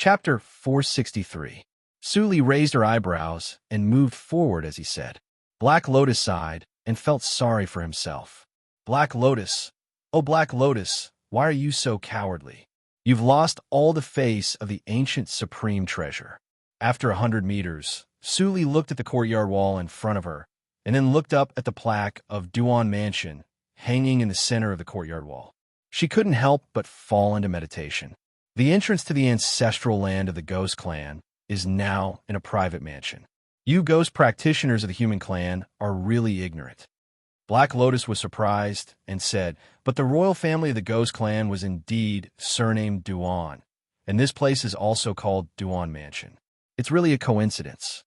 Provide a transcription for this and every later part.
Chapter 463. Suli raised her eyebrows and moved forward as he said. Black Lotus sighed and felt sorry for himself. Black Lotus, oh Black Lotus, why are you so cowardly? You've lost all the face of the ancient supreme treasure. After 100 meters, Suli looked at the courtyard wall in front of her, and then looked up at the plaque of Duan Mansion hanging in the center of the courtyard wall. She couldn't help but fall into meditation. The entrance to the ancestral land of the Ghost Clan is now in a private mansion. You ghost practitioners of the human clan are really ignorant. Black Lotus was surprised and said, but the royal family of the Ghost Clan was indeed surnamed Duan, and this place is also called Duan Mansion. It's really a coincidence.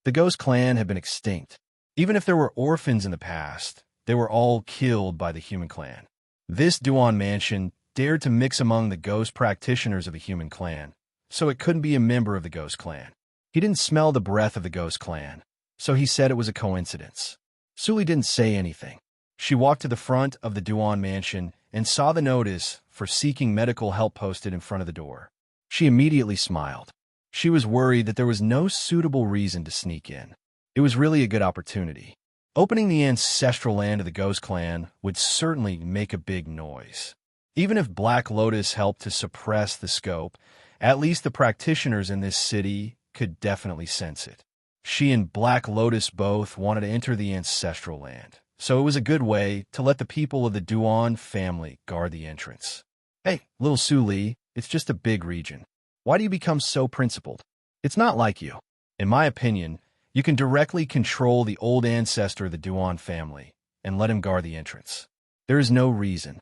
The Ghost Clan have been extinct. Even if there were orphans in the past, they were all killed by the human clan. This Duan Mansion dared to mix among the ghost practitioners of the human clan, so it couldn't be a member of the Ghost Clan. He didn't smell the breath of the Ghost Clan, so he said it was a coincidence. Suli didn't say anything. She walked to the front of the Duan Mansion and saw the notice for seeking medical help posted in front of the door. She immediately smiled. She was worried that there was no suitable reason to sneak in. It was really a good opportunity. Opening the ancestral land of the Ghost Clan would certainly make a big noise. Even if Black Lotus helped to suppress the scope, at least the practitioners in this city could definitely sense it. She and Black Lotus both wanted to enter the ancestral land, so it was a good way to let the people of the Duan family guard the entrance. Hey, little Suli, it's just a big region. Why do you become so principled? It's not like you. In my opinion, you can directly control the old ancestor of the Duan family and let him guard the entrance. There is no reason.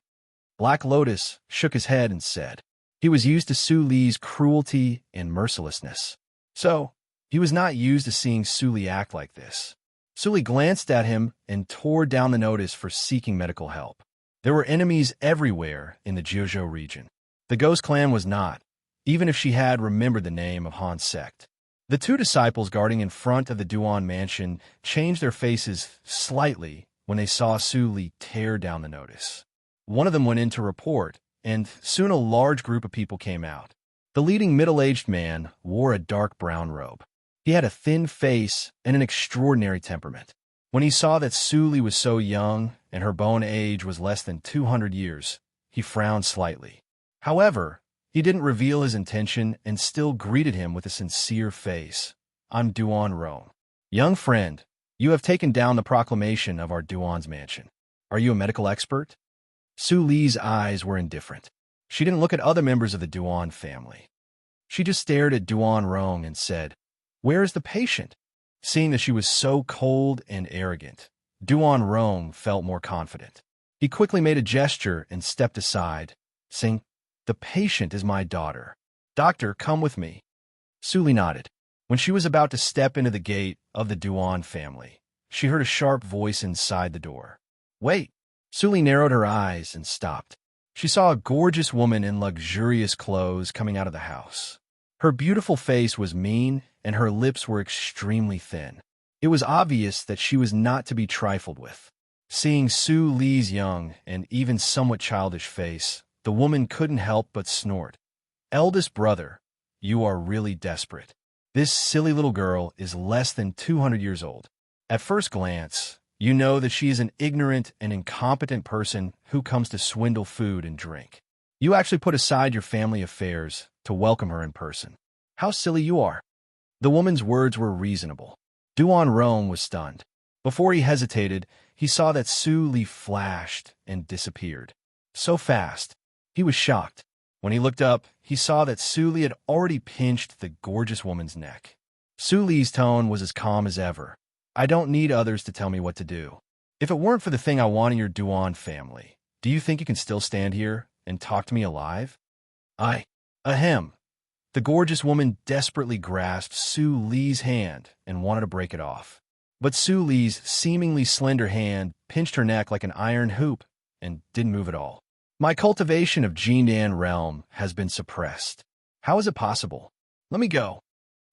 Black Lotus shook his head and said he was used to Suli's cruelty and mercilessness. So, he was not used to seeing Suli act like this. Suli glanced at him and tore down the notice for seeking medical help. There were enemies everywhere in the Jiuzhou region. The Ghost Clan was not, even if she had remembered the name of Han's sect. The two disciples guarding in front of the Duan Mansion changed their faces slightly when they saw Suli tear down the notice. One of them went in to report, and soon a large group of people came out. The leading middle-aged man wore a dark brown robe. He had a thin face and an extraordinary temperament. When he saw that Suli was so young and her bone age was less than 200 years, he frowned slightly. However, he didn't reveal his intention and still greeted him with a sincere face. I'm Duan Rong. Young friend, you have taken down the proclamation of our Duan's mansion. Are you a medical expert? Suli's eyes were indifferent. She didn't look at other members of the Duan family. She just stared at Duan Rong and said, where is the patient? Seeing that she was so cold and arrogant, Duan Rong felt more confident. He quickly made a gesture and stepped aside, saying, the patient is my daughter. Doctor, come with me. Suli nodded. When she was about to step into the gate of the Duan family, she heard a sharp voice inside the door. Wait. Suli narrowed her eyes and stopped. She saw a gorgeous woman in luxurious clothes coming out of the house. Her beautiful face was mean, and her lips were extremely thin. It was obvious that she was not to be trifled with. Seeing Suli's young and even somewhat childish face, the woman couldn't help but snort. Eldest brother, you are really desperate. This silly little girl is less than 200 years old. At first glance, you know that she is an ignorant and incompetent person who comes to swindle food and drink. You actually put aside your family affairs to welcome her in person. How silly you are. The woman's words were reasonable. Duan Rong was stunned. Before he hesitated, he saw that Suli flashed and disappeared. So fast. He was shocked. When he looked up, he saw that Suli had already pinched the gorgeous woman's neck. Suli's tone was as calm as ever. I don't need others to tell me what to do. If it weren't for the thing I want in your Duan family, do you think you can still stand here and talk to me alive? Ahem. The gorgeous woman desperately grasped Suli's hand and wanted to break it off. But Suli's seemingly slender hand pinched her neck like an iron hoop and didn't move at all. My cultivation of Jindan realm has been suppressed. How is it possible? Let me go.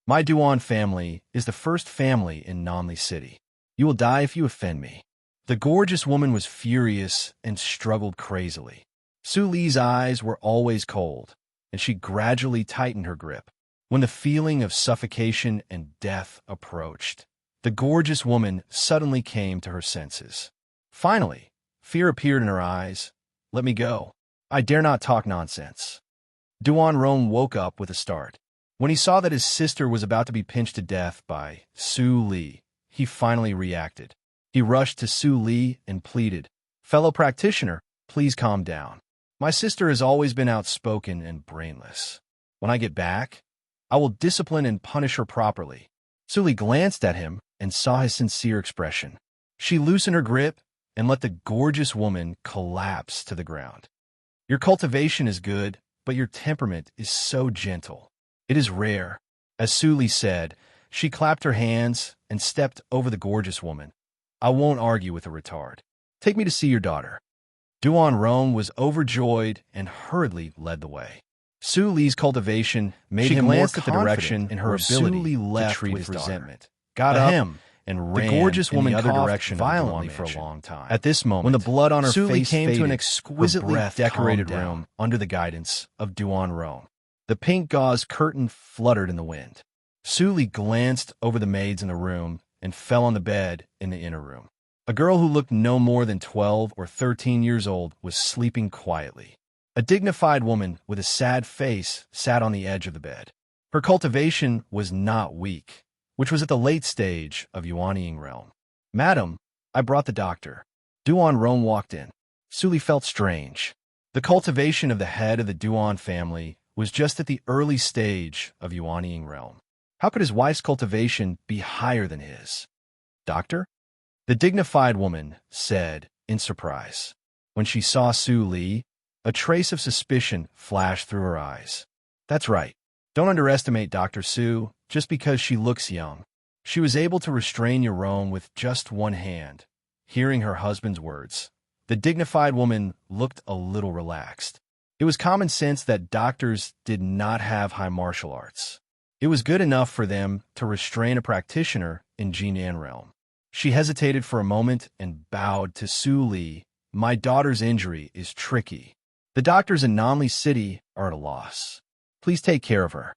My Duan family is the first family in Nanli City. You will die if you offend me. The gorgeous woman was furious and struggled crazily. Suli's eyes were always cold, and she gradually tightened her grip. When the feeling of suffocation and death approached, the gorgeous woman suddenly came to her senses. Finally, fear appeared in her eyes. "Let me go. I dare not talk nonsense." Duan Rong woke up with a start. When he saw that his sister was about to be pinched to death by Su Li, he finally reacted. He rushed to Su Li and pleaded, "Fellow practitioner, please calm down. My sister has always been outspoken and brainless. When I get back, I will discipline and punish her properly." Su Li glanced at him and saw his sincere expression. She loosened her grip and let the gorgeous woman collapse to the ground. "Your cultivation is good, but your temperament is so gentle. It is rare." As Su Li said, she clapped her hands and stepped over the gorgeous woman. "I won't argue with a retard. Take me to see your daughter." Duan Rong was overjoyed and hurriedly led the way. Su Li's cultivation made him more confident the direction in her ability to treat his resentment. Got up and ran the gorgeous woman in the other direction violently for a long time. At this moment, when the blood on her face came to an exquisitely decorated room under the guidance of Duan Rong. The pink gauze curtain fluttered in the wind. Su Li glanced over the maids in the room and fell on the bed in the inner room. A girl who looked no more than 12 or 13 years old was sleeping quietly. A dignified woman with a sad face sat on the edge of the bed. Her cultivation was not weak, which was at the late stage of Yuanying realm. "Madam, I brought the doctor." Duan Rong walked in. Su Li felt strange. The cultivation of the head of the Duan family was just at the early stage of Yuanying realm. How could his wife's cultivation be higher than his? "Doctor?" the dignified woman said in surprise. When she saw Su Li, a trace of suspicion flashed through her eyes. "That's right. Don't underestimate Dr. Su just because she looks young. She was able to restrain your Rome with just one hand." Hearing her husband's words, the dignified woman looked a little relaxed. It was common sense that doctors did not have high martial arts. It was good enough for them to restrain a practitioner in Jinan realm. She hesitated for a moment and bowed to Su Li. "My daughter's injury is tricky. The doctors in Nanli City are at a loss. Please take care of her."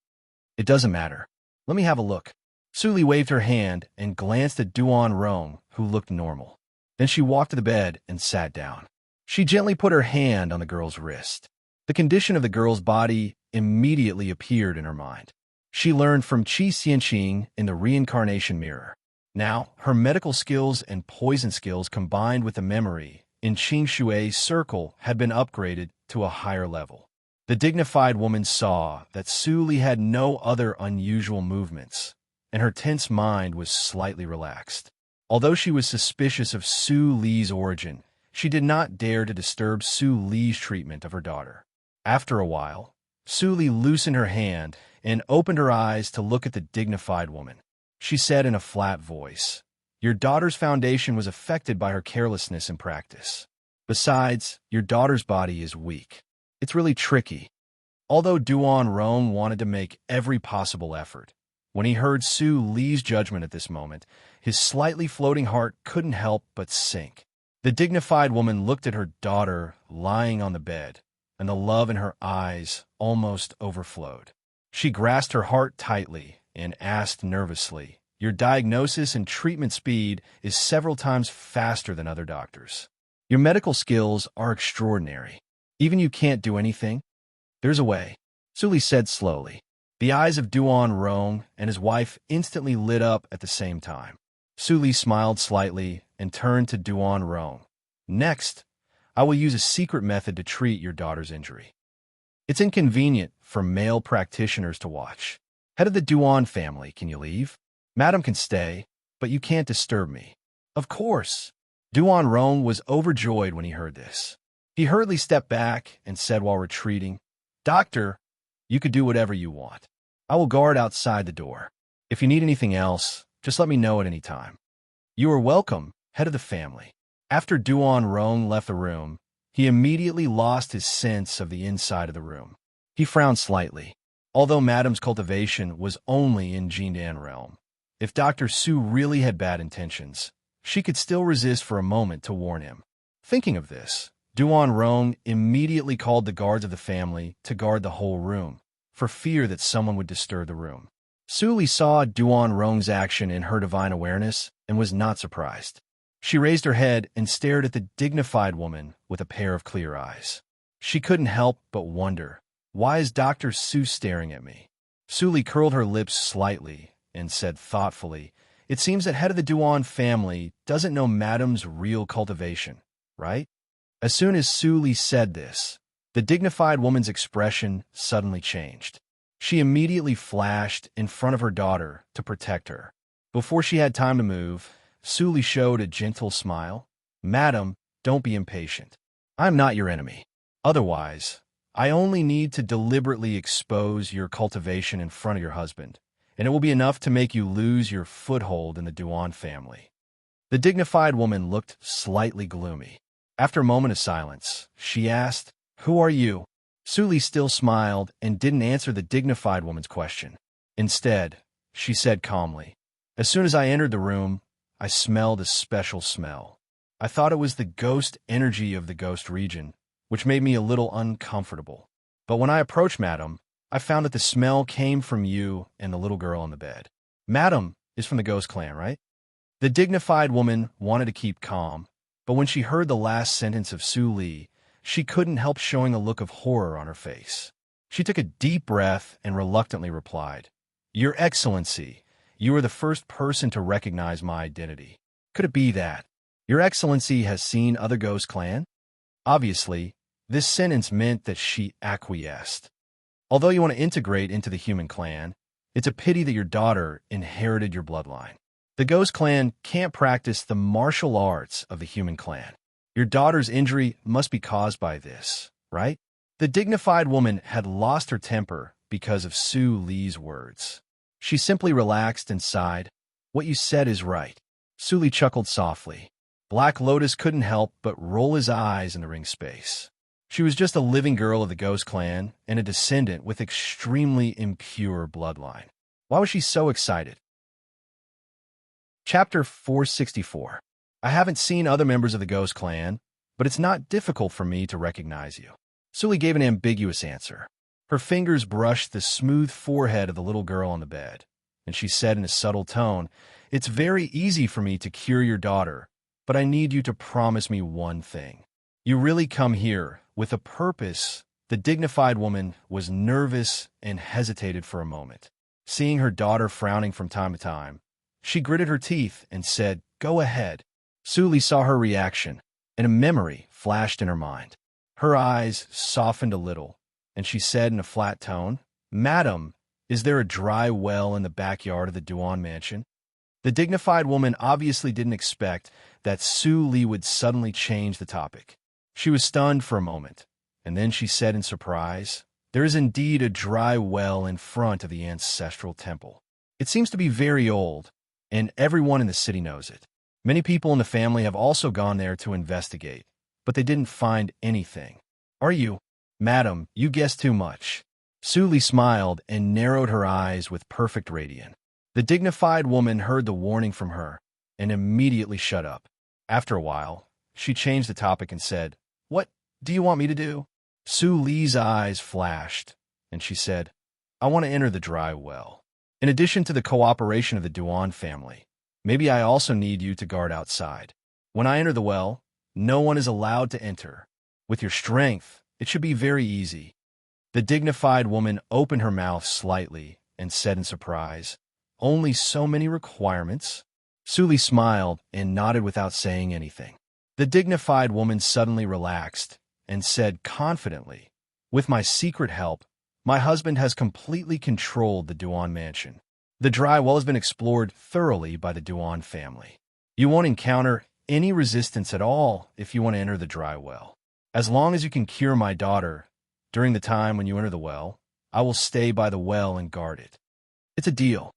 "It doesn't matter. Let me have a look." Su Li waved her hand and glanced at Duan Rong, who looked normal. Then she walked to the bed and sat down. She gently put her hand on the girl's wrist. The condition of the girl's body immediately appeared in her mind. She learned from Qi Xianqing in the reincarnation mirror. Now, her medical skills and poison skills combined with the memory in Qing Shui's circle had been upgraded to a higher level. The dignified woman saw that Su Li had no other unusual movements, and her tense mind was slightly relaxed. Although she was suspicious of Su Li's origin, she did not dare to disturb Su Li's treatment of her daughter. After a while, Su Li loosened her hand and opened her eyes to look at the dignified woman. She said in a flat voice, "Your daughter's foundation was affected by her carelessness in practice. Besides, your daughter's body is weak. It's really tricky." Although Duan Rong wanted to make every possible effort, when he heard Su Li's judgment at this moment, his slightly floating heart couldn't help but sink. The dignified woman looked at her daughter lying on the bed, and the love in her eyes almost overflowed. She grasped her heart tightly and asked nervously, "Your diagnosis and treatment speed is several times faster than other doctors. Your medical skills are extraordinary. Even you can't do anything?" "There's a way," Su Li said slowly. The eyes of Duan Rong and his wife instantly lit up at the same time. Su Li smiled slightly and turned to Duan Rong. "Next, I will use a secret method to treat your daughter's injury. It's inconvenient for male practitioners to watch. Head of the Duan family, can you leave? Madam can stay, but you can't disturb me." "Of course." Duan Rong was overjoyed when he heard this. He hurriedly stepped back and said while retreating, "Doctor, you could do whatever you want. I will guard outside the door. If you need anything else, just let me know at any time." "You are welcome, head of the family." After Duan Rong left the room, he immediately lost his sense of the inside of the room. He frowned slightly. Although Madam's cultivation was only in Jindan realm, if Dr. Su really had bad intentions, she could still resist for a moment to warn him. Thinking of this, Duan Rong immediately called the guards of the family to guard the whole room. for fear that someone would disturb the room. Suli saw Duan Rong's action in her divine awareness and was not surprised. She raised her head and stared at the dignified woman with a pair of clear eyes. She couldn't help but wonder, why is Dr. Su staring at me? Suli curled her lips slightly and said thoughtfully, it seems that head of the Duan family doesn't know Madame's real cultivation, right? As soon as Suli said this, the dignified woman's expression suddenly changed. She immediately flashed in front of her daughter to protect her. Before she had time to move, Suli showed a gentle smile. Madam, don't be impatient. I'm not your enemy. Otherwise, I only need to deliberately expose your cultivation in front of your husband, and it will be enough to make you lose your foothold in the Duan family. The dignified woman looked slightly gloomy. After a moment of silence, she asked, Who are you? Suli still smiled and didn't answer the dignified woman's question. Instead, she said calmly, As soon as I entered the room, I smelled a special smell. I thought it was the ghost energy of the ghost region, which made me a little uncomfortable. But when I approached Madame, I found that the smell came from you and the little girl on the bed. Madame is from the ghost clan, right? The dignified woman wanted to keep calm, but when she heard the last sentence of Suli, she couldn't help showing a look of horror on her face. She took a deep breath and reluctantly replied, Your Excellency, you are the first person to recognize my identity. Could it be that Your Excellency has seen other ghost clan? Obviously, this sentence meant that she acquiesced. Although you want to integrate into the human clan, it's a pity that your daughter inherited your bloodline. The ghost clan can't practice the martial arts of the human clan. Your daughter's injury must be caused by this, right? The dignified woman had lost her temper because of Su Li's words. She simply relaxed and sighed. What you said is right. Su Li chuckled softly. Black Lotus couldn't help but roll his eyes in the ring space. She was just a living girl of the ghost clan and a descendant with extremely impure bloodline. Why was she so excited? Chapter 464. I haven't seen other members of the ghost clan, but it's not difficult for me to recognize you. Suli gave an ambiguous answer. Her fingers brushed the smooth forehead of the little girl on the bed, and she said in a subtle tone, It's very easy for me to cure your daughter, but I need you to promise me one thing. You really come here with a purpose. The dignified woman was nervous and hesitated for a moment. Seeing her daughter frowning from time to time, she gritted her teeth and said, Go ahead. Suli saw her reaction, and a memory flashed in her mind. Her eyes softened a little, and she said in a flat tone, Madam, is there a dry well in the backyard of the Duan mansion? The dignified woman obviously didn't expect that Su Li would suddenly change the topic. She was stunned for a moment, and then she said in surprise, There is indeed a dry well in front of the ancestral temple. It seems to be very old, and everyone in the city knows it. Many people in the family have also gone there to investigate, but they didn't find anything. Are you? Madam, you guessed too much. Su Li smiled and narrowed her eyes with perfect radiance. The dignified woman heard the warning from her and immediately shut up. After a while, she changed the topic and said, What do you want me to do? Su Li's eyes flashed, and she said, I want to enter the dry well. In addition to the cooperation of the Duan family, maybe I also need you to guard outside. When I enter the well, no one is allowed to enter. With your strength, it should be very easy. The dignified woman opened her mouth slightly and said in surprise, Only so many requirements? Su Li smiled and nodded without saying anything. The dignified woman suddenly relaxed and said confidently, With my secret help, my husband has completely controlled the Duan mansion. The dry well has been explored thoroughly by the Duan family. You won't encounter any resistance at all if you want to enter the dry well. As long as you can cure my daughter, during the time when you enter the well, I will stay by the well and guard it. It's a deal.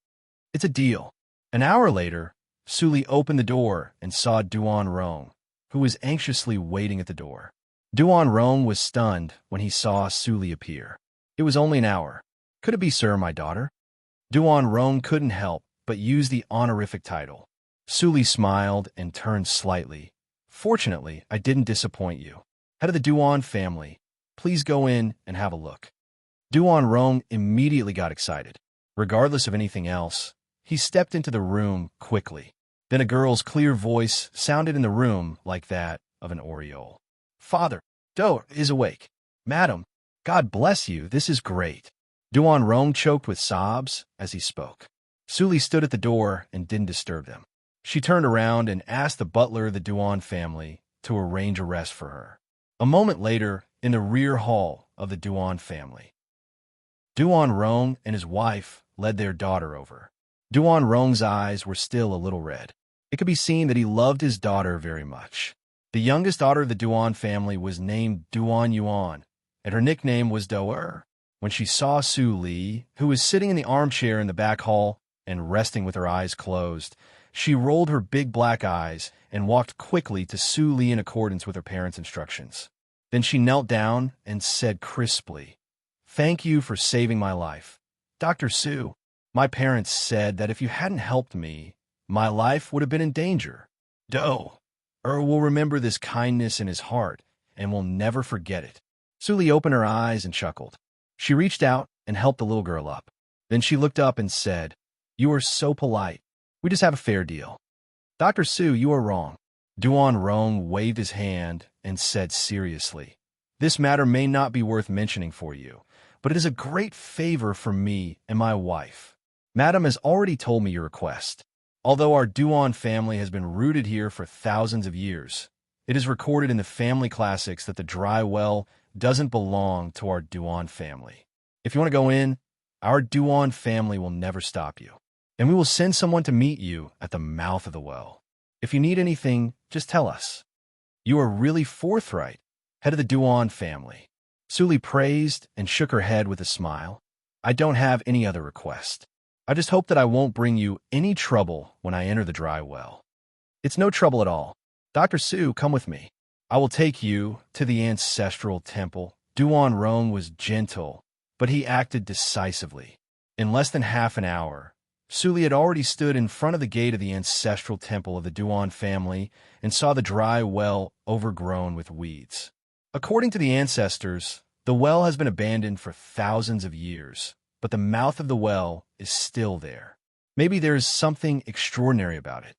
It's a deal. An hour later, Su Li opened the door and saw Duan Rong, who was anxiously waiting at the door. Duan Rong was stunned when he saw Su Li appear. It was only an hour. Could it be Sir, my daughter? Duan Rong couldn't help but use the honorific title. Su Li smiled and turned slightly. Fortunately, I didn't disappoint you. Head of the Duan family, please go in and have a look. Duan Rong immediately got excited. Regardless of anything else, he stepped into the room quickly. Then a girl's clear voice sounded in the room like that of an oriole. "Father, Do is awake. Madam, God bless you, this is great." Duan Rong choked with sobs as he spoke. Suli stood at the door and didn't disturb them. She turned around and asked the butler of the Duan family to arrange a rest for her. A moment later, in the rear hall of the Duan family, Duan Rong and his wife led their daughter over. Duan Rong's eyes were still a little red. It could be seen that he loved his daughter very much. The youngest daughter of the Duan family was named Duan Yuan, and her nickname was Do. When she saw Su Li, who was sitting in the armchair in the back hall and resting with her eyes closed, she rolled her big black eyes and walked quickly to Su Li in accordance with her parents' instructions. Then she knelt down and said crisply, "Thank you for saving my life. Dr. Su, my parents said that if you hadn't helped me, my life would have been in danger. Do will remember this kindness in his heart and will never forget it." Suli opened her eyes and chuckled. She reached out and helped the little girl up. Then she looked up and said, "You are so polite. We just have a fair deal." "Dr. Su, you are wrong." Duan Rong waved his hand and said seriously, "This matter may not be worth mentioning for you, but it is a great favor for me and my wife. Madam has already told me your request. Although our Duan family has been rooted here for thousands of years, it is recorded in the family classics that the dry well doesn't belong to our Duan family. If you want to go in, our Duan family will never stop you, and we will send someone to meet you at the mouth of the well. If you need anything, just tell us." "You are really forthright, head of the Duan family." Suli praised and shook her head with a smile. "I don't have any other request. I just hope that I won't bring you any trouble when I enter the dry well." "It's no trouble at all. Dr. Su, come with me. I will take you to the ancestral temple." Duan Rong was gentle, but he acted decisively. In less than half an hour, Suli had already stood in front of the gate of the ancestral temple of the Duan family and saw the dry well overgrown with weeds. According to the ancestors, the well has been abandoned for thousands of years, but the mouth of the well is still there. Maybe there is something extraordinary about it.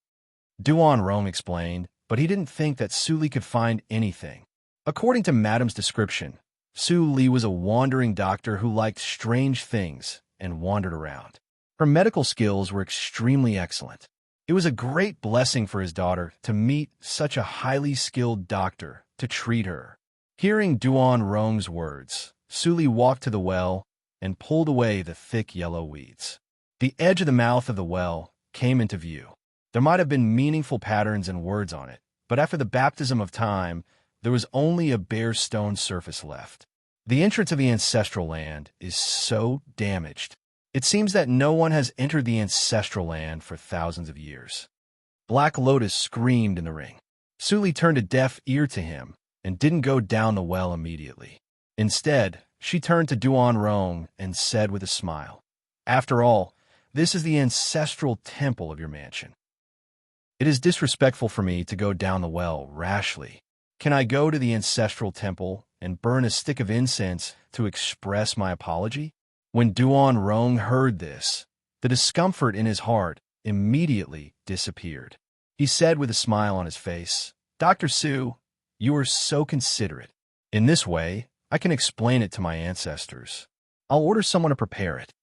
Duan Rong explained, but he didn't think that Su Li could find anything. According to Madam's description, Su Li was a wandering doctor who liked strange things and wandered around. Her medical skills were extremely excellent. It was a great blessing for his daughter to meet such a highly skilled doctor to treat her. Hearing Duan Rong's words, Su Li walked to the well and pulled away the thick yellow weeds. The edge of the mouth of the well came into view. There might have been meaningful patterns and words on it, but after the baptism of time, there was only a bare stone surface left. The entrance of the ancestral land is so damaged. It seems that no one has entered the ancestral land for thousands of years. Black Lotus screamed in the ring. Su Li turned a deaf ear to him and didn't go down the well immediately. Instead, she turned to Duan Rong and said with a smile, "After all, this is the ancestral temple of your mansion. It is disrespectful for me to go down the well rashly. Can I go to the ancestral temple and burn a stick of incense to express my apology?" When Duan Rong heard this, the discomfort in his heart immediately disappeared. He said with a smile on his face, "Dr. Su, you are so considerate. In this way, I can explain it to my ancestors. I'll order someone to prepare it."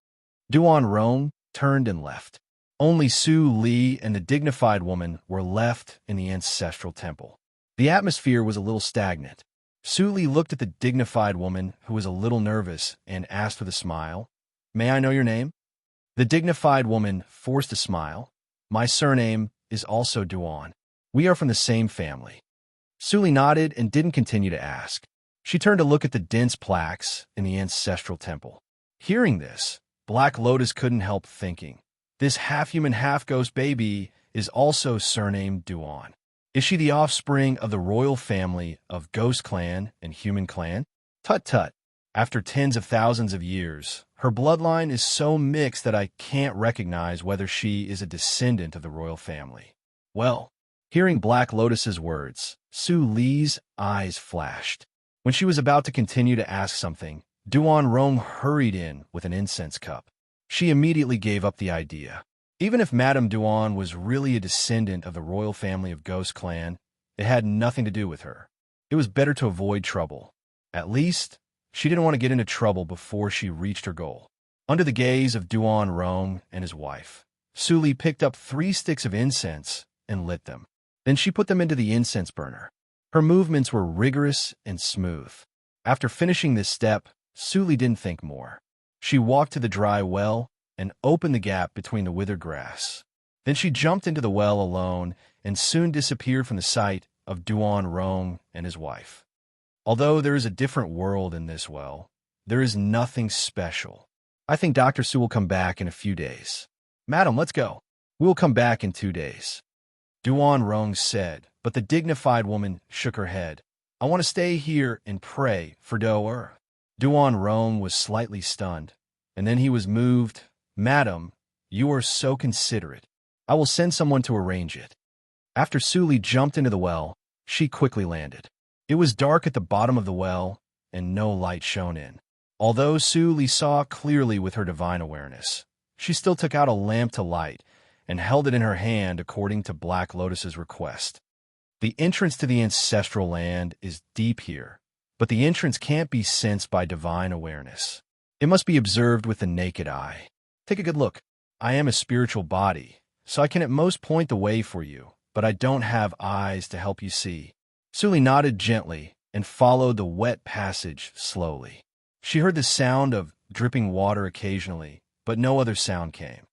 Duan Rong turned and left. Only Su Li and the dignified woman were left in the ancestral temple. The atmosphere was a little stagnant. Su Li looked at the dignified woman, who was a little nervous, and asked with a smile, "May I know your name?" The dignified woman forced a smile. "My surname is also Duan. We are from the same family." Su Li nodded and didn't continue to ask. She turned to look at the dense plaques in the ancestral temple. Hearing this, Black Lotus couldn't help thinking, this half-human, half-ghost baby is also surnamed Duan. Is she the offspring of the royal family of Ghost Clan and Human Clan? Tut-tut. After tens of thousands of years, her bloodline is so mixed that I can't recognize whether she is a descendant of the royal family. Well, hearing Black Lotus's words, Su Li's eyes flashed. When she was about to continue to ask something, Duan Rong hurried in with an incense cup. She immediately gave up the idea. Even if Madame Duan was really a descendant of the royal family of Ghost Clan, it had nothing to do with her. It was better to avoid trouble. At least, she didn't want to get into trouble before she reached her goal. Under the gaze of Duan Rong and his wife, Suli picked up 3 sticks of incense and lit them. Then she put them into the incense burner. Her movements were rigorous and smooth. After finishing this step, Suli didn't think more. She walked to the dry well and opened the gap between the withered grass. Then she jumped into the well alone and soon disappeared from the sight of Duan Rong and his wife. Although there is a different world in this well, there is nothing special. I think Dr. Su will come back in a few days. Madam, let's go. We will come back in 2 days. Duan Rong said, but the dignified woman shook her head. I want to stay here and pray for Do-er. Duan Rong was slightly stunned, and then he was moved. Madam, you are so considerate. I will send someone to arrange it. After Suli jumped into the well, she quickly landed. It was dark at the bottom of the well, and no light shone in. Although Suli saw clearly with her divine awareness, she still took out a lamp to light and held it in her hand according to Black Lotus's request. The entrance to the ancestral land is deep here, but the entrance can't be sensed by divine awareness. It must be observed with the naked eye. Take a good look. I am a spiritual body, so I can at most point the way for you, but I don't have eyes to help you see. Suli nodded gently and followed the wet passage slowly. She heard the sound of dripping water occasionally, but no other sound came.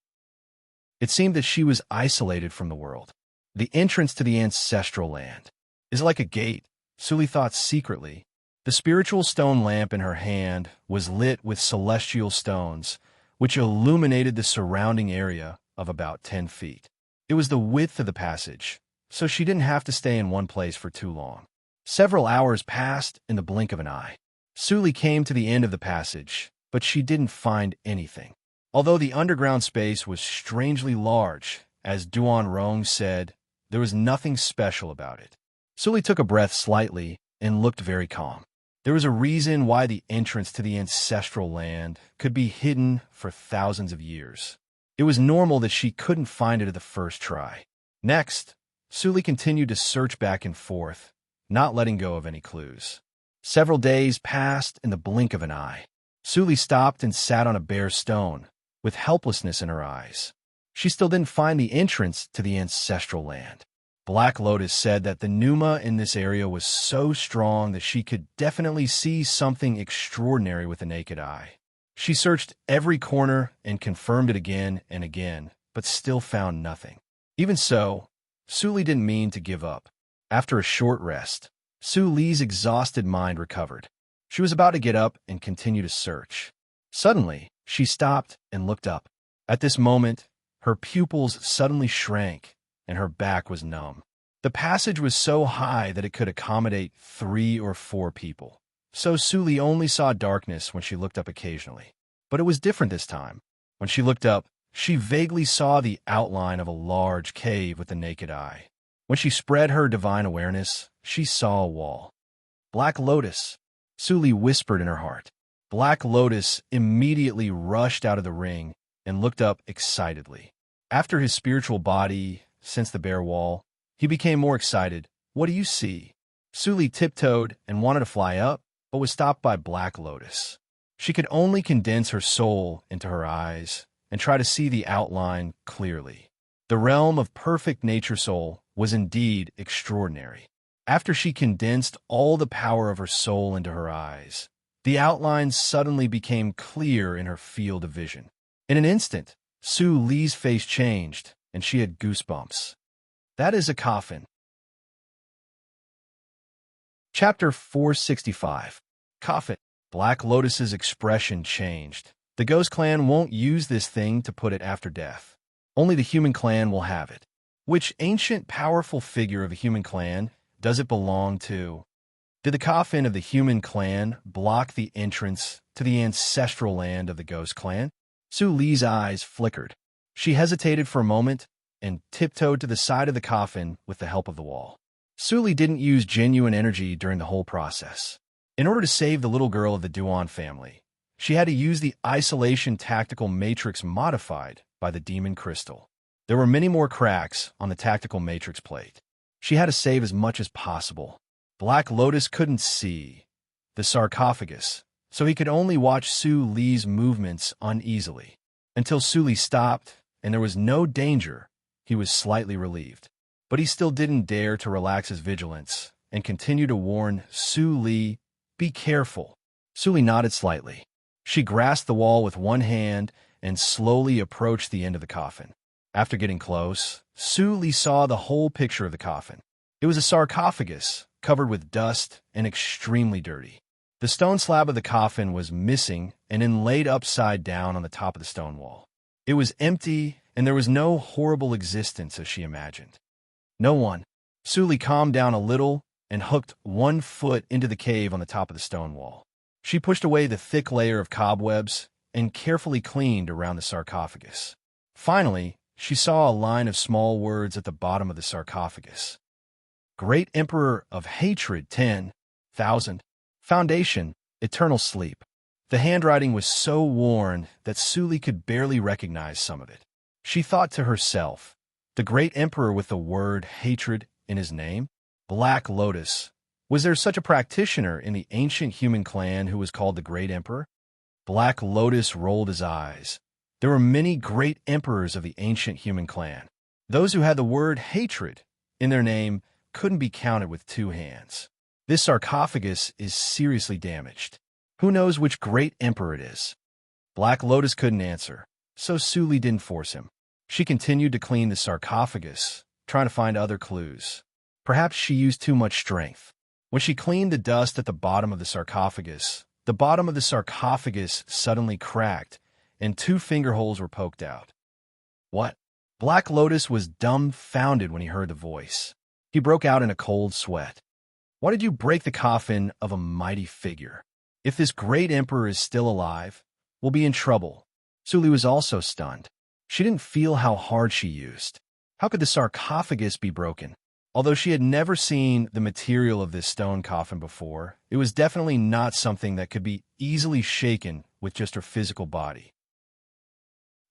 It seemed that she was isolated from the world. The entrance to the ancestral land is like a gate, Suli thought secretly. The spiritual stone lamp in her hand was lit with celestial stones, which illuminated the surrounding area of about 10 feet. It was the width of the passage, so she didn't have to stay in one place for too long. Several hours passed in the blink of an eye. Suli came to the end of the passage, but she didn't find anything. Although the underground space was strangely large, as Duan Rong said, there was nothing special about it. Suli took a breath slightly and looked very calm. There was a reason why the entrance to the ancestral land could be hidden for thousands of years. It was normal that she couldn't find it at the first try. Next, Suli continued to search back and forth, not letting go of any clues. Several days passed in the blink of an eye. Suli stopped and sat on a bare stone, with helplessness in her eyes. She still didn't find the entrance to the ancestral land. Black Lotus said that the pneuma in this area was so strong that she could definitely see something extraordinary with the naked eye. She searched every corner and confirmed it again and again, but still found nothing. Even so, Suli didn't mean to give up. After a short rest, Suli's exhausted mind recovered. She was about to get up and continue to search. Suddenly, she stopped and looked up. At this moment, her pupils suddenly shrank, and her back was numb. The passage was so high that it could accommodate 3 or 4 people, so Suli only saw darkness when she looked up occasionally. But it was different this time. When she looked up, she vaguely saw the outline of a large cave with the naked eye. When she spread her divine awareness, she saw a wall. Black Lotus, Suli whispered in her heart. Black Lotus immediately rushed out of the ring and looked up excitedly. After his spiritual body sensed the bare wall, he became more excited. What do you see? Suli tiptoed and wanted to fly up, but was stopped by Black Lotus. She could only condense her soul into her eyes and try to see the outline clearly. The realm of perfect nature soul was indeed extraordinary. After she condensed all the power of her soul into her eyes, the outlines suddenly became clear in her field of vision. In an instant, Suli's face changed, and she had goosebumps. That is a coffin. Chapter 465. Coffin. Black Lotus's expression changed. The Ghost Clan won't use this thing to put it after death. Only the human clan will have it. Which ancient, powerful figure of a human clan does it belong to? Did the coffin of the human clan block the entrance to the ancestral land of the Ghost Clan? Suli's eyes flickered. She hesitated for a moment and tiptoed to the side of the coffin with the help of the wall. Suli didn't use genuine energy during the whole process. In order to save the little girl of the Duan family, she had to use the isolation tactical matrix modified by the demon crystal. There were many more cracks on the tactical matrix plate. She had to save as much as possible. Black Lotus couldn't see the sarcophagus, so he could only watch Su Li's movements uneasily. Until Su Li stopped and there was no danger, he was slightly relieved. But he still didn't dare to relax his vigilance and continue to warn Su Li, "Be careful." Su Li nodded slightly. She grasped the wall with one hand and slowly approached the end of the coffin. After getting close, Su Li saw the whole picture of the coffin. It was a sarcophagus, covered with dust and extremely dirty. The stone slab of the coffin was missing and inlaid upside down on the top of the stone wall. It was empty, and there was no horrible existence as she imagined. No one. Su Li calmed down a little and hooked one foot into the cave on the top of the stone wall. She pushed away the thick layer of cobwebs and carefully cleaned around the sarcophagus. Finally, she saw a line of small words at the bottom of the sarcophagus. Great Emperor of Hatred 10,000. Foundation, Eternal Sleep. The handwriting was so worn that Su Li could barely recognize some of it. She thought to herself, the Great Emperor with the word hatred in his name? Black Lotus. Was there such a practitioner in the ancient human clan who was called the Great Emperor? Black Lotus rolled his eyes. There were many great emperors of the ancient human clan. Those who had the word hatred in their name couldn't be counted with two hands. This sarcophagus is seriously damaged. Who knows which great emperor it is? Black Lotus couldn't answer, so Su Li didn't force him. She continued to clean the sarcophagus, trying to find other clues. Perhaps she used too much strength. When she cleaned the dust at the bottom of the sarcophagus suddenly cracked, and two finger holes were poked out. What? Black Lotus was dumbfounded when he heard the voice. He broke out in a cold sweat. Why did you break the coffin of a mighty figure? If this great emperor is still alive, we'll be in trouble. Su Li was also stunned. She didn't feel how hard she used. How could the sarcophagus be broken? Although she had never seen the material of this stone coffin before, it was definitely not something that could be easily shaken with just her physical body.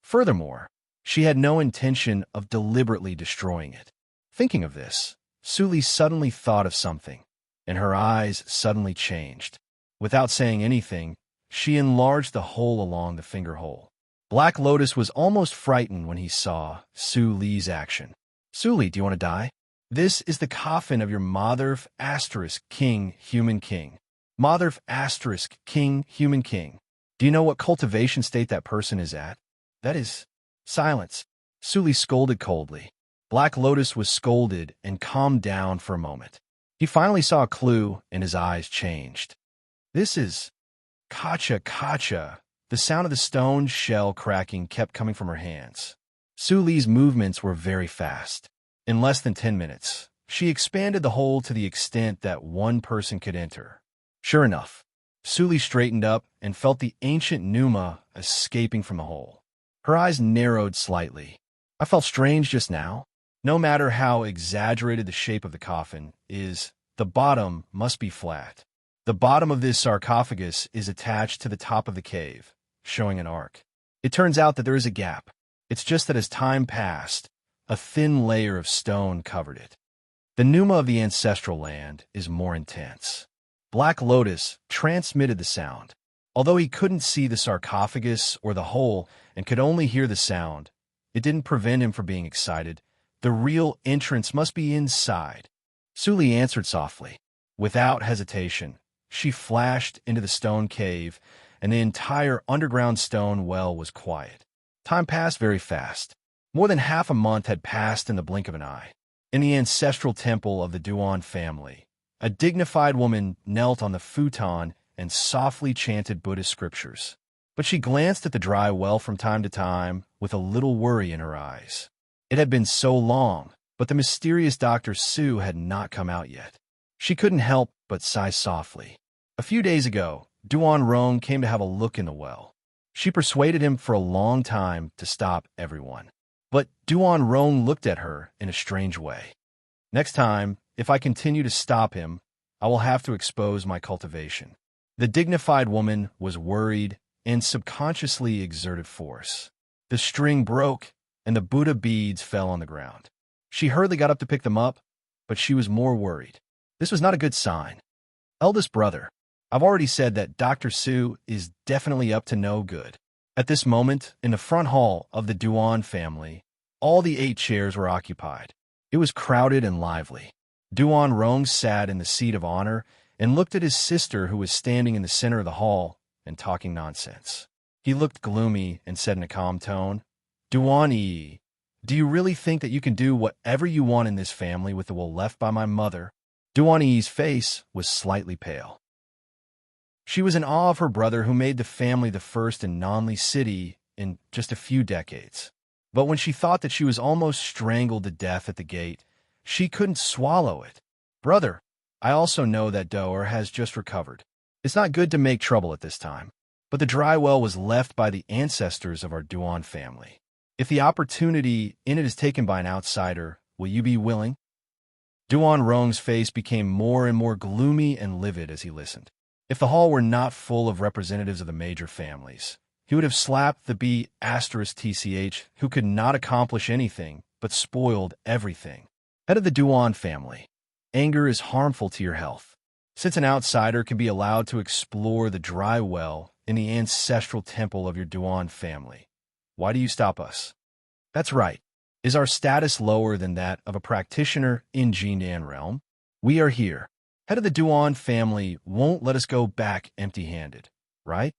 Furthermore, she had no intention of deliberately destroying it. Thinking of this, Su Li suddenly thought of something, and her eyes suddenly changed. Without saying anything, she enlarged the hole along the finger hole. Black Lotus was almost frightened when he saw Su Li's action. Su Li, do you want to die? This is the coffin of your Motherf * King, Human King. Motherf * King, Human King. Do you know what cultivation state that person is at? That is silence. Su Li scolded coldly. Black Lotus was scolded and calmed down for a moment. He finally saw a clue and his eyes changed. This is Kacha Kacha. The sound of the stone shell cracking kept coming from her hands. Su Li's movements were very fast. In less than 10 minutes, she expanded the hole to the extent that one person could enter. Sure enough, Su Li straightened up and felt the ancient pneuma escaping from the hole. Her eyes narrowed slightly. I felt strange just now. No matter how exaggerated the shape of the coffin is, the bottom must be flat. The bottom of this sarcophagus is attached to the top of the cave, showing an arc. It turns out that there is a gap. It's just that as time passed, a thin layer of stone covered it. The pneuma of the ancestral land is more intense. Black Lotus transmitted the sound. Although he couldn't see the sarcophagus or the hole and could only hear the sound, it didn't prevent him from being excited. The real entrance must be inside. Su Li answered softly. Without hesitation, she flashed into the stone cave, and the entire underground stone well was quiet. Time passed very fast. More than half a month had passed in the blink of an eye. In the ancestral temple of the Duan family, a dignified woman knelt on the futon and softly chanted Buddhist scriptures. But she glanced at the dry well from time to time with a little worry in her eyes. It had been so long, but the mysterious Dr. Su had not come out yet. She couldn't help but sigh softly. A few days ago, Duan Rong came to have a look in the well. She persuaded him for a long time to stop everyone. But Duan Rong looked at her in a strange way. Next time, if I continue to stop him, I will have to expose my cultivation. The dignified woman was worried and subconsciously exerted force. The string broke, and the Buddha beads fell on the ground. She hurriedly got up to pick them up, but she was more worried. This was not a good sign. Eldest brother, I've already said that Dr. Su is definitely up to no good. At this moment, in the front hall of the Duan family, all the 8 chairs were occupied. It was crowded and lively. Duan Rong sat in the seat of honor and looked at his sister who was standing in the center of the hall and talking nonsense. He looked gloomy and said in a calm tone, Duan Yi, do you really think that you can do whatever you want in this family with the will left by my mother? Duan Yi's face was slightly pale. She was in awe of her brother who made the family the first in Nanli City in just a few decades. But when she thought that she was almost strangled to death at the gate, she couldn't swallow it. Brother, I also know that Doer has just recovered. It's not good to make trouble at this time, but the dry well was left by the ancestors of our Duan family. If the opportunity in it is taken by an outsider, will you be willing? Duan Rong's face became more and more gloomy and livid as he listened. If the hall were not full of representatives of the major families, he would have slapped the B*TCH who could not accomplish anything but spoiled everything. Head of the Duan family, anger is harmful to your health. Since an outsider can be allowed to explore the dry well in the ancestral temple of your Duan family, why do you stop us? That's right. Is our status lower than that of a practitioner in Jinan realm? We are here. Head of the Duan family won't let us go back empty-handed, right?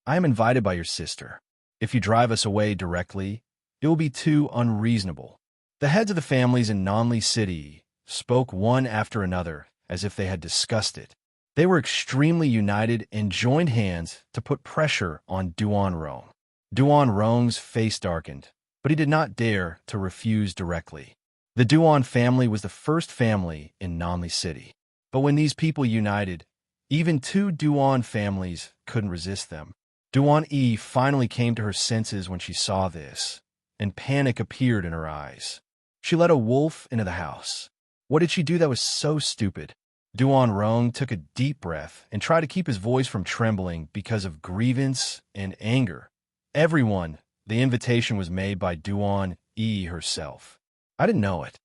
I am invited by your sister. If you drive us away directly, it will be too unreasonable. The heads of the families in Nanli City spoke one after another as if they had discussed it. They were extremely united and joined hands to put pressure on Duan Rong. Duan Rong's face darkened, but he did not dare to refuse directly. The Duan family was the first family in Nanli City. But when these people united, even 2 Duan families couldn't resist them. Duan Yi finally came to her senses when she saw this, and panic appeared in her eyes. She let a wolf into the house. What did she do that was so stupid? Duan Rong took a deep breath and tried to keep his voice from trembling because of grievance and anger. Everyone, the invitation was made by Duan Yi herself. I didn't know it.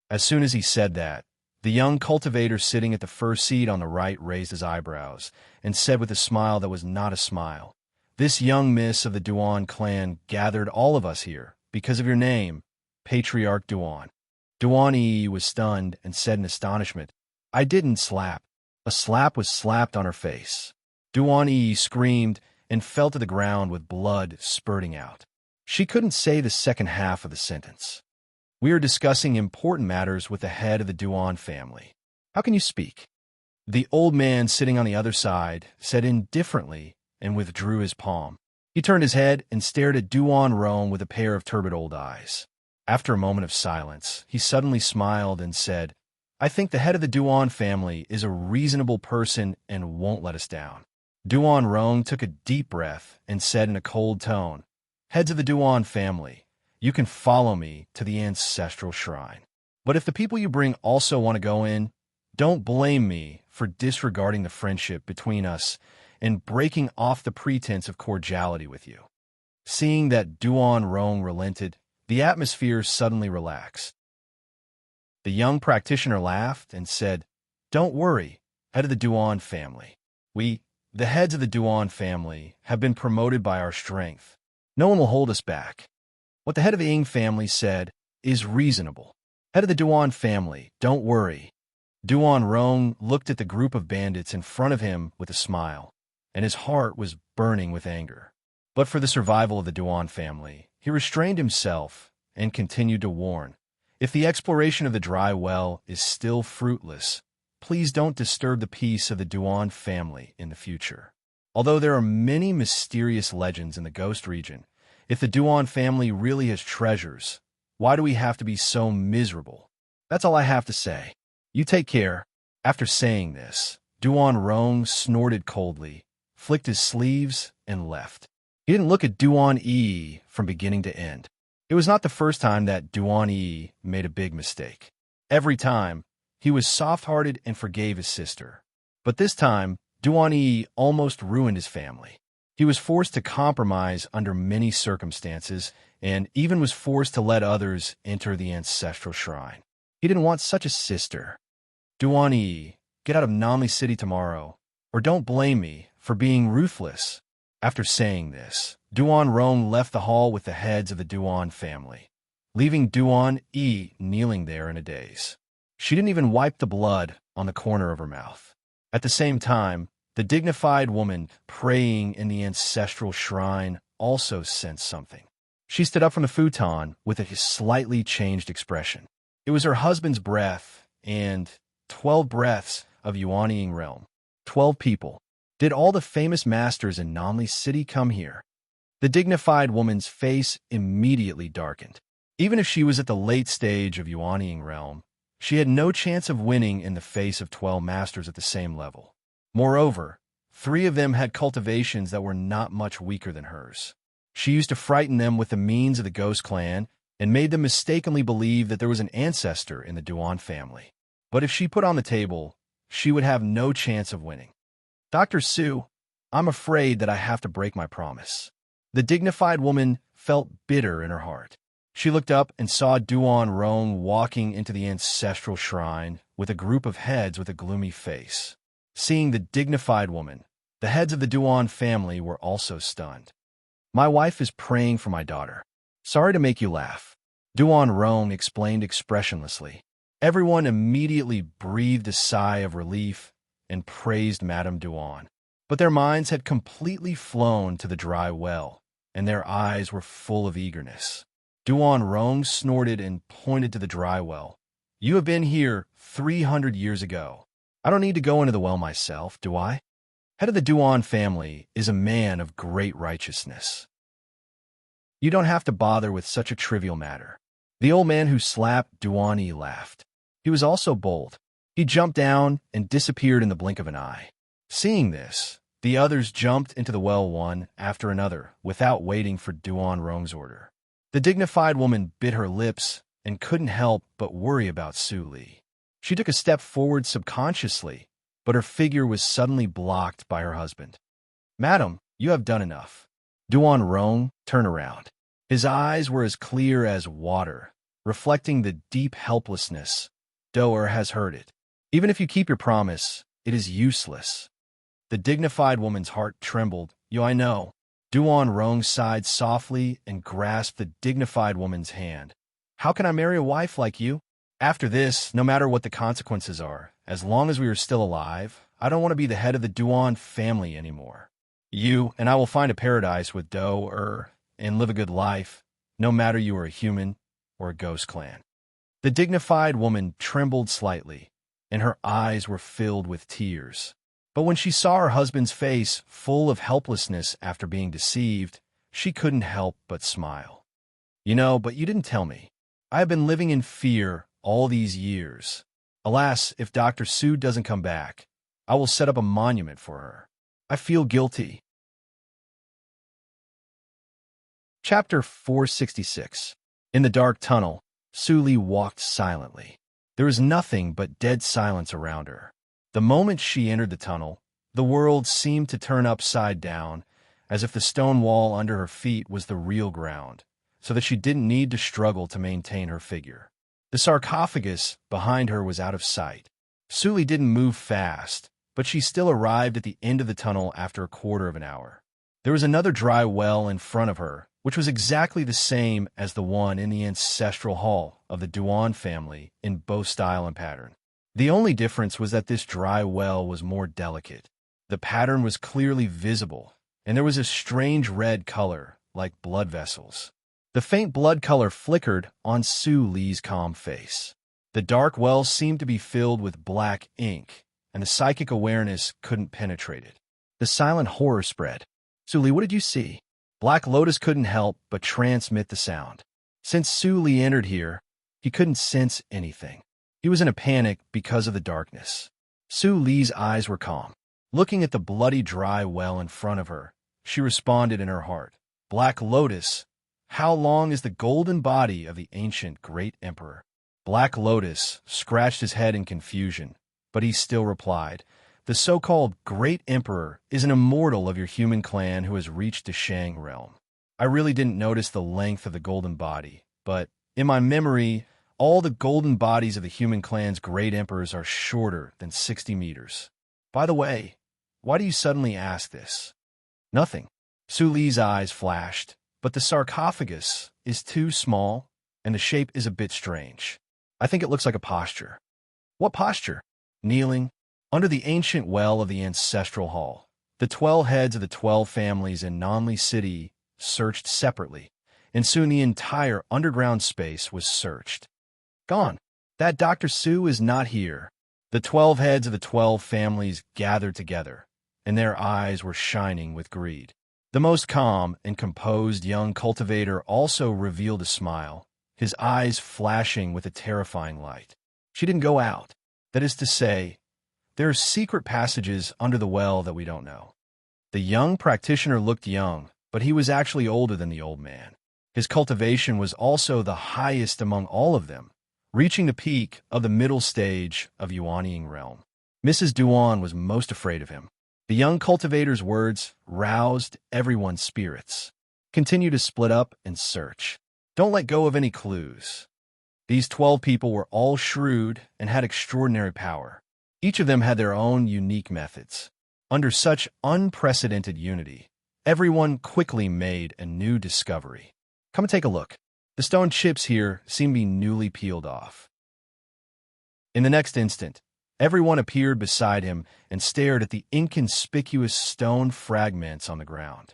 As soon as he said that, the young cultivator sitting at the first seat on the right raised his eyebrows and said with a smile that was not a smile, This young miss of the Duan clan gathered all of us here because of your name, Patriarch Duan. Duan Yi was stunned and said in astonishment, I didn't slap. A slap was slapped on her face. Duan Yi screamed and fell to the ground with blood spurting out. She couldn't say the second half of the sentence. We are discussing important matters with the head of the Duan family. How can you speak? The old man sitting on the other side said indifferently and withdrew his palm. He turned his head and stared at Duan Rong with a pair of turbid old eyes. After a moment of silence, he suddenly smiled and said, I think the head of the Duan family is a reasonable person and won't let us down. Duan Rong took a deep breath and said in a cold tone, Heads of the Duan family, you can follow me to the ancestral shrine. But if the people you bring also want to go in, don't blame me for disregarding the friendship between us and breaking off the pretense of cordiality with you. Seeing that Duan Rong relented, the atmosphere suddenly relaxed. The young practitioner laughed and said, Don't worry, head of the Duan family. We, the heads of the Duan family, have been promoted by our strength. No one will hold us back. What the head of the Ying family said is reasonable. Head of the Duan family, don't worry. Duan Rong looked at the group of bandits in front of him with a smile, and his heart was burning with anger. But for the survival of the Duan family, he restrained himself and continued to warn, if the exploration of the dry well is still fruitless, please don't disturb the peace of the Duan family in the future. Although there are many mysterious legends in the Ghost region, if the Duan family really has treasures, why do we have to be so miserable? That's all I have to say. You take care. After saying this, Duan Rong snorted coldly, flicked his sleeves, and left. He didn't look at Duan Yi from beginning to end. It was not the first time that Duan Yi made a big mistake. Every time, He was soft-hearted and forgave his sister. But this time, Duan almost ruined his family. He was forced to compromise under many circumstances, and even was forced to let others enter the ancestral shrine. He didn't want such a sister. Duan, get out of Namli City tomorrow, or don't blame me for being ruthless. After saying this, Duan Rong left the hall with the heads of the Duan family, leaving Duan kneeling there in a daze. She didn't even wipe the blood on the corner of her mouth. At the same time, the dignified woman praying in the ancestral shrine also sensed something. She stood up from the futon with a slightly changed expression. It was her husband's breath and 12 breaths of Yuanying realm. 12 people. Did all the famous masters in Namli City come here? The dignified woman's face immediately darkened. Even if she was at the late stage of Yuanying realm, she had no chance of winning in the face of 12 masters at the same level. Moreover, 3 of them had cultivations that were not much weaker than hers. She used to frighten them with the means of the Ghost Clan and made them mistakenly believe that there was an ancestor in the Duan family. But if she put on the table, she would have no chance of winning. Dr. Su, I'm afraid that I have to break my promise. The dignified woman felt bitter in her heart. She looked up and saw Duan Rong walking into the ancestral shrine with a group of heads with a gloomy face. Seeing the dignified woman, the heads of the Duan family were also stunned. My wife is praying for my daughter. Sorry to make you laugh. Duan Rong explained expressionlessly. Everyone immediately breathed a sigh of relief and praised Madame Duan. But their minds had completely flown to the dry well, and their eyes were full of eagerness. Duan Rong snorted and pointed to the dry well. You have been here 300 years ago. I don't need to go into the well myself, do I? Head of the Duan family is a man of great righteousness. You don't have to bother with such a trivial matter. The old man who slapped Duan laughed. He was also bold. He jumped down and disappeared in the blink of an eye. Seeing this, the others jumped into the well one after another without waiting for Duan Rong's order. The dignified woman bit her lips and couldn't help but worry about Su Li. She took a step forward subconsciously, but her figure was suddenly blocked by her husband. Madam, you have done enough. Duan Rong turned around. His eyes were as clear as water, reflecting the deep helplessness. Doer has heard it. Even if you keep your promise, it is useless. The dignified woman's heart trembled. I know. Duan Rong sighed softly and grasped the dignified woman's hand. How can I marry a wife like you? After this, no matter what the consequences are, as long as we are still alive, I don't want to be the head of the Duan family anymore. You and I will find a paradise with Do and live a good life, no matter you are a human or a ghost clan. The dignified woman trembled slightly, and her eyes were filled with tears. But when she saw her husband's face full of helplessness after being deceived, she couldn't help but smile. But you didn't tell me. I have been living in fear all these years. Alas, if Dr. Su doesn't come back, I will set up a monument for her. I feel guilty. Chapter 466. In the dark tunnel, Su Li walked silently. There was nothing but dead silence around her. The moment she entered the tunnel, the world seemed to turn upside down, as if the stone wall under her feet was the real ground, so that she didn't need to struggle to maintain her figure. The sarcophagus behind her was out of sight. Su Li didn't move fast, but she still arrived at the end of the tunnel after a quarter of an hour. There was another dry well in front of her, which was exactly the same as the one in the ancestral hall of the Duan family in both style and pattern. The only difference was that this dry well was more delicate. The pattern was clearly visible, and there was a strange red color, like blood vessels. The faint blood color flickered on Su Li's calm face. The dark well seemed to be filled with black ink, and the psychic awareness couldn't penetrate it. The silent horror spread. Su Li, what did you see? Black Lotus couldn't help but transmit the sound. Since Su Li entered here, he couldn't sense anything. He was in a panic because of the darkness. Su Li's eyes were calm. Looking at the bloody dry well in front of her, she responded in her heart. Black Lotus, how long is the golden body of the ancient great emperor? Black Lotus scratched his head in confusion, but he still replied, "The so-called Great Emperor is an immortal of your human clan who has reached the Shang realm. I really didn't notice the length of the golden body, but in my memory, all the golden bodies of the human clan's great emperors are shorter than 60 meters. By the way, why do you suddenly ask this?" "Nothing." Su Li's eyes flashed, "but the sarcophagus is too small, and the shape is a bit strange. I think it looks like a posture." "What posture?" "Kneeling. Under the ancient well of the ancestral hall, the 12 heads of the 12 families in Nanli City searched separately, and soon the entire underground space was searched." "Gone. That Dr. Su is not here." The 12 heads of the 12 families gathered together, and their eyes were shining with greed. The most calm and composed young cultivator also revealed a smile, his eyes flashing with a terrifying light. "She didn't go out. That is to say, there are secret passages under the well that we don't know." The young practitioner looked young, but he was actually older than the old man. His cultivation was also the highest among all of them, reaching the peak of the middle stage of Yuanying realm. Mrs. Duan was most afraid of him. The young cultivator's words roused everyone's spirits. "Continue to split up and search. Don't let go of any clues." These 12 people were all shrewd and had extraordinary power. Each of them had their own unique methods. Under such unprecedented unity, everyone quickly made a new discovery. "Come and take a look. The stone chips here seem to be newly peeled off." In the next instant, everyone appeared beside him and stared at the inconspicuous stone fragments on the ground.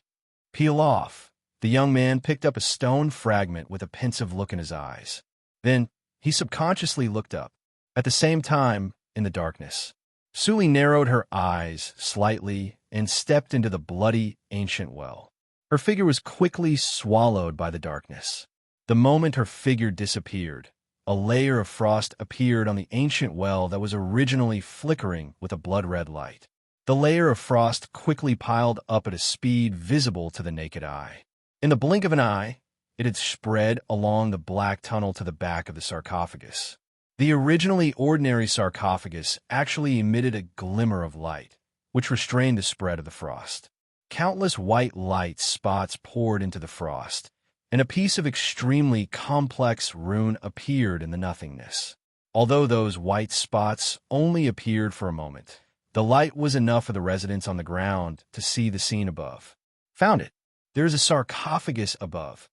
"Peel off." The young man picked up a stone fragment with a pensive look in his eyes. Then he subconsciously looked up. At the same time, in the darkness, Suli narrowed her eyes slightly and stepped into the bloody ancient well. Her figure was quickly swallowed by the darkness. The moment her figure disappeared, a layer of frost appeared on the ancient well that was originally flickering with a blood-red light. The layer of frost quickly piled up at a speed visible to the naked eye. In the blink of an eye, it had spread along the black tunnel to the back of the sarcophagus. The originally ordinary sarcophagus actually emitted a glimmer of light, which restrained the spread of the frost. Countless white light spots poured into the frost, and a piece of extremely complex rune appeared in the nothingness. Although those white spots only appeared for a moment, the light was enough for the residents on the ground to see the scene above. "Found it. There is a sarcophagus above."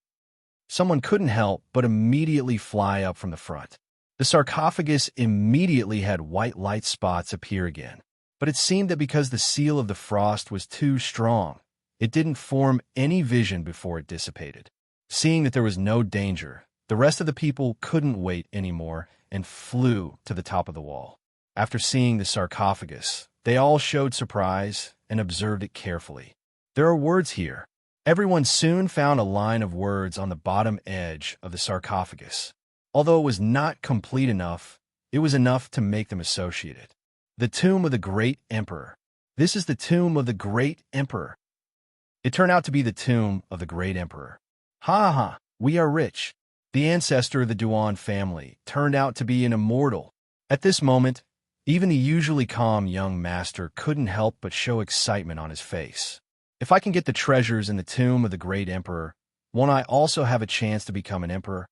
Someone couldn't help but immediately fly up from the front. The sarcophagus immediately had white light spots appear again, but it seemed that because the seal of the frost was too strong, it didn't form any vision before it dissipated. Seeing that there was no danger, the rest of the people couldn't wait anymore and flew to the top of the wall. After seeing the sarcophagus, they all showed surprise and observed it carefully. "There are words here." Everyone soon found a line of words on the bottom edge of the sarcophagus. Although it was not complete enough, it was enough to make them associate it. "The tomb of the Great Emperor. This is the tomb of the Great Emperor." It turned out to be the tomb of the Great Emperor. "Ha ha, we are rich." The ancestor of the Duan family turned out to be an immortal. At this moment, even the usually calm young master couldn't help but show excitement on his face. "If I can get the treasures in the tomb of the Great Emperor, won't I also have a chance to become an emperor?"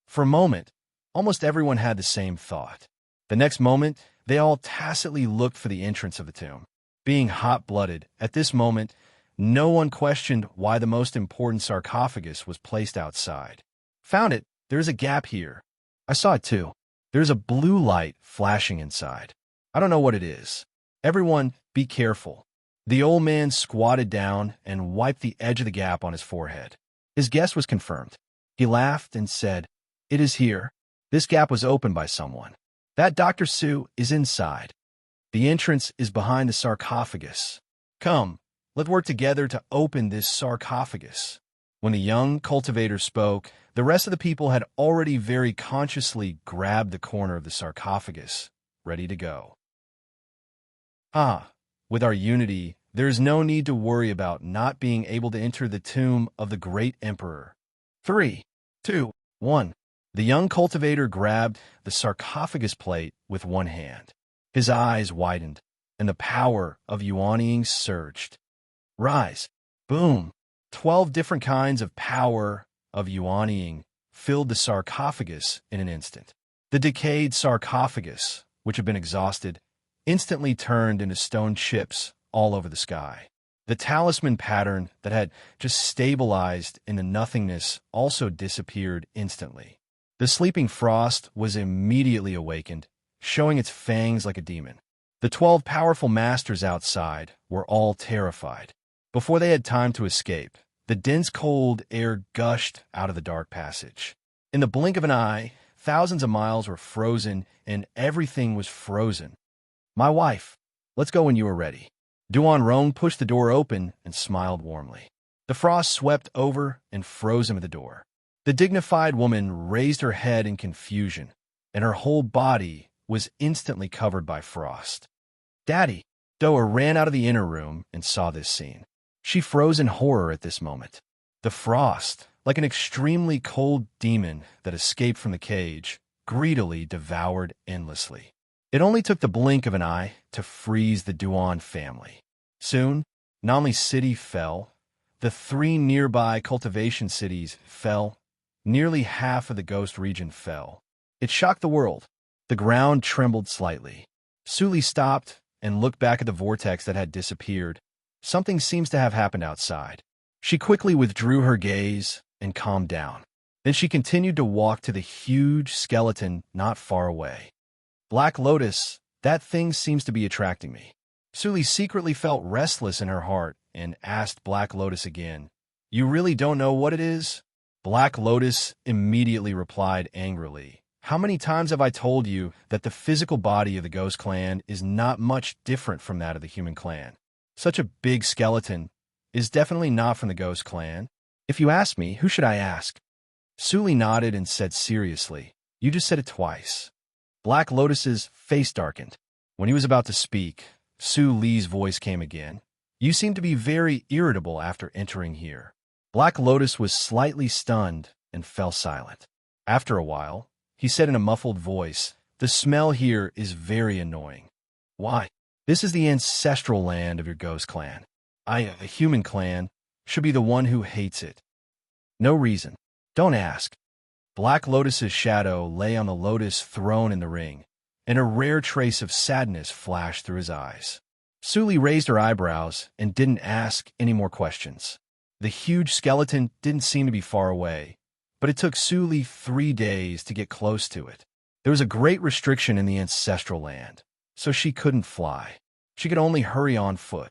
For a moment, almost everyone had the same thought. The next moment, they all tacitly looked for the entrance of the tomb. Being hot-blooded, at this moment, no one questioned why the most important sarcophagus was placed outside. "Found it. There is a gap here." "I saw it too. There's a blue light flashing inside. I don't know what it is." "Everyone, be careful." The old man squatted down and wiped the edge of the gap on his forehead. His guess was confirmed. He laughed and said, "It is here. This gap was opened by someone. That Dr. Su is inside. The entrance is behind the sarcophagus. Come, let's work together to open this sarcophagus." When the young cultivator spoke, the rest of the people had already very consciously grabbed the corner of the sarcophagus, ready to go. With our unity, there is no need to worry about not being able to enter the tomb of the Great Emperor. 3, 2, 1. The young cultivator grabbed the sarcophagus plate with one hand. His eyes widened, and the power of yuanying surged. Rise. Boom. 12 different kinds of power of yuanying filled the sarcophagus in an instant. The decayed sarcophagus, which had been exhausted, instantly turned into stone chips all over the sky. The talisman pattern that had just stabilized in the nothingness also disappeared instantly. The sleeping frost was immediately awakened, showing its fangs like a demon. The 12 powerful masters outside were all terrified. Before they had time to escape, the dense cold air gushed out of the dark passage. In the blink of an eye, thousands of miles were frozen, and everything was frozen. My wife, let's go when you are ready. Duan Rong pushed the door open and smiled warmly. The frost swept over and froze him at the door. The dignified woman raised her head in confusion, and her whole body was instantly covered by frost. Daddy! Doa ran out of the inner room and saw this scene. She froze in horror at this moment. The frost, like an extremely cold demon that escaped from the cage, greedily devoured endlessly. It only took the blink of an eye to freeze the Duan family. Soon, Namli City fell. The 3 nearby cultivation cities fell. Nearly half of the ghost region fell. It shocked the world. The ground trembled slightly. Suli stopped and looked back at the vortex that had disappeared. Something seems to have happened outside. She quickly withdrew her gaze and calmed down. Then she continued to walk to the huge skeleton not far away. Black Lotus, that thing seems to be attracting me. Suli secretly felt restless in her heart and asked Black Lotus again, You really don't know what it is? Black Lotus immediately replied angrily, How many times have I told you that the physical body of the ghost clan is not much different from that of the human clan? Such a big skeleton is definitely not from the ghost clan. If you ask me, who should I ask? Suli nodded and said seriously, You just said it twice. Black Lotus's face darkened. When he was about to speak, Su Li's voice came again. You seem to be very irritable after entering here. Black Lotus was slightly stunned and fell silent. After a while, he said in a muffled voice, The smell here is very annoying. Why? This is the ancestral land of your ghost clan. I, a human clan, should be the one who hates it. No reason. Don't ask. Black Lotus's shadow lay on the lotus throne in the ring, and a rare trace of sadness flashed through his eyes. Suli raised her eyebrows and didn't ask any more questions. The huge skeleton didn't seem to be far away, but it took Suli 3 days to get close to it. There was a great restriction in the ancestral land, so she couldn't fly. She could only hurry on foot.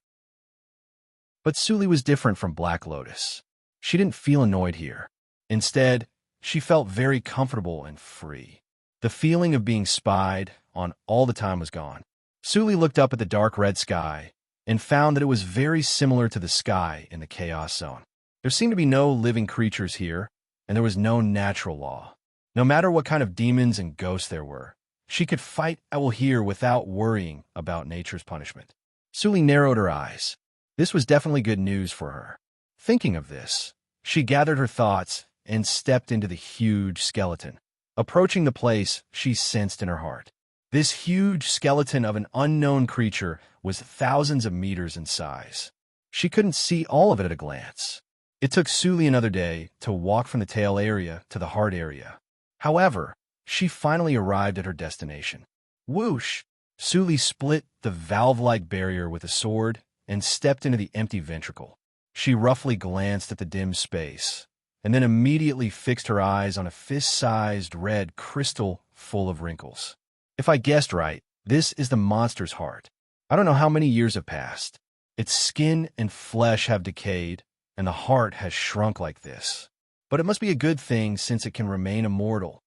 But Suli was different from Black Lotus. She didn't feel annoyed here. Instead, she felt very comfortable and free. The feeling of being spied on all the time was gone. Suli looked up at the dark red sky and found that it was very similar to the sky in the Chaos Zone. There seemed to be no living creatures here, and there was no natural law. No matter what kind of demons and ghosts there were, she could fight at will here without worrying about nature's punishment. Suli narrowed her eyes. This was definitely good news for her. Thinking of this, she gathered her thoughts and stepped into the huge skeleton. Approaching the place, she sensed in her heart. This huge skeleton of an unknown creature was thousands of meters in size. She couldn't see all of it at a glance. It took Suli another day to walk from the tail area to the heart area. However, she finally arrived at her destination. Whoosh! Suli split the valve-like barrier with a sword and stepped into the empty ventricle. She roughly glanced at the dim space, and then immediately fixed her eyes on a fist-sized red crystal full of wrinkles. If I guessed right, this is the monster's heart. I don't know how many years have passed. Its skin and flesh have decayed, and the heart has shrunk like this. But it must be a good thing since it can remain immortal.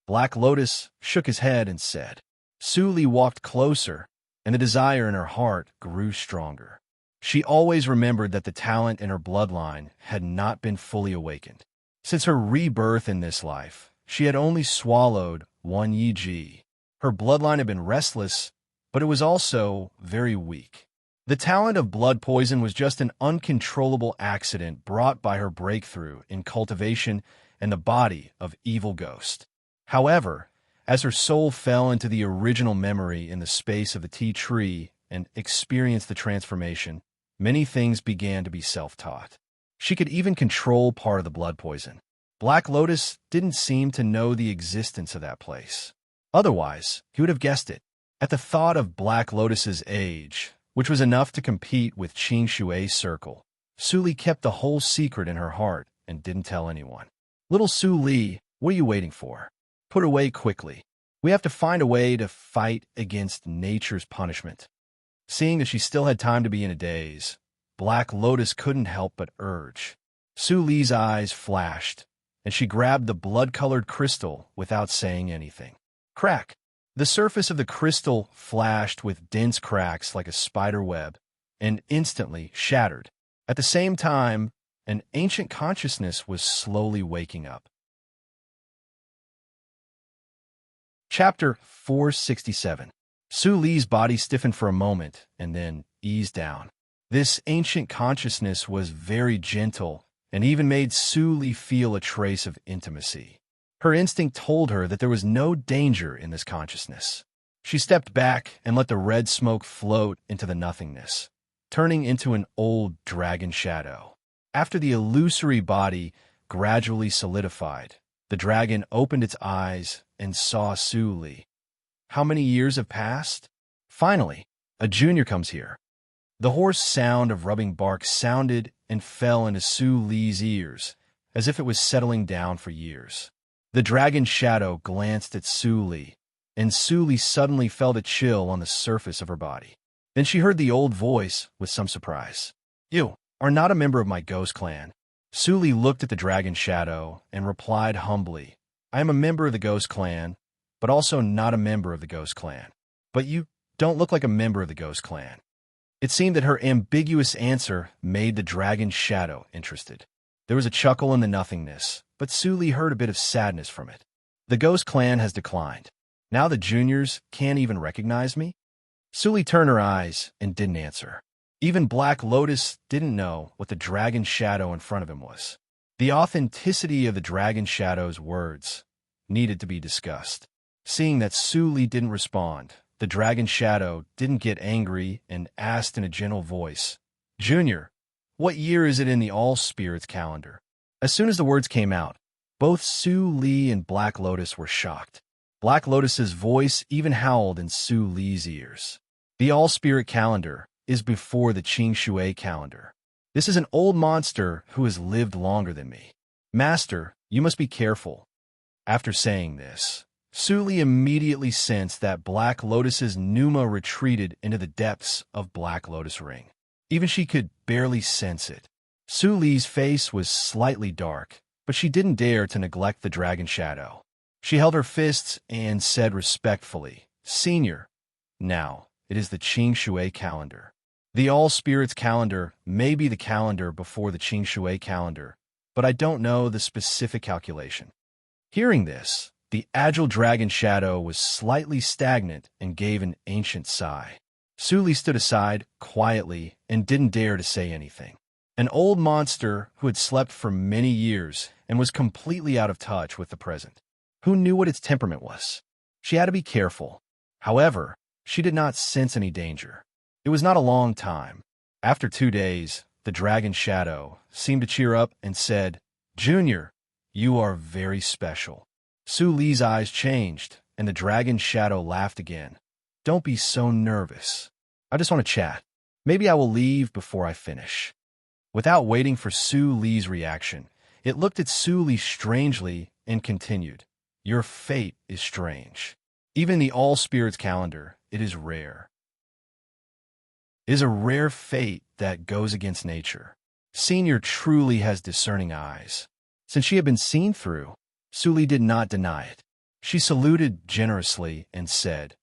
Black Lotus shook his head and said. Suli walked closer, and the desire in her heart grew stronger. She always remembered that the talent in her bloodline had not been fully awakened. Since her rebirth in this life, she had only swallowed 1 Yi. Her bloodline had been restless, but it was also very weak. The talent of blood poison was just an uncontrollable accident brought by her breakthrough in cultivation and the body of evil ghost. However, as her soul fell into the original memory in the space of the tea tree and experienced the transformation, many things began to be self-taught. She could even control part of the blood poison. Black Lotus didn't seem to know the existence of that place. Otherwise, he would have guessed it. At the thought of Black Lotus's age, which was enough to compete with Qing Shui's circle, Su Li kept the whole secret in her heart and didn't tell anyone. Little Su Li, what are you waiting for? Put away quickly. We have to find a way to fight against nature's punishment. Seeing that she still had time to be in a daze, Black Lotus couldn't help but urge. Su Li's eyes flashed, and she grabbed the blood-colored crystal without saying anything. Crack! The surface of the crystal flashed with dense cracks like a spider web, and instantly shattered. At the same time, an ancient consciousness was slowly waking up. Chapter 467. Su Li's body stiffened for a moment and then eased down. This ancient consciousness was very gentle and even made Su Li feel a trace of intimacy. Her instinct told her that there was no danger in this consciousness. She stepped back and let the red smoke float into the nothingness, turning into an old dragon shadow. After the illusory body gradually solidified, the dragon opened its eyes and saw Su Li. How many years have passed? Finally, a junior comes here. The hoarse sound of rubbing bark sounded and fell into Su Li's ears, as if it was settling down for years. The dragon shadow glanced at Su Li, and Su Li suddenly felt a chill on the surface of her body. Then she heard the old voice with some surprise. You are not a member of my ghost clan. Su Li looked at the dragon shadow and replied humbly, I am a member of the ghost clan, but also not a member of the ghost clan. But you don't look like a member of the ghost clan. It seemed that her ambiguous answer made the dragon shadow interested. There was a chuckle in the nothingness, but Su Li heard a bit of sadness from it. The ghost clan has declined. Now the juniors can't even recognize me? Su Li turned her eyes and didn't answer. Even Black Lotus didn't know what the dragon shadow in front of him was. The authenticity of the dragon shadow's words needed to be discussed. Seeing that Su Li didn't respond, the dragon shadow didn't get angry and asked in a gentle voice, Junior, what year is it in the All Spirits calendar? As soon as the words came out, both Su Li and Black Lotus were shocked. Black Lotus's voice even howled in Su Li's ears. The All Spirit calendar is before the Qing Shui calendar. This is an old monster who has lived longer than me. Master, you must be careful. After saying this, Su Li immediately sensed that Black Lotus's pneuma retreated into the depths of Black Lotus Ring. Even she could barely sense it. Su Li's face was slightly dark, but she didn't dare to neglect the dragon shadow. She held her fists and said respectfully, Senior, now it is the Qing Shui calendar. The All Spirits calendar may be the calendar before the Qing Shui calendar, but I don't know the specific calculation. Hearing this, the agile dragon shadow was slightly stagnant and gave an ancient sigh. Su Li stood aside quietly and didn't dare to say anything. An old monster who had slept for many years and was completely out of touch with the present. Who knew what its temperament was? She had to be careful. However, she did not sense any danger. It was not a long time. After 2 days, the dragon shadow seemed to cheer up and said, Junior, you are very special. Su Li's eyes changed, and the dragon shadow laughed again. Don't be so nervous. I just want to chat. Maybe I will leave before I finish. Without waiting for Su Li's reaction, it looked at Su Li strangely and continued, Your fate is strange. Even the All Spirits calendar, it is rare. It is a rare fate that goes against nature. Senior truly has discerning eyes. Since she had been seen through, Su Li did not deny it. She saluted generously and said,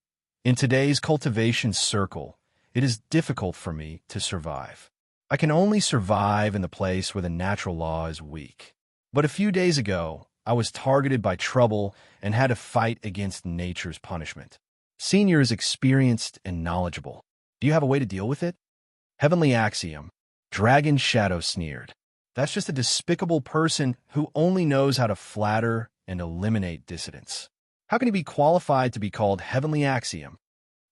In today's cultivation circle, it is difficult for me to survive. I can only survive in the place where the natural law is weak. But a few days ago, I was targeted by trouble and had to fight against nature's punishment. Senior is experienced and knowledgeable. Do you have a way to deal with it? Heavenly Axiom. Dragon Shadow sneered. That's just a despicable person who only knows how to flatter and eliminate dissidents. How can he be qualified to be called Heavenly Axiom?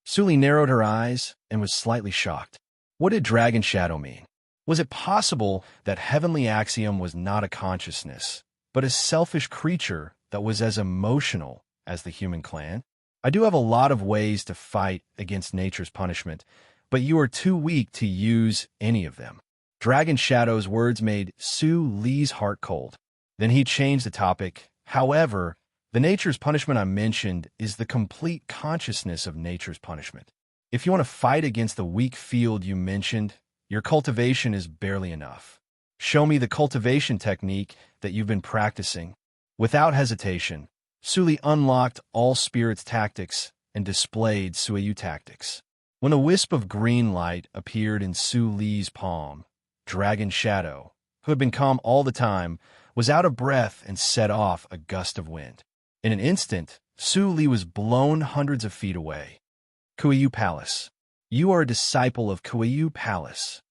Suli narrowed her eyes and was slightly shocked. What did Dragon Shadow mean? Was it possible that Heavenly Axiom was not a consciousness, but a selfish creature that was as emotional as the human clan? I do have a lot of ways to fight against nature's punishment, but you are too weak to use any of them. Dragon Shadow's words made Su Li's heart cold. Then he changed the topic. However, the nature's punishment I mentioned is the complete consciousness of nature's punishment. If you want to fight against the weak field you mentioned, your cultivation is barely enough. Show me the cultivation technique that you've been practicing. Without hesitation, Suli unlocked all spirits tactics and displayed Suiyu tactics. When a wisp of green light appeared in Su Li's palm, Dragon Shadow, who had been calm all the time, was out of breath and set off a gust of wind. In an instant, Su Li was blown hundreds of feet away. Kuiyu Palace. You are a disciple of Kuiyu Palace.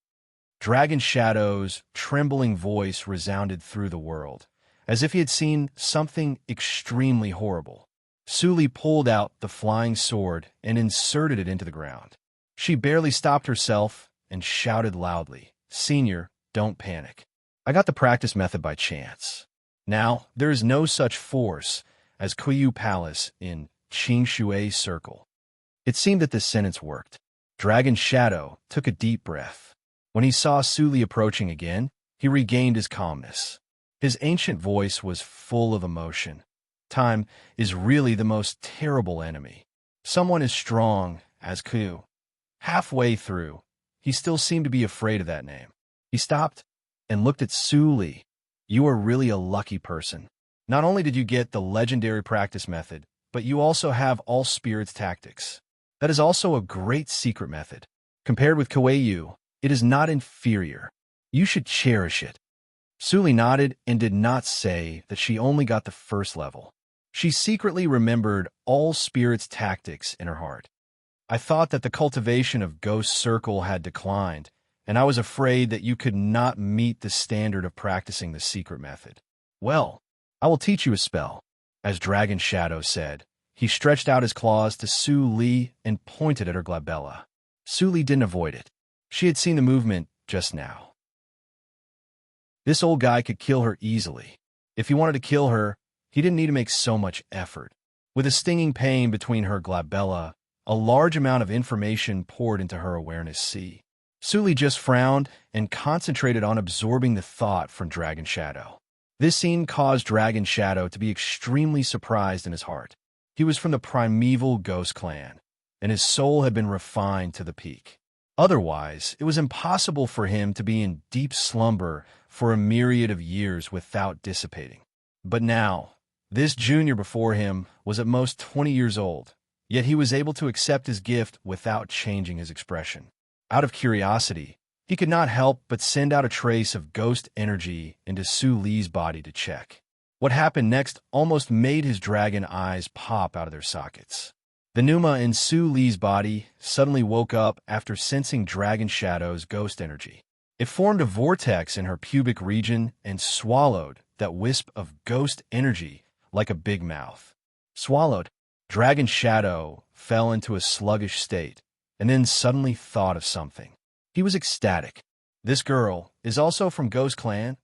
Dragon Shadow's trembling voice resounded through the world, as if he had seen something extremely horrible. Su Li pulled out the flying sword and inserted it into the ground. She barely stopped herself and shouted loudly, "Senior, don't panic. I got the practice method by chance. Now, there is no such force as Kuiyu Palace in Qingshui's circle." It seemed that this sentence worked. Dragon Shadow took a deep breath. When he saw Su Li approaching again, he regained his calmness. His ancient voice was full of emotion. Time is really the most terrible enemy. Someone as strong as Ku. Halfway through, he still seemed to be afraid of that name. He stopped and looked at Su Li. You are really a lucky person. Not only did you get the legendary practice method, but you also have all spirits tactics. That is also a great secret method. Compared with Kuiyu, it is not inferior. You should cherish it. Su Li nodded and did not say that she only got the first level. She secretly remembered all spirits tactics in her heart. I thought that the cultivation of Ghost Circle had declined, and I was afraid that you could not meet the standard of practicing the secret method. Well, I will teach you a spell. As Dragon Shadow said, he stretched out his claws to Su Li and pointed at her glabella. Su Li didn't avoid it. She had seen the movement just now. This old guy could kill her easily. If he wanted to kill her, he didn't need to make so much effort. With a stinging pain between her glabella, a large amount of information poured into her awareness sea. Su Li just frowned and concentrated on absorbing the thought from Dragon Shadow. This scene caused Dragon Shadow to be extremely surprised in his heart. He was from the primeval Ghost Clan, and his soul had been refined to the peak. Otherwise, it was impossible for him to be in deep slumber for a myriad of years without dissipating. But now, this junior before him was at most 20 years old, yet he was able to accept his gift without changing his expression. Out of curiosity, he could not help but send out a trace of ghost energy into Su Li's body to check. What happened next almost made his dragon eyes pop out of their sockets. The Pneuma in Su Li's body suddenly woke up after sensing Dragon Shadow's ghost energy. It formed a vortex in her pubic region and swallowed that wisp of ghost energy like a big mouth. Swallowed, Dragon Shadow fell into a sluggish state and then suddenly thought of something. He was ecstatic. This girl is also from Ghost Clan.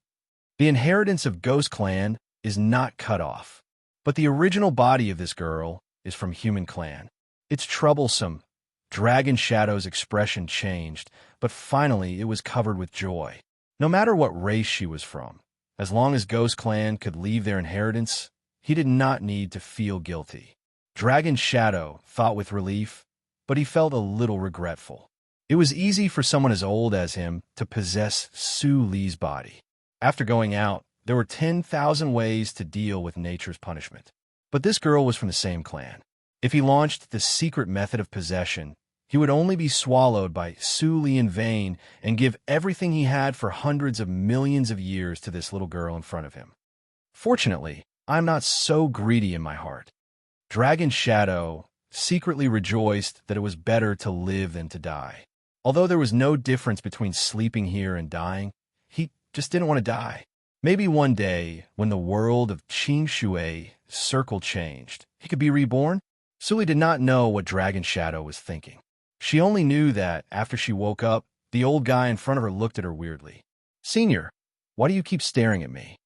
The inheritance of Ghost Clan is not cut off, but the original body of this girl is from Human Clan. It's troublesome. Dragon Shadow's expression changed, but finally it was covered with joy. No matter what race she was from, as long as Ghost Clan could leave their inheritance, he did not need to feel guilty. Dragon Shadow thought with relief, but he felt a little regretful. It was easy for someone as old as him to possess Su Li's body. After going out, there were 10,000 ways to deal with nature's punishment. But this girl was from the same clan. If he launched the secret method of possession, he would only be swallowed by Su Li in vain and give everything he had for hundreds of millions of years to this little girl in front of him. Fortunately, I am not so greedy in my heart. Dragon Shadow secretly rejoiced that it was better to live than to die. Although there was no difference between sleeping here and dying, he just didn't want to die. Maybe one day, when the world of Qing Shui circle changed, he could be reborn? Suli did not know what Dragon Shadow was thinking. She only knew that, after she woke up, the old guy in front of her looked at her weirdly. "Senior, why do you keep staring at me?"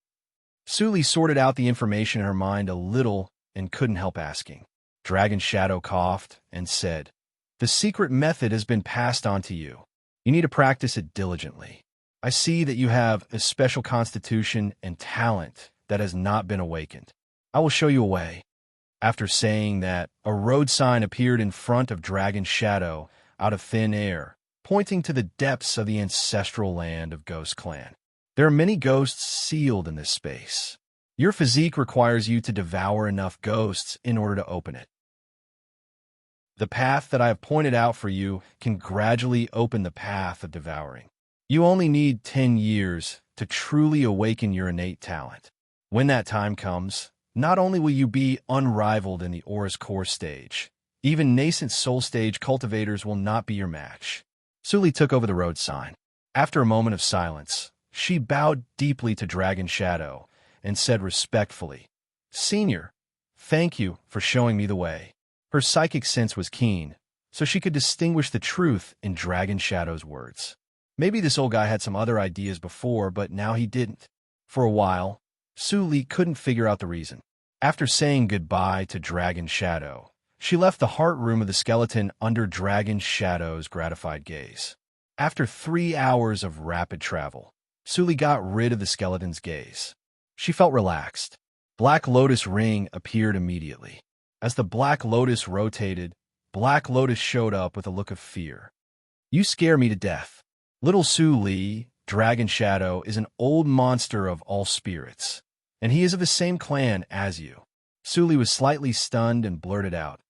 Suli sorted out the information in her mind a little and couldn't help asking. Dragon Shadow coughed and said, "The secret method has been passed on to you. You need to practice it diligently. I see that you have a special constitution and talent that has not been awakened. I will show you a way." After saying that, a road sign appeared in front of Dragon Shadow out of thin air, pointing to the depths of the ancestral land of Ghost Clan. There are many ghosts sealed in this space. Your physique requires you to devour enough ghosts in order to open it. The path that I have pointed out for you can gradually open the path of devouring. You only need 10 years to truly awaken your innate talent. When that time comes, not only will you be unrivaled in the Aura's core stage, even nascent soul stage cultivators will not be your match. Suli took over the road sign. After a moment of silence, she bowed deeply to Dragon Shadow and said respectfully, "Senior, thank you for showing me the way." Her psychic sense was keen, so she could distinguish the truth in Dragon Shadow's words. Maybe this old guy had some other ideas before, but now he didn't. For a while, Suli couldn't figure out the reason. After saying goodbye to Dragon Shadow, she left the heart room of the skeleton under Dragon Shadow's gratified gaze. After 3 hours of rapid travel, Suli got rid of the skeleton's gaze. She felt relaxed. Black Lotus Ring appeared immediately. As the Black Lotus rotated, Black Lotus showed up with a look of fear. "You scare me to death. Little Suli, Dragon Shadow, is an old monster of all spirits, and he is of the same clan as you." Suli was slightly stunned and blurted out,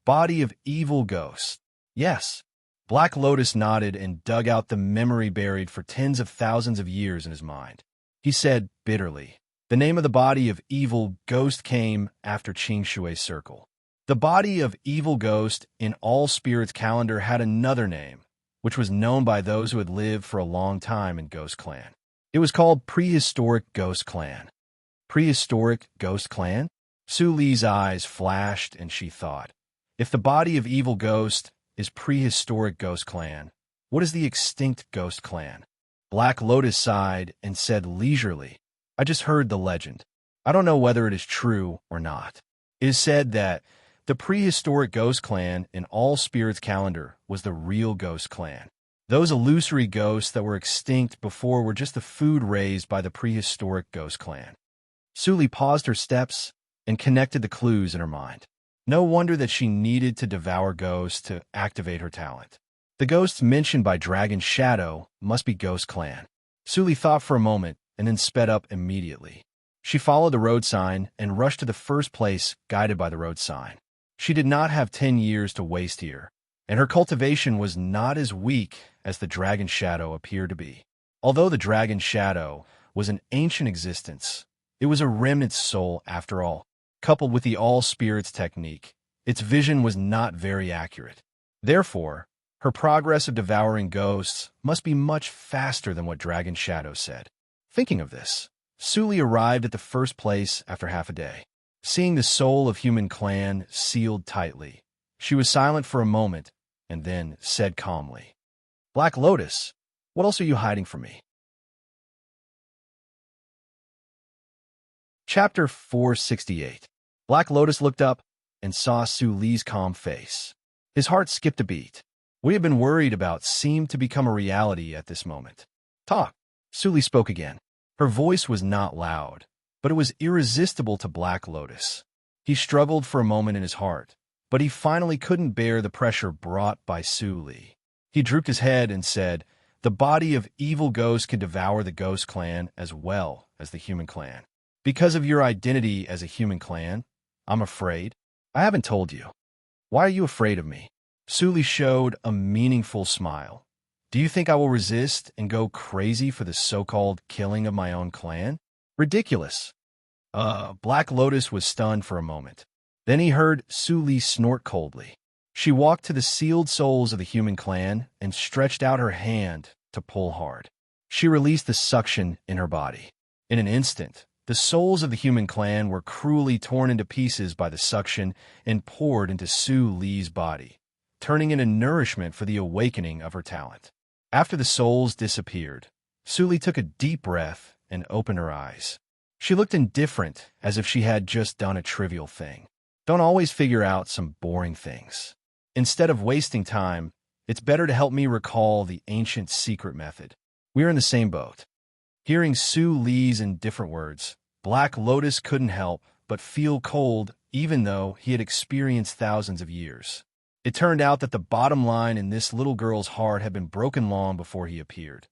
"Body of evil ghost." "Yes." Black Lotus nodded and dug out the memory buried for tens of thousands of years in his mind. He said bitterly, "The name of the body of evil ghost came after Qing Shui Circle. The body of evil ghost in all spirits calendar had another name, which was known by those who had lived for a long time in Ghost Clan. It was called Prehistoric Ghost Clan." Prehistoric Ghost Clan? Suli's eyes flashed and she thought, if the body of evil ghost is Prehistoric Ghost Clan, what is the extinct Ghost Clan? Black Lotus sighed and said leisurely, "I just heard the legend. I don't know whether it is true or not. It is said that the Prehistoric Ghost Clan in all spirits calendar was the real Ghost Clan. Those illusory ghosts that were extinct before were just the food raised by the Prehistoric Ghost Clan." Suli paused her steps and connected the clues in her mind. No wonder that she needed to devour ghosts to activate her talent. The ghosts mentioned by Dragon Shadow must be Ghost Clan. Suli thought for a moment and then sped up immediately. She followed the road sign and rushed to the first place guided by the road sign. She did not have 10 years to waste here, and her cultivation was not as weak as the Dragon Shadow appeared to be. Although the Dragon Shadow was an ancient existence, it was a remnant soul after all. Coupled with the all spirits technique, its vision was not very accurate. Therefore, her progress of devouring ghosts must be much faster than what Dragon Shadow said. Thinking of this, Suli arrived at the first place after half a day. Seeing the soul of human clan sealed tightly, she was silent for a moment and then said calmly, "Black Lotus, what else are you hiding from me?" Chapter 468. Black Lotus looked up and saw Suli's calm face. His heart skipped a beat. What he had been worried about seemed to become a reality at this moment. "Talk." Suli spoke again. Her voice was not loud, but it was irresistible to Black Lotus. He struggled for a moment in his heart, but he finally couldn't bear the pressure brought by Suli. He drooped his head and said, "The body of evil ghosts can devour the Ghost Clan as well as the human clan. Because of your identity as a human clan, I'm afraid. I haven't told you. Why are you afraid of me?" Suli showed a meaningful smile. "Do you think I will resist and go crazy for the so-called killing of my own clan? Ridiculous." Black Lotus was stunned for a moment. Then he heard Suli snort coldly. She walked to the sealed souls of the human clan and stretched out her hand to pull hard. She released the suction in her body. In an instant, the souls of the human clan were cruelly torn into pieces by the suction and poured into Su Li's body, turning into nourishment for the awakening of her talent. After the souls disappeared, Su Li took a deep breath and opened her eyes. She looked indifferent, as if she had just done a trivial thing. Don't always figure out some boring things. Instead of wasting time, it's better to help me recall the ancient secret method. We're in the same boat. Hearing Su Li's indifferent words, Black Lotus couldn't help but feel cold, even though he had experienced thousands of years. It turned out that the bottom line in this little girl's heart had been broken long before he appeared.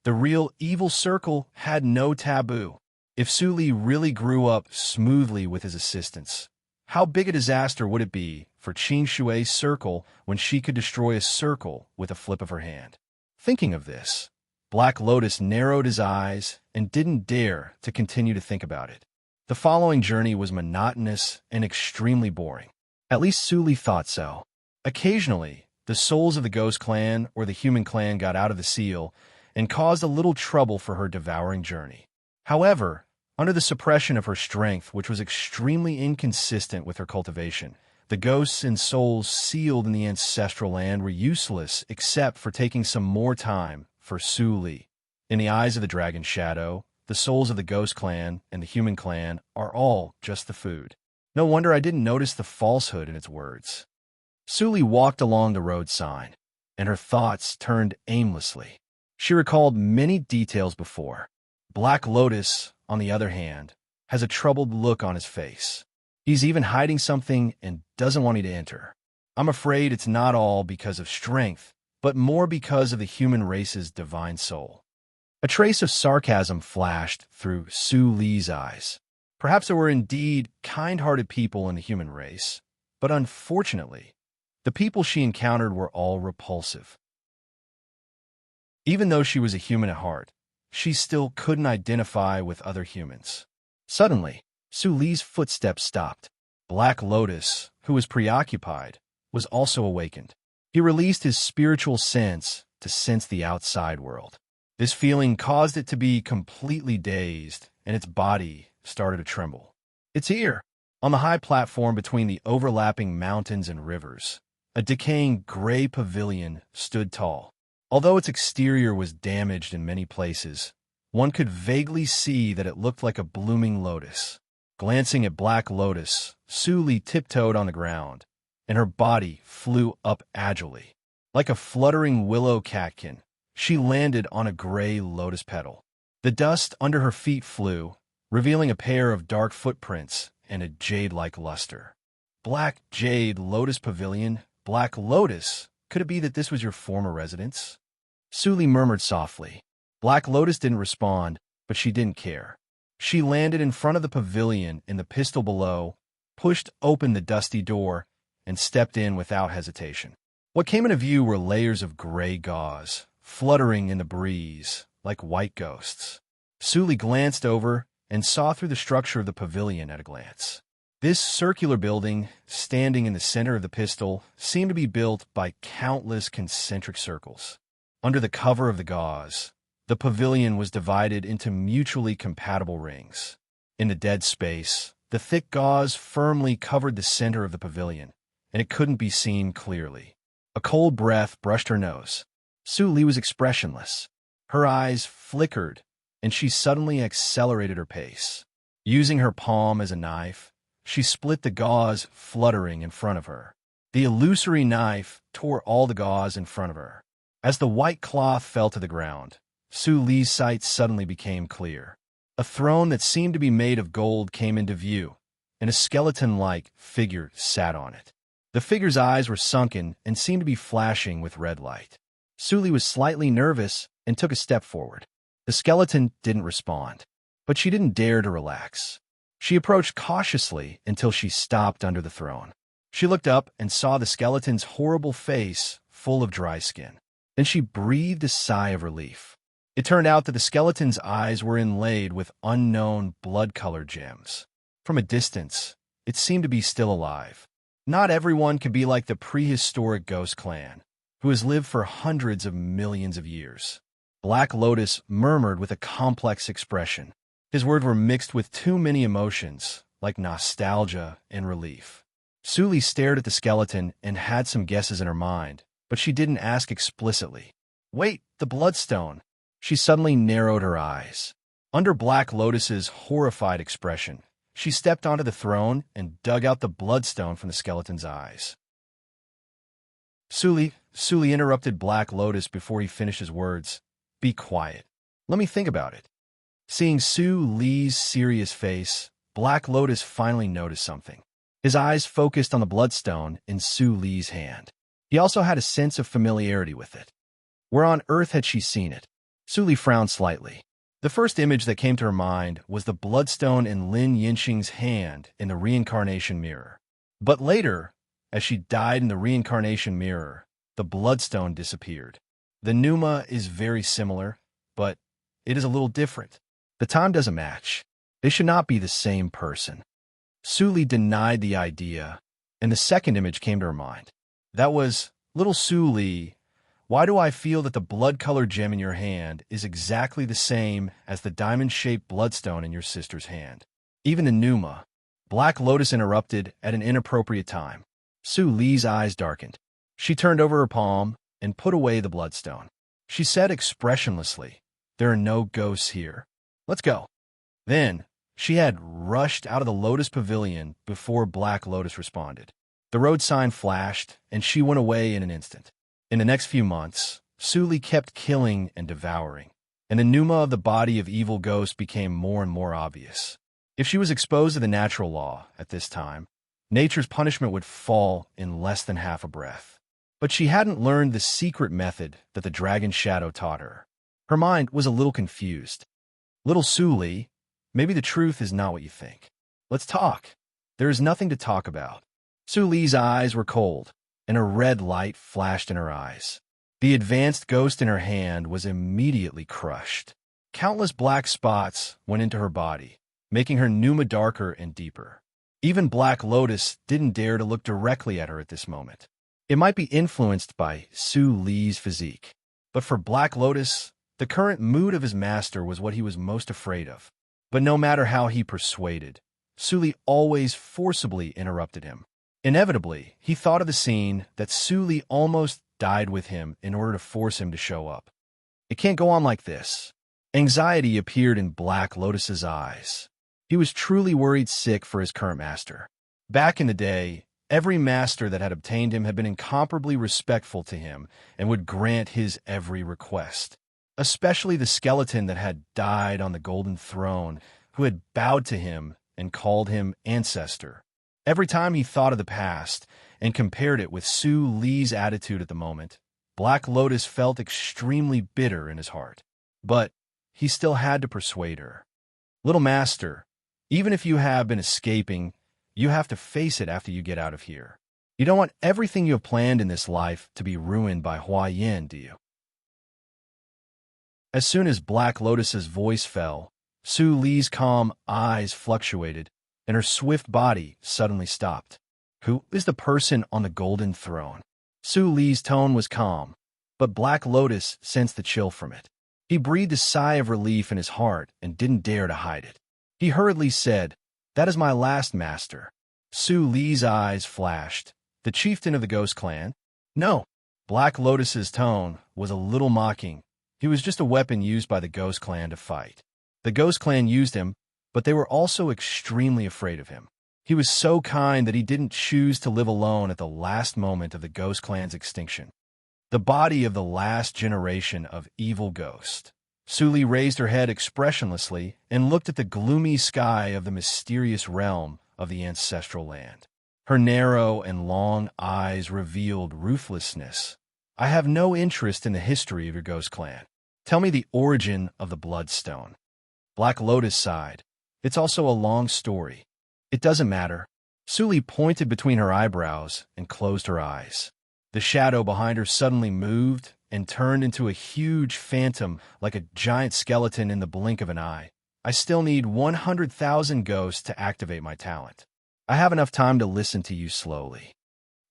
The real evil circle had no taboo. If Su Li really grew up smoothly with his assistance, how big a disaster would it be for Qin Shui's circle when she could destroy a circle with a flip of her hand? Thinking of this, Black Lotus narrowed his eyes and didn't dare to continue to think about it. The following journey was monotonous and extremely boring. At least Su Li thought so. Occasionally, the souls of the ghost clan or the human clan got out of the seal and caused a little trouble for her devouring journey. However, under the suppression of her strength, which was extremely inconsistent with her cultivation, the ghosts and souls sealed in the ancestral land were useless except for taking some more time for Su Li. In the eyes of the dragon shadow, the souls of the ghost clan and the human clan are all just the food. No wonder I didn't notice the falsehood in its words. Su Li walked along the road sign, and her thoughts turned aimlessly. She recalled many details before. Black Lotus, on the other hand, has a troubled look on his face. He's even hiding something and doesn't want me to enter. I'm afraid it's not all because of strength, but more because of the human race's divine soul. A trace of sarcasm flashed through Su Li's eyes. Perhaps there were indeed kind-hearted people in the human race, but unfortunately, the people she encountered were all repulsive. Even though she was a human at heart, she still couldn't identify with other humans. Suddenly, Su Li's footsteps stopped. Black Lotus, who was preoccupied, was also awakened. He released his spiritual sense to sense the outside world. This feeling caused it to be completely dazed, and its body started to tremble. It's here, on the high platform between the overlapping mountains and rivers. A decaying gray pavilion stood tall. Although its exterior was damaged in many places, one could vaguely see that it looked like a blooming lotus. Glancing at Black Lotus, Su Li tiptoed on the ground, and her body flew up agilely. Like a fluttering willow catkin, she landed on a gray lotus petal. The dust under her feet flew, revealing a pair of dark footprints and a jade-like luster. Black Jade Lotus Pavilion, Black Lotus, could it be that this was your former residence? Su Li murmured softly. Black Lotus didn't respond, but she didn't care. She landed in front of the pavilion in the pistil below, pushed open the dusty door, and stepped in without hesitation. What came into view were layers of gray gauze, fluttering in the breeze like white ghosts. Su Li glanced over and saw through the structure of the pavilion at a glance. This circular building, standing in the center of the pistil, seemed to be built by countless concentric circles. Under the cover of the gauze, the pavilion was divided into mutually compatible rings. In the dead space, the thick gauze firmly covered the center of the pavilion, and it couldn't be seen clearly. A cold breath brushed her nose. Su Li was expressionless. Her eyes flickered, and she suddenly accelerated her pace. Using her palm as a knife, she split the gauze fluttering in front of her. The illusory knife tore all the gauze in front of her. As the white cloth fell to the ground, Su Li's sight suddenly became clear. A throne that seemed to be made of gold came into view, and a skeleton-like figure sat on it. The figure's eyes were sunken and seemed to be flashing with red light. Su Li was slightly nervous and took a step forward. The skeleton didn't respond, but she didn't dare to relax. She approached cautiously until she stopped under the throne. She looked up and saw the skeleton's horrible face full of dry skin. Then she breathed a sigh of relief. It turned out that the skeleton's eyes were inlaid with unknown blood-colored gems. From a distance, it seemed to be still alive. Not everyone could be like the prehistoric ghost clan, who has lived for hundreds of millions of years. Black Lotus murmured with a complex expression. His words were mixed with too many emotions, like nostalgia and relief. Suli stared at the skeleton and had some guesses in her mind, but she didn't ask explicitly. Wait, the bloodstone. She suddenly narrowed her eyes. Under Black Lotus's horrified expression, she stepped onto the throne and dug out the bloodstone from the skeleton's eyes. Suli interrupted Black Lotus before he finished his words. Be quiet. Let me think about it. Seeing Su Li's serious face, Black Lotus finally noticed something. His eyes focused on the bloodstone in Su Li's hand. He also had a sense of familiarity with it. Where on earth had she seen it? Su Li frowned slightly. The first image that came to her mind was the bloodstone in Lin Yinxing's hand in the reincarnation mirror. But later, as she died in the reincarnation mirror, the bloodstone disappeared. The pneuma is very similar, but it is a little different. The time doesn't match. They should not be the same person. Su Li denied the idea, and the second image came to her mind. That was, little Su Li, why do I feel that the blood-colored gem in your hand is exactly the same as the diamond-shaped bloodstone in your sister's hand? Even the pneuma. Black Lotus interrupted at an inappropriate time. Su Li's eyes darkened. She turned over her palm and put away the bloodstone. She said expressionlessly, there are no ghosts here. Let's go. Then, she had rushed out of the Lotus Pavilion before Black Lotus responded. The road sign flashed, and she went away in an instant. In the next few months, Su Li kept killing and devouring, and the pneuma of the body of evil ghosts became more and more obvious. If she was exposed to the natural law at this time, nature's punishment would fall in less than half a breath. But she hadn't learned the secret method that the dragon shadow taught her. Her mind was a little confused. Little Su Li, maybe the truth is not what you think. Let's talk. There is nothing to talk about. Su Li's eyes were cold, and a red light flashed in her eyes. The advanced ghost in her hand was immediately crushed. Countless black spots went into her body, making her pneuma darker and deeper. Even Black Lotus didn't dare to look directly at her at this moment. It might be influenced by Su Li's physique, but for Black Lotus, the current mood of his master was what he was most afraid of. But no matter how he persuaded, Su Li always forcibly interrupted him. Inevitably, he thought of the scene that Su Li almost died with him in order to force him to show up. It can't go on like this. Anxiety appeared in Black Lotus's eyes. He was truly worried sick for his current master. Back in the day, every master that had obtained him had been incomparably respectful to him and would grant his every request. Especially the skeleton that had died on the golden throne, who had bowed to him and called him ancestor. Every time he thought of the past and compared it with Su Li's attitude at the moment, Black Lotus felt extremely bitter in his heart. But he still had to persuade her. Little master, even if you have been escaping, you have to face it after you get out of here. You don't want everything you have planned in this life to be ruined by Hua Yin, do you? As soon as Black Lotus's voice fell, Su Li's calm eyes fluctuated, and her swift body suddenly stopped. Who is the person on the golden throne? Su Li's tone was calm, but Black Lotus sensed the chill from it. He breathed a sigh of relief in his heart and didn't dare to hide it. He hurriedly said, "That is my last master." Su Li's eyes flashed. The chieftain of the Ghost Clan? No. Black Lotus's tone was a little mocking. He was just a weapon used by the Ghost Clan to fight. The Ghost Clan used him, but they were also extremely afraid of him. He was so kind that he didn't choose to live alone at the last moment of the Ghost Clan's extinction. The body of the last generation of evil ghost. Su Li raised her head expressionlessly and looked at the gloomy sky of the mysterious realm of the ancestral land. Her narrow and long eyes revealed ruthlessness. I have no interest in the history of your Ghost Clan. Tell me the origin of the Bloodstone. Black Lotus sighed. It's also a long story. It doesn't matter. Su Li pointed between her eyebrows and closed her eyes. The shadow behind her suddenly moved and turned into a huge phantom like a giant skeleton in the blink of an eye. I still need 100,000 ghosts to activate my talent. I have enough time to listen to you slowly.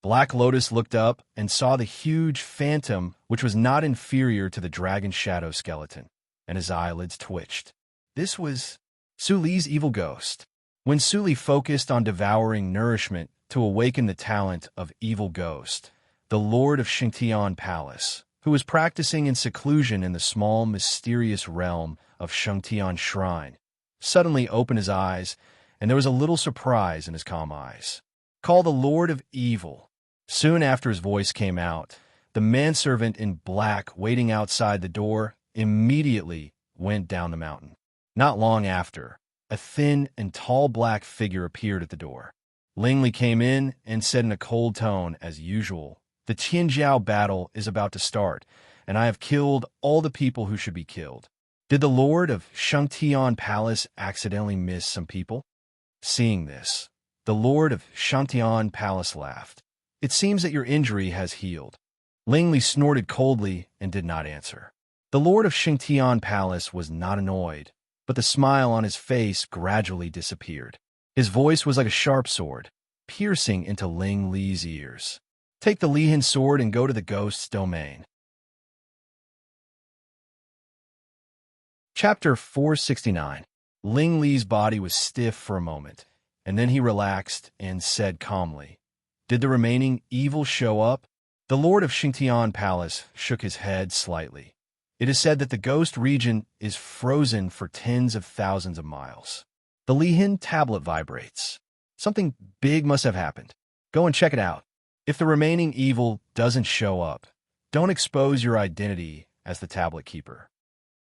Black Lotus looked up and saw the huge phantom, which was not inferior to the dragon shadow skeleton, and his eyelids twitched. This was Suli's evil ghost. When Suli focused on devouring nourishment to awaken the talent of evil ghost, the lord of Shengtian Palace, who was practicing in seclusion in the small, mysterious realm of Shengtian Shrine, suddenly opened his eyes, and there was a little surprise in his calm eyes. Call the Lord of Evil. Soon after his voice came out, the manservant in black waiting outside the door immediately went down the mountain. Not long after, a thin and tall black figure appeared at the door. Lingli came in and said in a cold tone, as usual, "The Tianjiao battle is about to start, and I have killed all the people who should be killed." Did the lord of Shengtian Palace accidentally miss some people? Seeing this, the lord of Shengtian Palace laughed. "It seems that your injury has healed." Lingli snorted coldly and did not answer. The lord of Shengtian Palace was not annoyed, but the smile on his face gradually disappeared. His voice was like a sharp sword, piercing into Ling Li's ears. "Take the Lihin sword and go to the ghost's domain." Chapter 469. Ling Li's body was stiff for a moment, and then he relaxed and said calmly, "Did the remaining evil show up?" The lord of Shengtian Palace shook his head slightly. "It is said that the ghost region is frozen for tens of thousands of miles. The Lihin tablet vibrates. Something big must have happened. Go and check it out. If the remaining evil doesn't show up, don't expose your identity as the tablet keeper."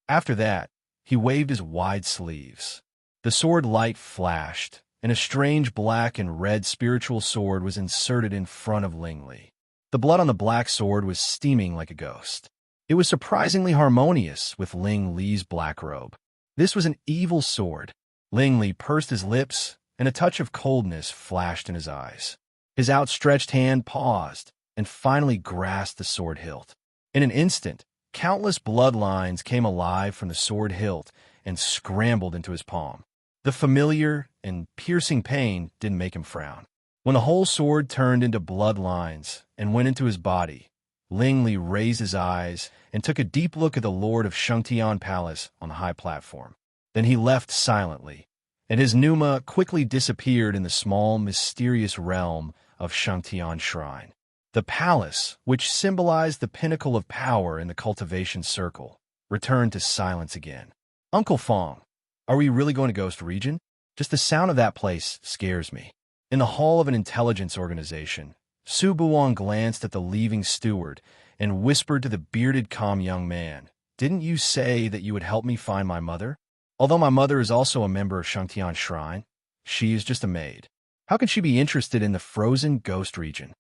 After that, he waved his wide sleeves. The sword light flashed, and a strange black and red spiritual sword was inserted in front of Ling Li. The blood on the black sword was steaming like a ghost. It was surprisingly harmonious with Ling Li's black robe. This was an evil sword. Ling Li pursed his lips, and a touch of coldness flashed in his eyes. His outstretched hand paused and finally grasped the sword hilt. In an instant, countless bloodlines came alive from the sword hilt and scrambled into his palm. The familiar and piercing pain didn't make him frown. When the whole sword turned into bloodlines and went into his body, Ling Li raised his eyes and took a deep look at the lord of Shengtian Palace on the high platform. Then he left silently, and his pneuma quickly disappeared in the small, mysterious realm of Shengtian Shrine. The palace, which symbolized the pinnacle of power in the cultivation circle, returned to silence again. "Uncle Fong, are we really going to Ghost Region? Just the sound of that place scares me." In the hall of an intelligence organization, Su Buwang glanced at the leaving steward and whispered to the bearded, calm young man, "Didn't you say that you would help me find my mother? Although my mother is also a member of Shengtian Shrine, she is just a maid. How can she be interested in the frozen ghost region?"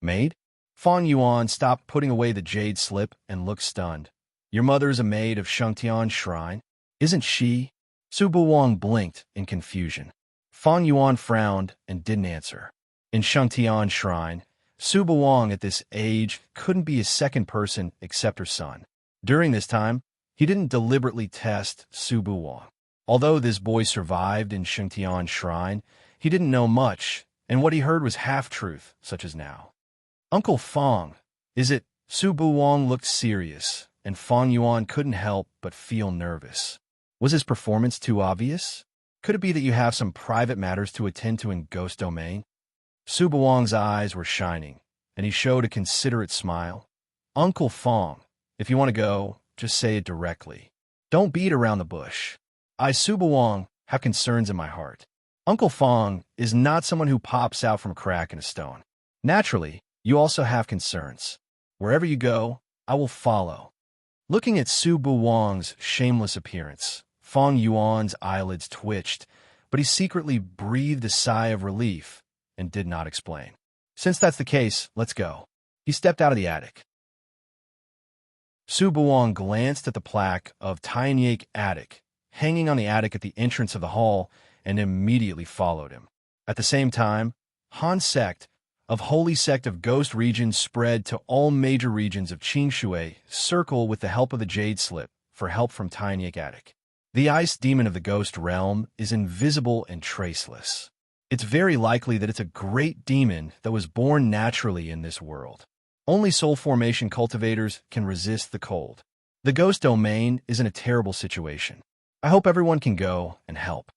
"Maid?" Fong Yuan stopped putting away the jade slip and looked stunned. "Your mother is a maid of Shengtian Shrine? Isn't she?" Su Buwang blinked in confusion. Fong Yuan frowned and didn't answer. In Shengtian Shrine, Su Buwang at this age couldn't be a second person except her son. During this time, he didn't deliberately test Su Buwang. Although this boy survived in Shengtian Shrine, he didn't know much, and what he heard was half-truth, such as now. "Uncle Fong, is it?" Su Buwang looked serious, and Fong Yuan couldn't help but feel nervous. Was his performance too obvious? Could it be that you have some private matters to attend to in Ghost Domain? Su Buwang's eyes were shining, and he showed a considerate smile. "Uncle Fong, if you want to go, just say it directly. Don't beat around the bush. I, Su Buwang, have concerns in my heart." Uncle Fong is not someone who pops out from a crack in a stone. Naturally, you also have concerns. Wherever you go, I will follow. Looking at Su Buwang's shameless appearance, Fong Yuan's eyelids twitched, but he secretly breathed a sigh of relief and did not explain. "Since that's the case, let's go." He stepped out of the attic. Su Buwang glanced at the plaque of Tianyake Attic, hanging on the attic at the entrance of the hall, and immediately followed him. At the same time, Han Sect of Holy Sect of Ghost Region spread to all major regions of Qingshui, circle with the help of the Jade Slip for help from Tianyake Attic. The ice demon of the ghost realm is invisible and traceless. It's very likely that it's a great demon that was born naturally in this world. Only soul formation cultivators can resist the cold. The ghost domain is in a terrible situation. I hope everyone can go and help.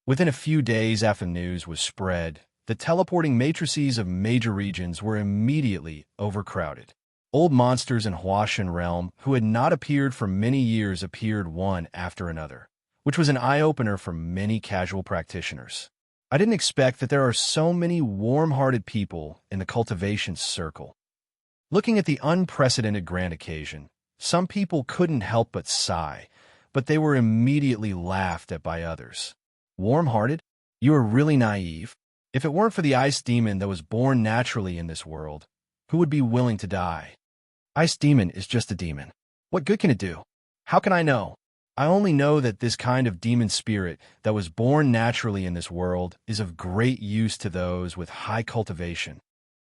Within a few days after the news was spread, the teleporting matrices of major regions were immediately overcrowded. Old monsters in Huashan realm who had not appeared for many years appeared one after another, which was an eye-opener for many casual practitioners. I didn't expect that there are so many warm-hearted people in the cultivation circle. Looking at the unprecedented grand occasion, some people couldn't help but sigh, but they were immediately laughed at by others. Warm-hearted? You are really naive. If it weren't for the ice demon that was born naturally in this world, who would be willing to die? Ice demon is just a demon. What good can it do? How can I know? I only know that this kind of demon spirit that was born naturally in this world is of great use to those with high cultivation.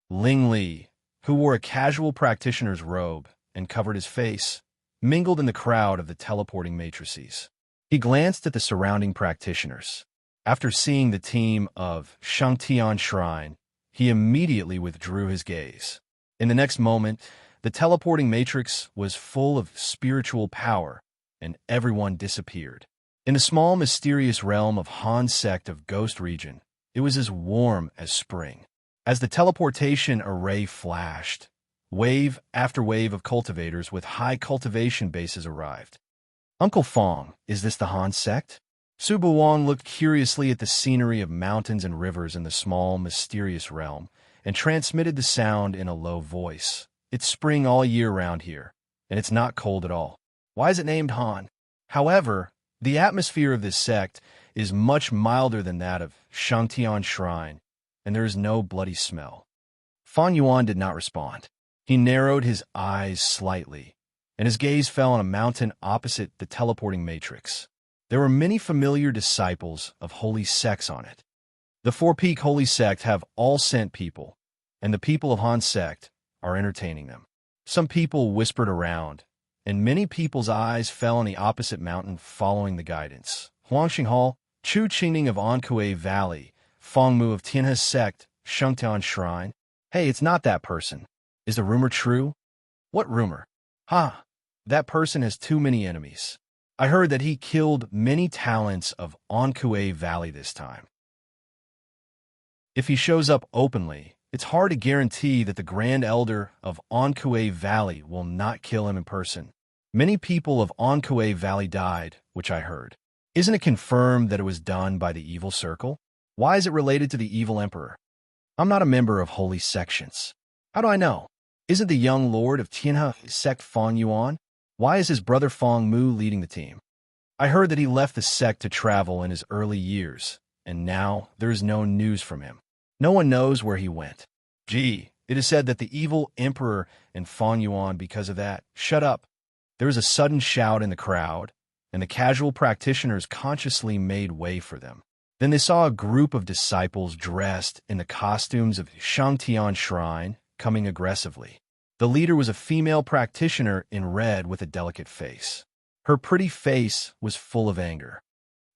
Ling Li, who wore a casual practitioner's robe and covered his face, mingled in the crowd of the teleporting matrices. He glanced at the surrounding practitioners. After seeing the team of Shangtian Shrine, he immediately withdrew his gaze. In the next moment, the teleporting matrix was full of spiritual power, and everyone disappeared. In the small, mysterious realm of Han sect of Ghost Region, it was as warm as spring. As the teleportation array flashed, wave after wave of cultivators with high cultivation bases arrived. Uncle Fong, is this the Han sect? Su Buwang looked curiously at the scenery of mountains and rivers in the small, mysterious realm and transmitted the sound in a low voice. It's spring all year round here, and it's not cold at all. Why is it named Han? However, the atmosphere of this sect is much milder than that of Shangtian Shrine, and there is no bloody smell. Fan Yuan did not respond. He narrowed his eyes slightly, and his gaze fell on a mountain opposite the teleporting matrix. There were many familiar disciples of holy sects on it. The Four-Peak Holy Sect have all sent people, and the people of Han sect are entertaining them. Some people whispered around, and many people's eyes fell on the opposite mountain following the guidance. Huangxing Hall, Chu Qingning of Ankui Valley, Fongmu of Tianhe sect, Shengtian Shrine. Hey, it's not that person. Is the rumor true? What rumor? Ha! That person has too many enemies. I heard that he killed many talents of Ankui Valley this time. If he shows up openly, it's hard to guarantee that the Grand Elder of Ankui Valley will not kill him in person. Many people of Ankui Valley died, which I heard. Isn't it confirmed that it was done by the evil circle? Why is it related to the evil emperor? I'm not a member of holy sections. How do I know? Isn't the young lord of Tianhe sect Fong Yuan? Why is his brother Fong Mu leading the team? I heard that he left the sect to travel in his early years, and now there is no news from him. No one knows where he went. Gee, it is said that the evil emperor and Fong Yuan because of that. Shut up. There was a sudden shout in the crowd, and the casual practitioners consciously made way for them. Then they saw a group of disciples dressed in the costumes of Shangtian Shrine coming aggressively. The leader was a female practitioner in red with a delicate face. Her pretty face was full of anger.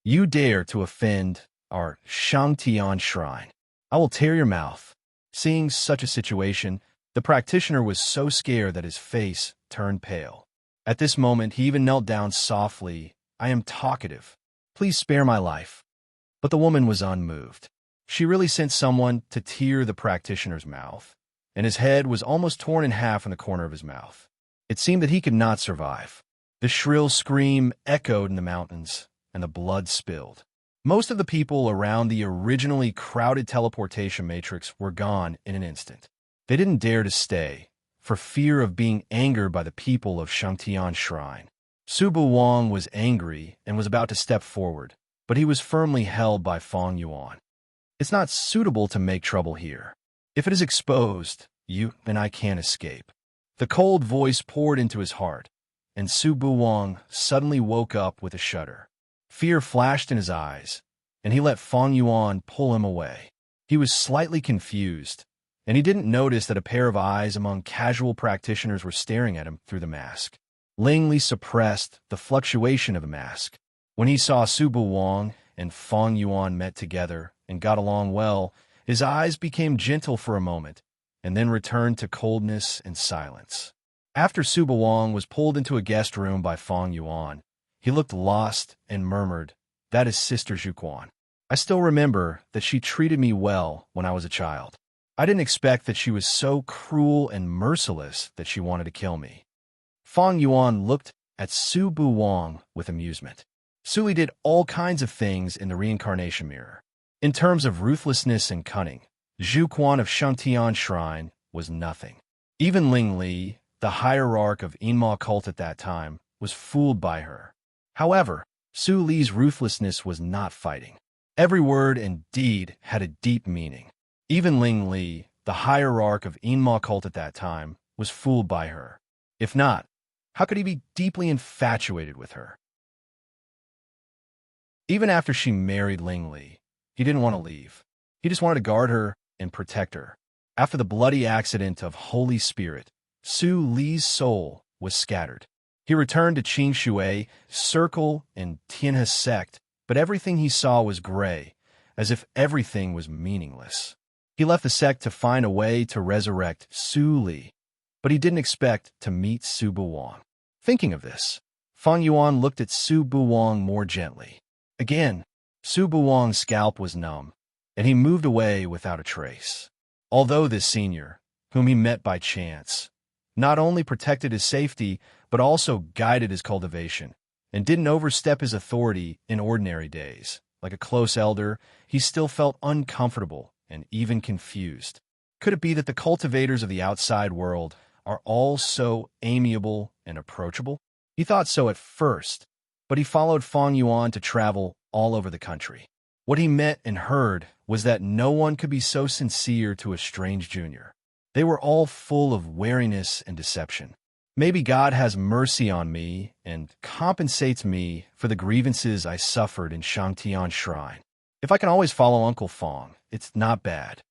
You dare to offend our Shangtian Shrine. I will tear your mouth. Seeing such a situation, the practitioner was so scared that his face turned pale. At this moment, he even knelt down softly. I am talkative. Please spare my life. But the woman was unmoved. She really sent someone to tear the practitioner's mouth, and his head was almost torn in half in the corner of his mouth. It seemed that he could not survive. The shrill scream echoed in the mountains, and the blood spilled. Most of the people around the originally crowded teleportation matrix were gone in an instant. They didn't dare to stay, for fear of being angered by the people of Shangtian Shrine. Su Buwang was angry and was about to step forward, but he was firmly held by Fong Yuan. It's not suitable to make trouble here. If it is exposed, you and I can't escape. The cold voice poured into his heart, and Su Buwang suddenly woke up with a shudder. Fear flashed in his eyes, and he let Fong Yuan pull him away. He was slightly confused, and he didn't notice that a pair of eyes among casual practitioners were staring at him through the mask. Ling Li suppressed the fluctuation of the mask. When he saw Su Buwang and Fong Yuan met together and got along well, his eyes became gentle for a moment, and then returned to coldness and silence. After Su Buwang was pulled into a guest room by Fong Yuan, He looked lost and murmured, "That is Sister Zhuquan. I still remember that she treated me well when I was a child. I didn't expect that she was so cruel and merciless that she wanted to kill me." Fang Yuan looked at Su Bu Wang with amusement. Suli did all kinds of things in the reincarnation mirror. In terms of ruthlessness and cunning, Zhu Quan of Shangtian Shrine was nothing. Even Ling Li, the hierarch of Yinma cult at that time, was fooled by her. However, Su Li's ruthlessness was not fighting. Every word and deed had a deep meaning. Even Ling Li, the hierarch of Yinma cult at that time, was fooled by her. If not, how could he be deeply infatuated with her? Even after she married Ling Li, he didn't want to leave. He just wanted to guard her and protect her. After the bloody accident of Holy Spirit, Su Li's soul was scattered. He returned to Qing Shui, Circle, and Tianhe sect, but everything he saw was gray, as if everything was meaningless. He left the sect to find a way to resurrect Su Li, but he didn't expect to meet Su Buwang. Thinking of this, Fang Yuan looked at Su Buwang more gently. Again, Su Buwang's scalp was numb, and he moved away without a trace. Although this senior, whom he met by chance, not only protected his safety, but also guided his cultivation, and didn't overstep his authority in ordinary days. Like a close elder, he still felt uncomfortable and even confused. Could it be that the cultivators of the outside world are all so amiable and approachable? He thought so at first, but he followed Fang Yuan to travel all over the country. What he met and heard was that no one could be so sincere to a strange junior. They were all full of wariness and deception. Maybe God has mercy on me and compensates me for the grievances I suffered in Shangtian Shrine. If I can always follow Uncle Fang, it's not bad.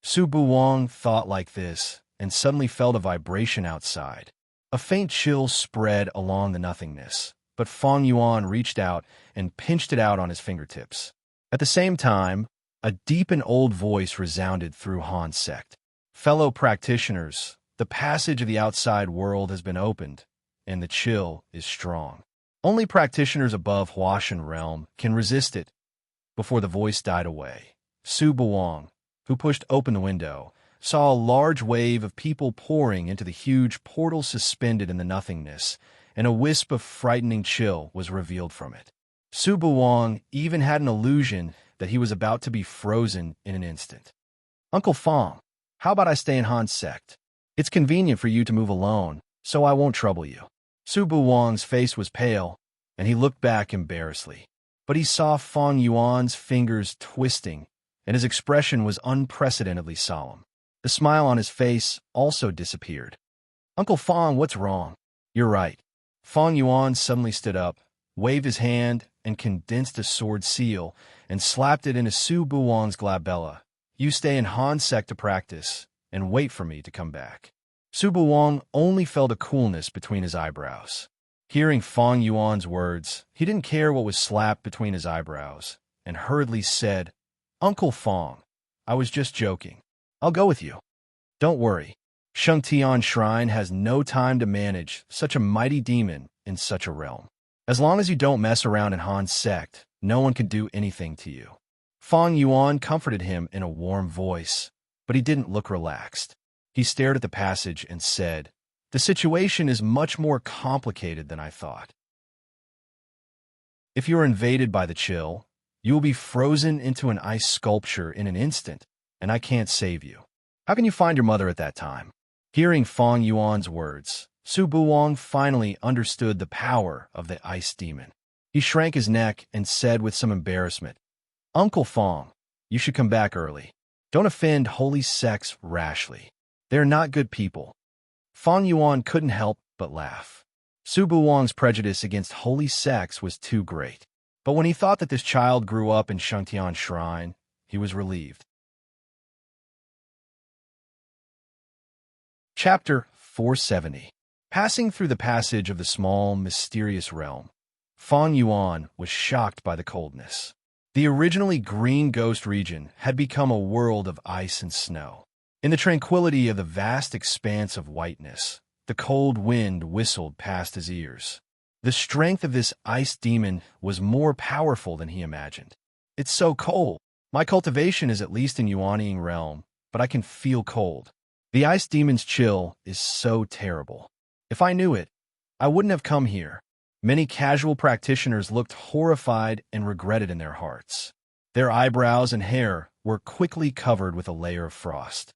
Su Buwang thought like this and suddenly felt a vibration outside. A faint chill spread along the nothingness, but Fang Yuan reached out and pinched it out on his fingertips. At the same time, a deep and old voice resounded through Han's sect. "Fellow practitioners, the passage of the outside world has been opened, and the chill is strong. Only practitioners above Huashan realm can resist it." Before the voice died away, Su Buwang, who pushed open the window, saw a large wave of people pouring into the huge portal suspended in the nothingness, and a wisp of frightening chill was revealed from it. Su Buwang even had an illusion that he was about to be frozen in an instant. "Uncle Fang, how about I stay in Han's sect? It's convenient for you to move alone, so I won't trouble you." Su Buwang's face was pale, and he looked back embarrassedly. But he saw Fang Yuan's fingers twisting, and his expression was unprecedentedly solemn. The smile on his face also disappeared. "Uncle Fang, what's wrong?" "You're right." Fang Yuan suddenly stood up, waved his hand, and condensed a sword seal, and slapped it into Su Buwang's glabella. "You stay in Han's sect to practice, and wait for me to come back." Su Buwang only felt a coolness between his eyebrows. Hearing Fang Yuan's words, he didn't care what was slapped between his eyebrows, and hurriedly said, "Uncle Fang, I was just joking. I'll go with you. Don't worry. Shangtian Shrine has no time to manage such a mighty demon in such a realm. As long as you don't mess around in Han's sect, no one can do anything to you." Fang Yuan comforted him in a warm voice, but he didn't look relaxed. He stared at the passage and said, "The situation is much more complicated than I thought. If you are invaded by the chill, you will be frozen into an ice sculpture in an instant, and I can't save you. How can you find your mother at that time?" Hearing Fang Yuan's words, Su Buwang finally understood the power of the ice demon. He shrank his neck and said with some embarrassment, "Uncle Fang, you should come back early. Don't offend holy sects rashly. They're not good people." Fang Yuan couldn't help but laugh. Su Buwang's prejudice against holy sects was too great. But when he thought that this child grew up in Shangtian Shrine, he was relieved. Chapter 470. Passing through the passage of the small, mysterious realm, Fang Yuan was shocked by the coldness. The originally green ghost region had become a world of ice and snow. In the tranquility of the vast expanse of whiteness, the cold wind whistled past his ears. The strength of this ice demon was more powerful than he imagined. It's so cold. My cultivation is at least in Yuanying realm, but I can feel cold. The ice demon's chill is so terrible. If I knew it, I wouldn't have come here. Many casual practitioners looked horrified and regretted in their hearts. Their eyebrows and hair were quickly covered with a layer of frost.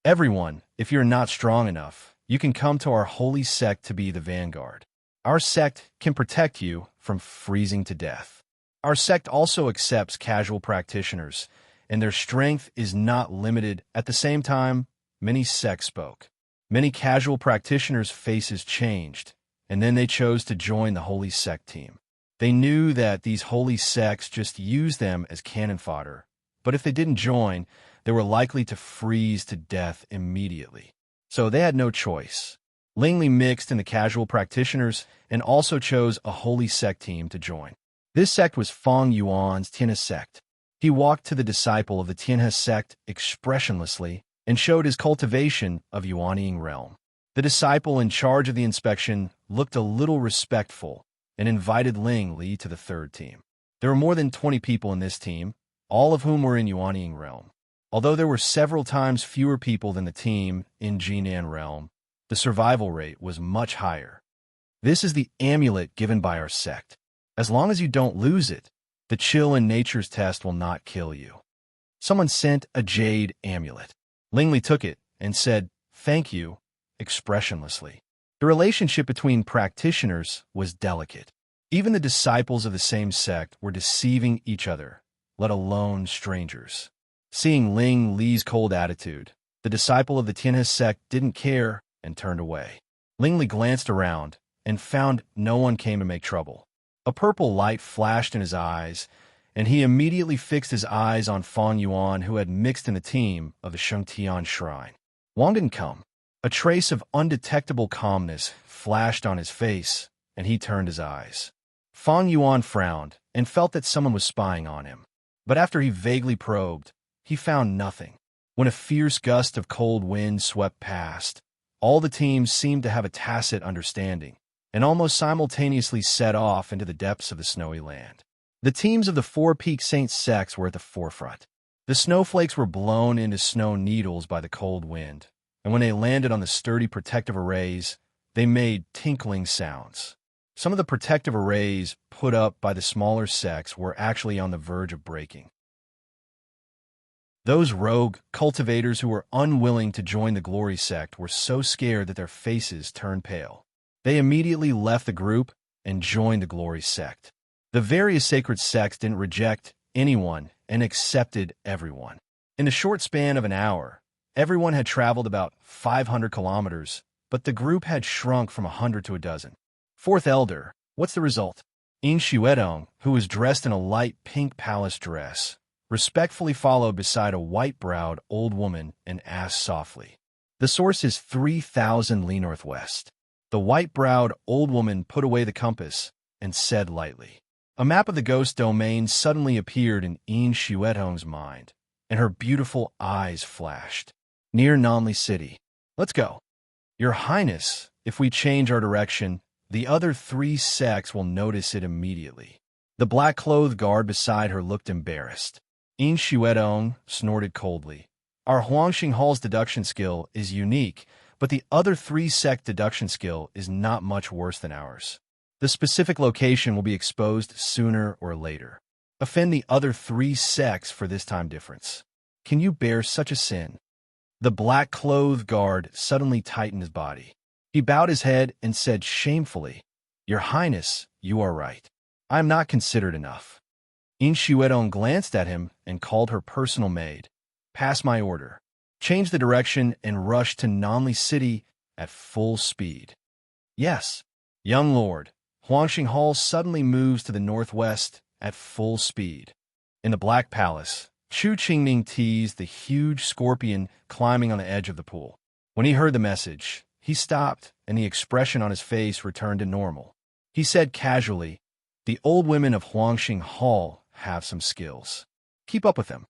Everyone, if you're not strong enough, you can come to our holy sect to be the vanguard. Our sect can protect you from freezing to death. Our sect also accepts casual practitioners, and their strength is not limited. At the same time, many sects spoke. Many casual practitioners' faces changed, and then they chose to join the holy sect team. They knew that these holy sects just used them as cannon fodder, but if they didn't join, they were likely to freeze to death immediately. So they had no choice. Lingli mixed in the casual practitioners and also chose a holy sect team to join. This sect was Feng Yuan's Tianhe sect. He walked to the disciple of the Tianhe sect expressionlessly and showed his cultivation of Yuanying realm. The disciple in charge of the inspection looked a little respectful and invited Lingli to the third team. There were more than 20 people in this team, all of whom were in Yuanying realm. Although there were several times fewer people than the team in Jinan realm, the survival rate was much higher. This is the amulet given by our sect. As long as you don't lose it, the chill in nature's test will not kill you. Someone sent a jade amulet. Lingli took it and said, "Thank you," expressionlessly. The relationship between practitioners was delicate. Even the disciples of the same sect were deceiving each other, let alone strangers. Seeing Ling Li's cold attitude, the disciple of the Tianhe sect didn't care and turned away. Ling Li glanced around and found no one came to make trouble. A purple light flashed in his eyes, and he immediately fixed his eyes on Feng Yuan, who had mixed in the team of the Shengtian shrine. Wang didn't come. A trace of undetectable calmness flashed on his face, and he turned his eyes. Feng Yuan frowned and felt that someone was spying on him. But after he vaguely probed, he found nothing. When a fierce gust of cold wind swept past, all the teams seemed to have a tacit understanding, and almost simultaneously set off into the depths of the snowy land. The teams of the Four Peak Saints sects were at the forefront. The snowflakes were blown into snow needles by the cold wind, and when they landed on the sturdy protective arrays, they made tinkling sounds. Some of the protective arrays put up by the smaller sects were actually on the verge of breaking. Those rogue cultivators who were unwilling to join the Glory sect were so scared that their faces turned pale. They immediately left the group and joined the Glory sect. The various sacred sects didn't reject anyone and accepted everyone. In the short span of an hour, everyone had traveled about 500 kilometers, but the group had shrunk from 100 to a dozen. Fourth Elder, what's the result? Yin Xuedong, who was dressed in a light pink palace dress, respectfully followed beside a white-browed old woman and asked softly. The source is 3,000 li northwest. The white-browed old woman put away the compass and said lightly. A map of the ghost domain suddenly appeared in Yin Xuedong's mind, and her beautiful eyes flashed. Near Nanli City. Let's go. Your Highness, if we change our direction, the other 3 sects will notice it immediately. The black-clothed guard beside her looked embarrassed. Yin Xuedong snorted coldly. Our Huangxing Hall's deduction skill is unique, but the other 3 sect deduction skill is not much worse than ours. The specific location will be exposed sooner or later. Offend the other 3 sects for this time difference. Can you bear such a sin? The black-clothed guard suddenly tightened his body. He bowed his head and said shamefully, Your Highness, you are right. I am not considered enough. Yin Xuedong glanced at him and called her personal maid. Pass my order. Change the direction and rush to Nanli City at full speed. Yes, young lord. Huangxing Hall suddenly moves to the northwest at full speed. In the Black Palace, Chu Qingning teased the huge scorpion climbing on the edge of the pool. When he heard the message, he stopped, and the expression on his face returned to normal. He said casually, The old women of Huangxing Hall have some skills. Keep up with them.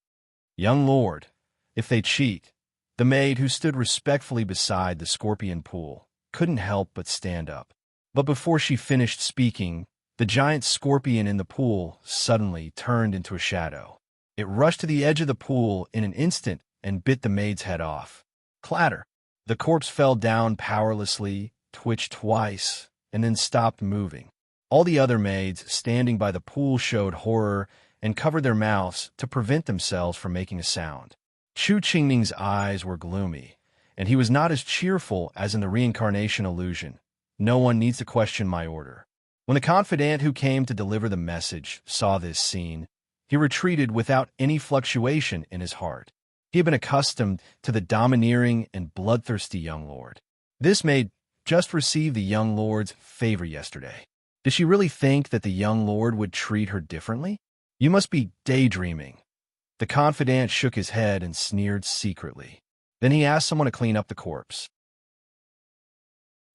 Young lord, if they cheat. The maid, who stood respectfully beside the scorpion pool, couldn't help but stand up. But before she finished speaking, the giant scorpion in the pool suddenly turned into a shadow. It rushed to the edge of the pool in an instant and bit the maid's head off. Clatter! The corpse fell down powerlessly, twitched twice, and then stopped moving. All the other maids standing by the pool showed horror and covered their mouths to prevent themselves from making a sound. Chu Qingning's eyes were gloomy, and he was not as cheerful as in the reincarnation illusion. No one needs to question my order. When the confidant who came to deliver the message saw this scene, he retreated without any fluctuation in his heart. He had been accustomed to the domineering and bloodthirsty young lord. This maid just received the young lord's favor yesterday. Did she really think that the young lord would treat her differently? You must be daydreaming. The confidant shook his head and sneered secretly. Then he asked someone to clean up the corpse.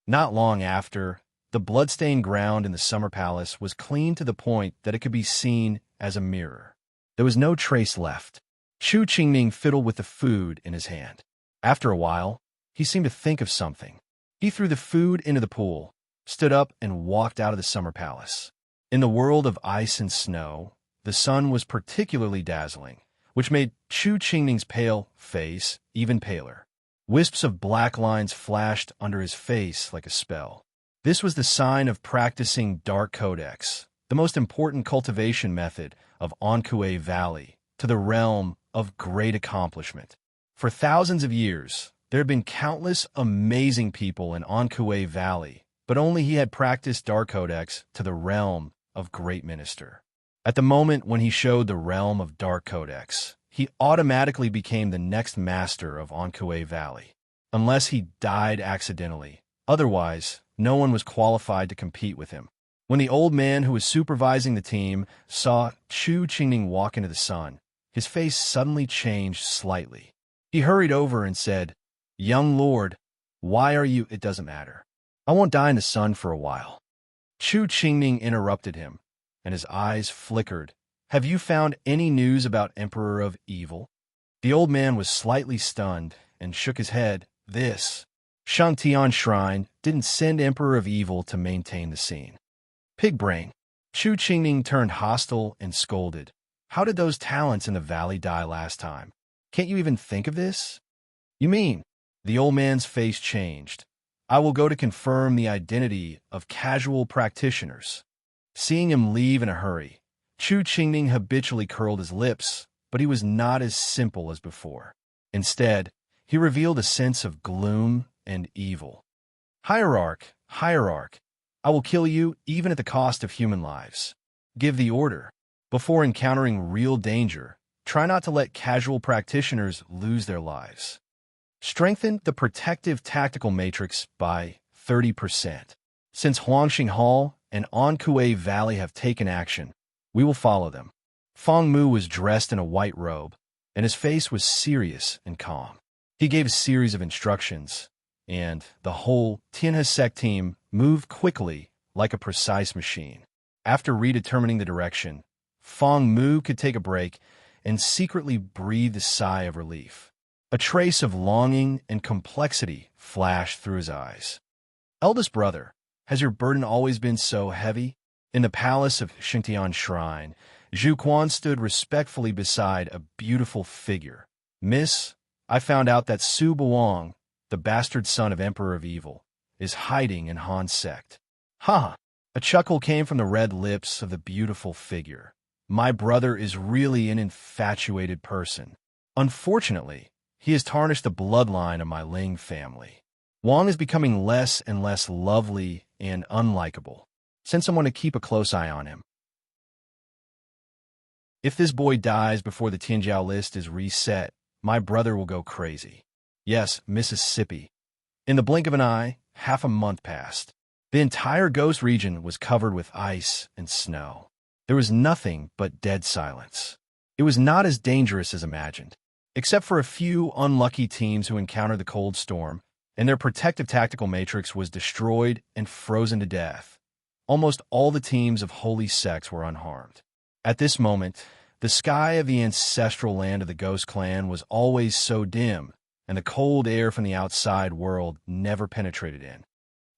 Not long after, the blood-stained ground in the summer palace was cleaned to the point that it could be seen as a mirror. There was no trace left. Chu Qingning fiddled with the food in his hand. After a while, he seemed to think of something. He threw the food into the pool, stood up, and walked out of the summer palace. In the world of ice and snow, the sun was particularly dazzling, which made Chu Qingning's pale face even paler. Wisps of black lines flashed under his face like a spell. This was the sign of practicing Dark Codex, the most important cultivation method of Anhui Valley, to the realm of great accomplishment. For thousands of years, there had been countless amazing people in Anhui Valley, but only he had practiced Dark Codex to the realm of Great Minister. At the moment when he showed the realm of Dark Codex, he automatically became the next master of Anhui Valley, unless he died accidentally. Otherwise, no one was qualified to compete with him. When the old man who was supervising the team saw Chu Qingning walk into the sun, his face suddenly changed slightly. He hurried over and said, "Young lord, why are you—" "It doesn't matter. I won't die in the sun for a while." Chu Qingning interrupted him, and his eyes flickered. "Have you found any news about Emperor of Evil?" The old man was slightly stunned and shook his head. This Shangtian Shrine didn't send Emperor of Evil to maintain the scene. Pig brain. Chu Qingning turned hostile and scolded. "How did those talents in the valley die last time? Can't you even think of this?" "You mean?" The old man's face changed. "I will go to confirm the identity of casual practitioners." Seeing him leave in a hurry, Chu Qingning habitually curled his lips, but he was not as simple as before. Instead, he revealed a sense of gloom and evil. "Hierarch, hierarch, I will kill you even at the cost of human lives. Give the order. Before encountering real danger, try not to let casual practitioners lose their lives. Strengthen the protective tactical matrix by 30%. Since Huangxing Hall and Anhui Valley have taken action, we will follow them." Feng Mu was dressed in a white robe, and his face was serious and calm. He gave a series of instructions, and the whole Tianhe sect team moved quickly like a precise machine. After redetermining the direction, Feng Mu could take a break and secretly breathe a sigh of relief. A trace of longing and complexity flashed through his eyes. "Eldest brother, has your burden always been so heavy?" In the palace of Shangtian Shrine, Zhu Quan stood respectfully beside a beautiful figure. "Miss, I found out that Su Buong, the bastard son of Emperor of Evil, is hiding in Han's sect." "Ha!" A chuckle came from the red lips of the beautiful figure. "My brother is really an infatuated person. Unfortunately, he has tarnished the bloodline of my Ling family. Wang is becoming less and less lovely and unlikable. Send someone to keep a close eye on him. If this boy dies before the Tianjiao list is reset, my brother will go crazy." Yes, Mississippi. In the blink of an eye, half a month passed. The entire ghost region was covered with ice and snow. There was nothing but dead silence. It was not as dangerous as imagined, except for a few unlucky teams who encountered the cold storm, and their protective tactical matrix was destroyed and frozen to death. Almost all the teams of holy sects were unharmed. At this moment, the sky of the ancestral land of the Ghost Clan was always so dim, and the cold air from the outside world never penetrated in.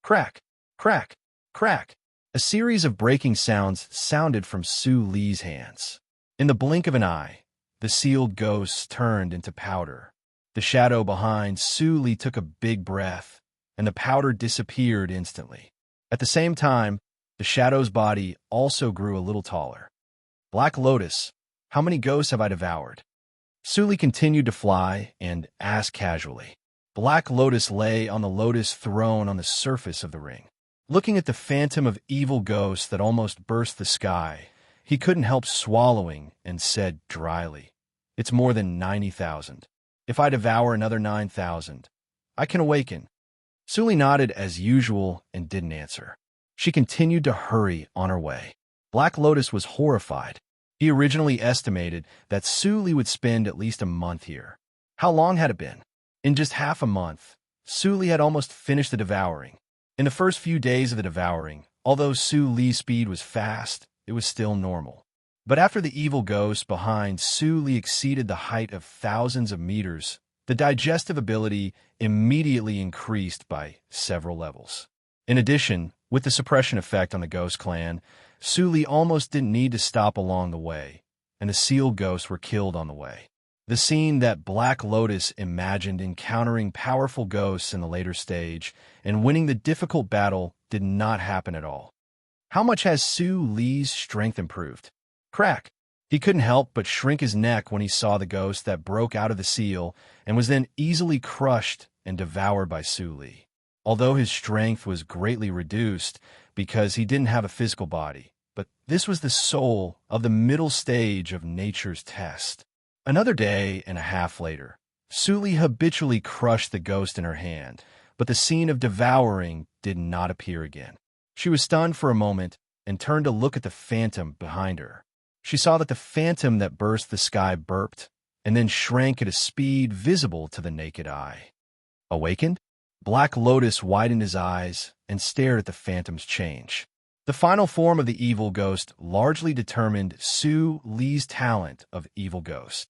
Crack! Crack! Crack! A series of breaking sounds sounded from Su Li's hands. In the blink of an eye, the sealed ghosts turned into powder. The shadow behind Su Li took a big breath, and the powder disappeared instantly. At the same time, the shadow's body also grew a little taller. Black Lotus, how many ghosts have I devoured? Su Li continued to fly and asked casually. Black Lotus lay on the lotus throne on the surface of the ring. Looking at the phantom of evil ghosts that almost burst the sky, he couldn't help swallowing and said dryly, "It's more than 90,000. If I devour another 9,000, I can awaken." Su Li nodded as usual and didn't answer. She continued to hurry on her way. Black Lotus was horrified. He originally estimated that Su Li would spend at least a month here. How long had it been? In just half a month, Su Li had almost finished the devouring. In the first few days of the devouring, although Su Li's speed was fast, it was still normal. But after the evil ghost behind Su Li exceeded the height of thousands of meters, the digestive ability immediately increased by several levels. In addition, with the suppression effect on the ghost clan, Su Li almost didn't need to stop along the way, and the sealed ghosts were killed on the way. The scene that Black Lotus imagined encountering powerful ghosts in the later stage and winning the difficult battle did not happen at all. How much has Su Li's strength improved? Crack! He couldn't help but shrink his neck when he saw the ghost that broke out of the seal and was then easily crushed and devoured by Su Li. Although his strength was greatly reduced because he didn't have a physical body, but this was the soul of the middle stage of nature's test. Another day and a half later, Su Li habitually crushed the ghost in her hand, but the scene of devouring did not appear again. She was stunned for a moment and turned to look at the phantom behind her. She saw that the phantom that burst the sky burped and then shrank at a speed visible to the naked eye. Awakened? Black Lotus widened his eyes and stared at the phantom's change. The final form of the evil ghost largely determined Su Li's talent of evil ghost.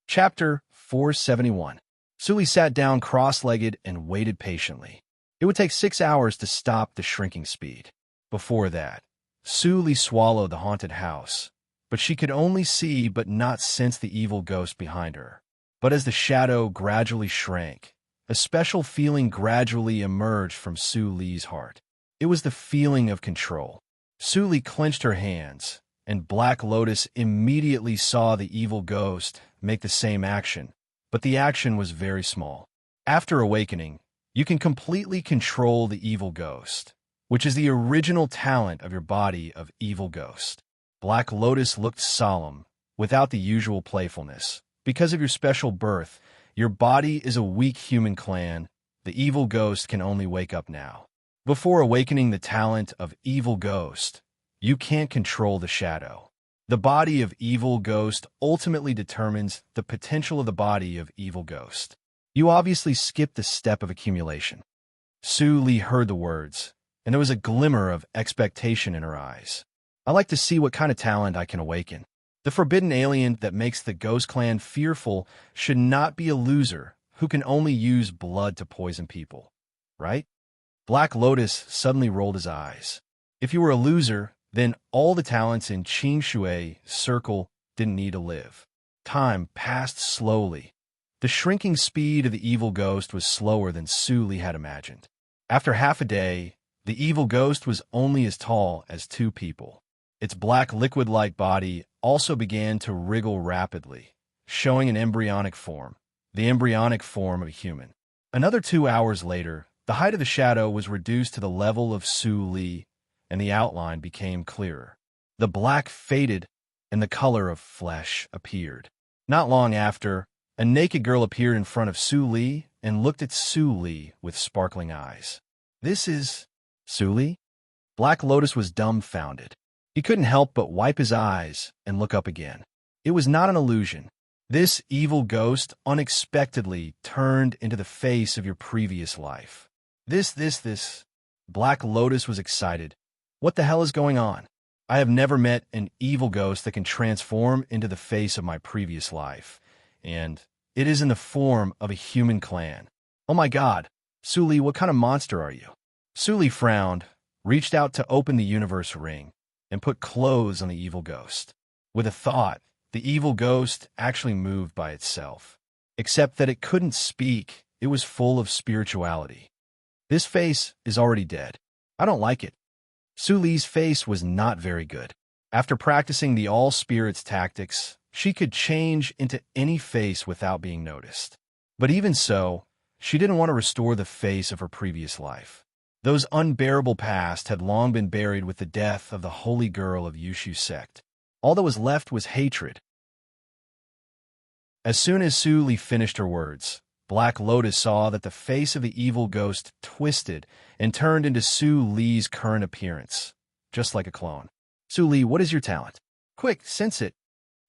Chapter 471. Su Li sat down cross-legged and waited patiently. It would take 6 hours to stop the shrinking speed. Before that, Su Li swallowed the haunted house, but she could only see but not sense the evil ghost behind her. But as the shadow gradually shrank, a special feeling gradually emerged from Su Li's heart. It was the feeling of control. Su Li clenched her hands, and Black Lotus immediately saw the evil ghost make the same action, but the action was very small. After awakening, you can completely control the evil ghost, which is the original talent of your body of evil ghost. Black Lotus looked solemn, without the usual playfulness. Because of your special birth, your body is a weak human clan. The evil ghost can only wake up now. Before awakening the talent of evil ghost, you can't control the shadow. The body of evil ghost ultimately determines the potential of the body of evil ghost. You obviously skipped the step of accumulation. Su Li heard the words, and there was a glimmer of expectation in her eyes. I like to see what kind of talent I can awaken. The forbidden alien that makes the ghost clan fearful should not be a loser who can only use blood to poison people, right? Black Lotus suddenly rolled his eyes. If you were a loser, then all the talents in Qing Shui circle didn't need to live. Time passed slowly. The shrinking speed of the evil ghost was slower than Su Li had imagined. After half a day, the evil ghost was only as tall as 2 people. Its black liquid-like body also began to wriggle rapidly, showing an embryonic form, the embryonic form of a human. Another 2 hours later, the height of the shadow was reduced to the level of Su Li, and the outline became clearer. The black faded, and the color of flesh appeared. Not long after, a naked girl appeared in front of Su Li and looked at Su Li with sparkling eyes. "This is Su Li?" Black Lotus was dumbfounded. He couldn't help but wipe his eyes and look up again. It was not an illusion. This evil ghost unexpectedly turned into the face of your previous life. This. Black Lotus was excited. What the hell is going on? I have never met an evil ghost that can transform into the face of my previous life, and it is in the form of a human clan. Oh my God! Su, what kind of monster are you? Su frowned, reached out to open the universe ring, and put clothes on the evil ghost. With a thought, the evil ghost actually moved by itself. Except that it couldn't speak, it was full of spirituality. This face is already dead. I don't like it. Suli's face was not very good. After practicing the all-spirits tactics, she could change into any face without being noticed. But even so, she didn't want to restore the face of her previous life. Those unbearable past had long been buried with the death of the holy girl of Yushu's sect. All that was left was hatred. As soon as Su finished her words, Black Lotus saw that the face of the evil ghost twisted and turned into Suli's current appearance, just like a clone. Su, what is your talent? Quick, sense it.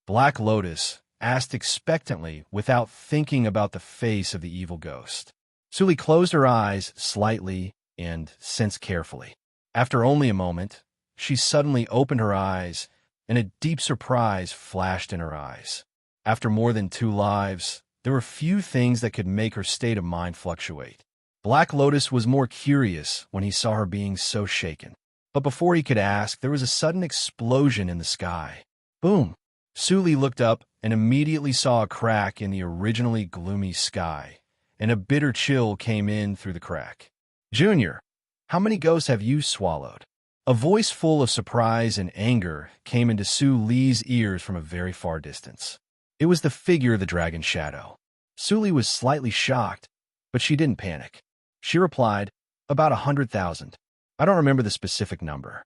Black Lotus asked expectantly without thinking about the face of the evil ghost. Su closed her eyes slightly and sensed carefully. After only a moment, she suddenly opened her eyes, and a deep surprise flashed in her eyes. After more than 2 lives, there were few things that could make her state of mind fluctuate. Black Lotus was more curious when he saw her being so shaken. But before he could ask, there was a sudden explosion in the sky. Boom! Su looked up and immediately saw a crack in the originally gloomy sky, and a bitter chill came in through the crack. Junior, how many ghosts have you swallowed? A voice full of surprise and anger came into Suli's ears from a very far distance. It was the figure of the dragon shadow. Su was slightly shocked, but she didn't panic. She replied, about 100,000. I don't remember the specific number.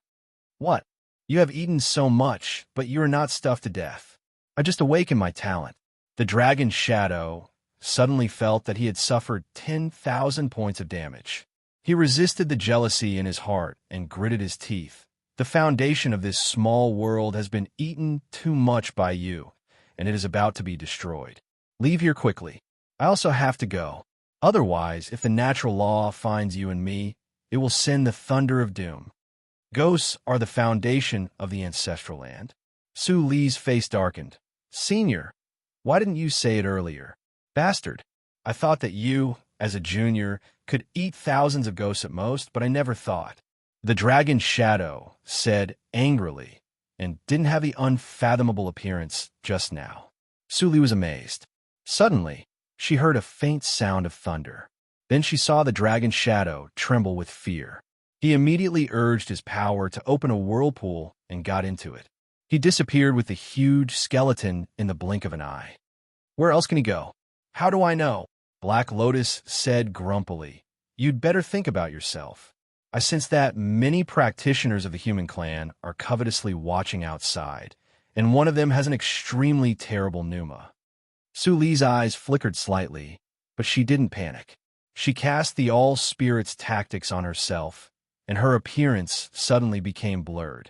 What? You have eaten so much, but you are not stuffed to death. I just awakened my talent. The dragon shadow suddenly felt that he had suffered 10,000 points of damage. He resisted the jealousy in his heart and gritted his teeth. The foundation of this small world has been eaten too much by you, and it is about to be destroyed. Leave here quickly. I also have to go. Otherwise, if the natural law finds you and me, it will send the thunder of doom. Ghosts are the foundation of the ancestral land. Suli's face darkened. Senior, why didn't you say it earlier? Bastard, I thought that you, as a junior, could eat thousands of ghosts at most, but I never thought. The dragon shadow said angrily, and didn't have the unfathomable appearance just now. Su was amazed. Suddenly, she heard a faint sound of thunder. Then she saw the dragon shadow tremble with fear. He immediately urged his power to open a whirlpool and got into it. He disappeared with the huge skeleton in the blink of an eye. Where else can he go? How do I know? Black Lotus said grumpily. You'd better think about yourself. I sense that many practitioners of the human clan are covetously watching outside, and one of them has an extremely terrible pneuma. Suli's eyes flickered slightly, but she didn't panic. She cast the all-spirits tactics on herself, and her appearance suddenly became blurred.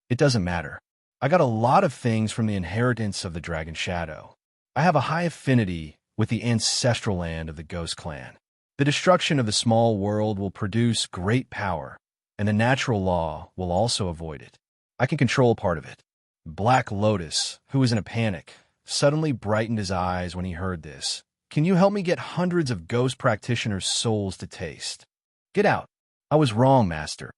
It doesn't matter. I got a lot of things from the inheritance of the Dragon Shadow. I have a high affinity with the ancestral land of the Ghost Clan. The destruction of the small world will produce great power, and the natural law will also avoid it. I can control part of it. Black Lotus, who was in a panic, suddenly brightened his eyes when he heard this. Can you help me get hundreds of ghost practitioners' souls to taste? Get out. I was wrong, Master.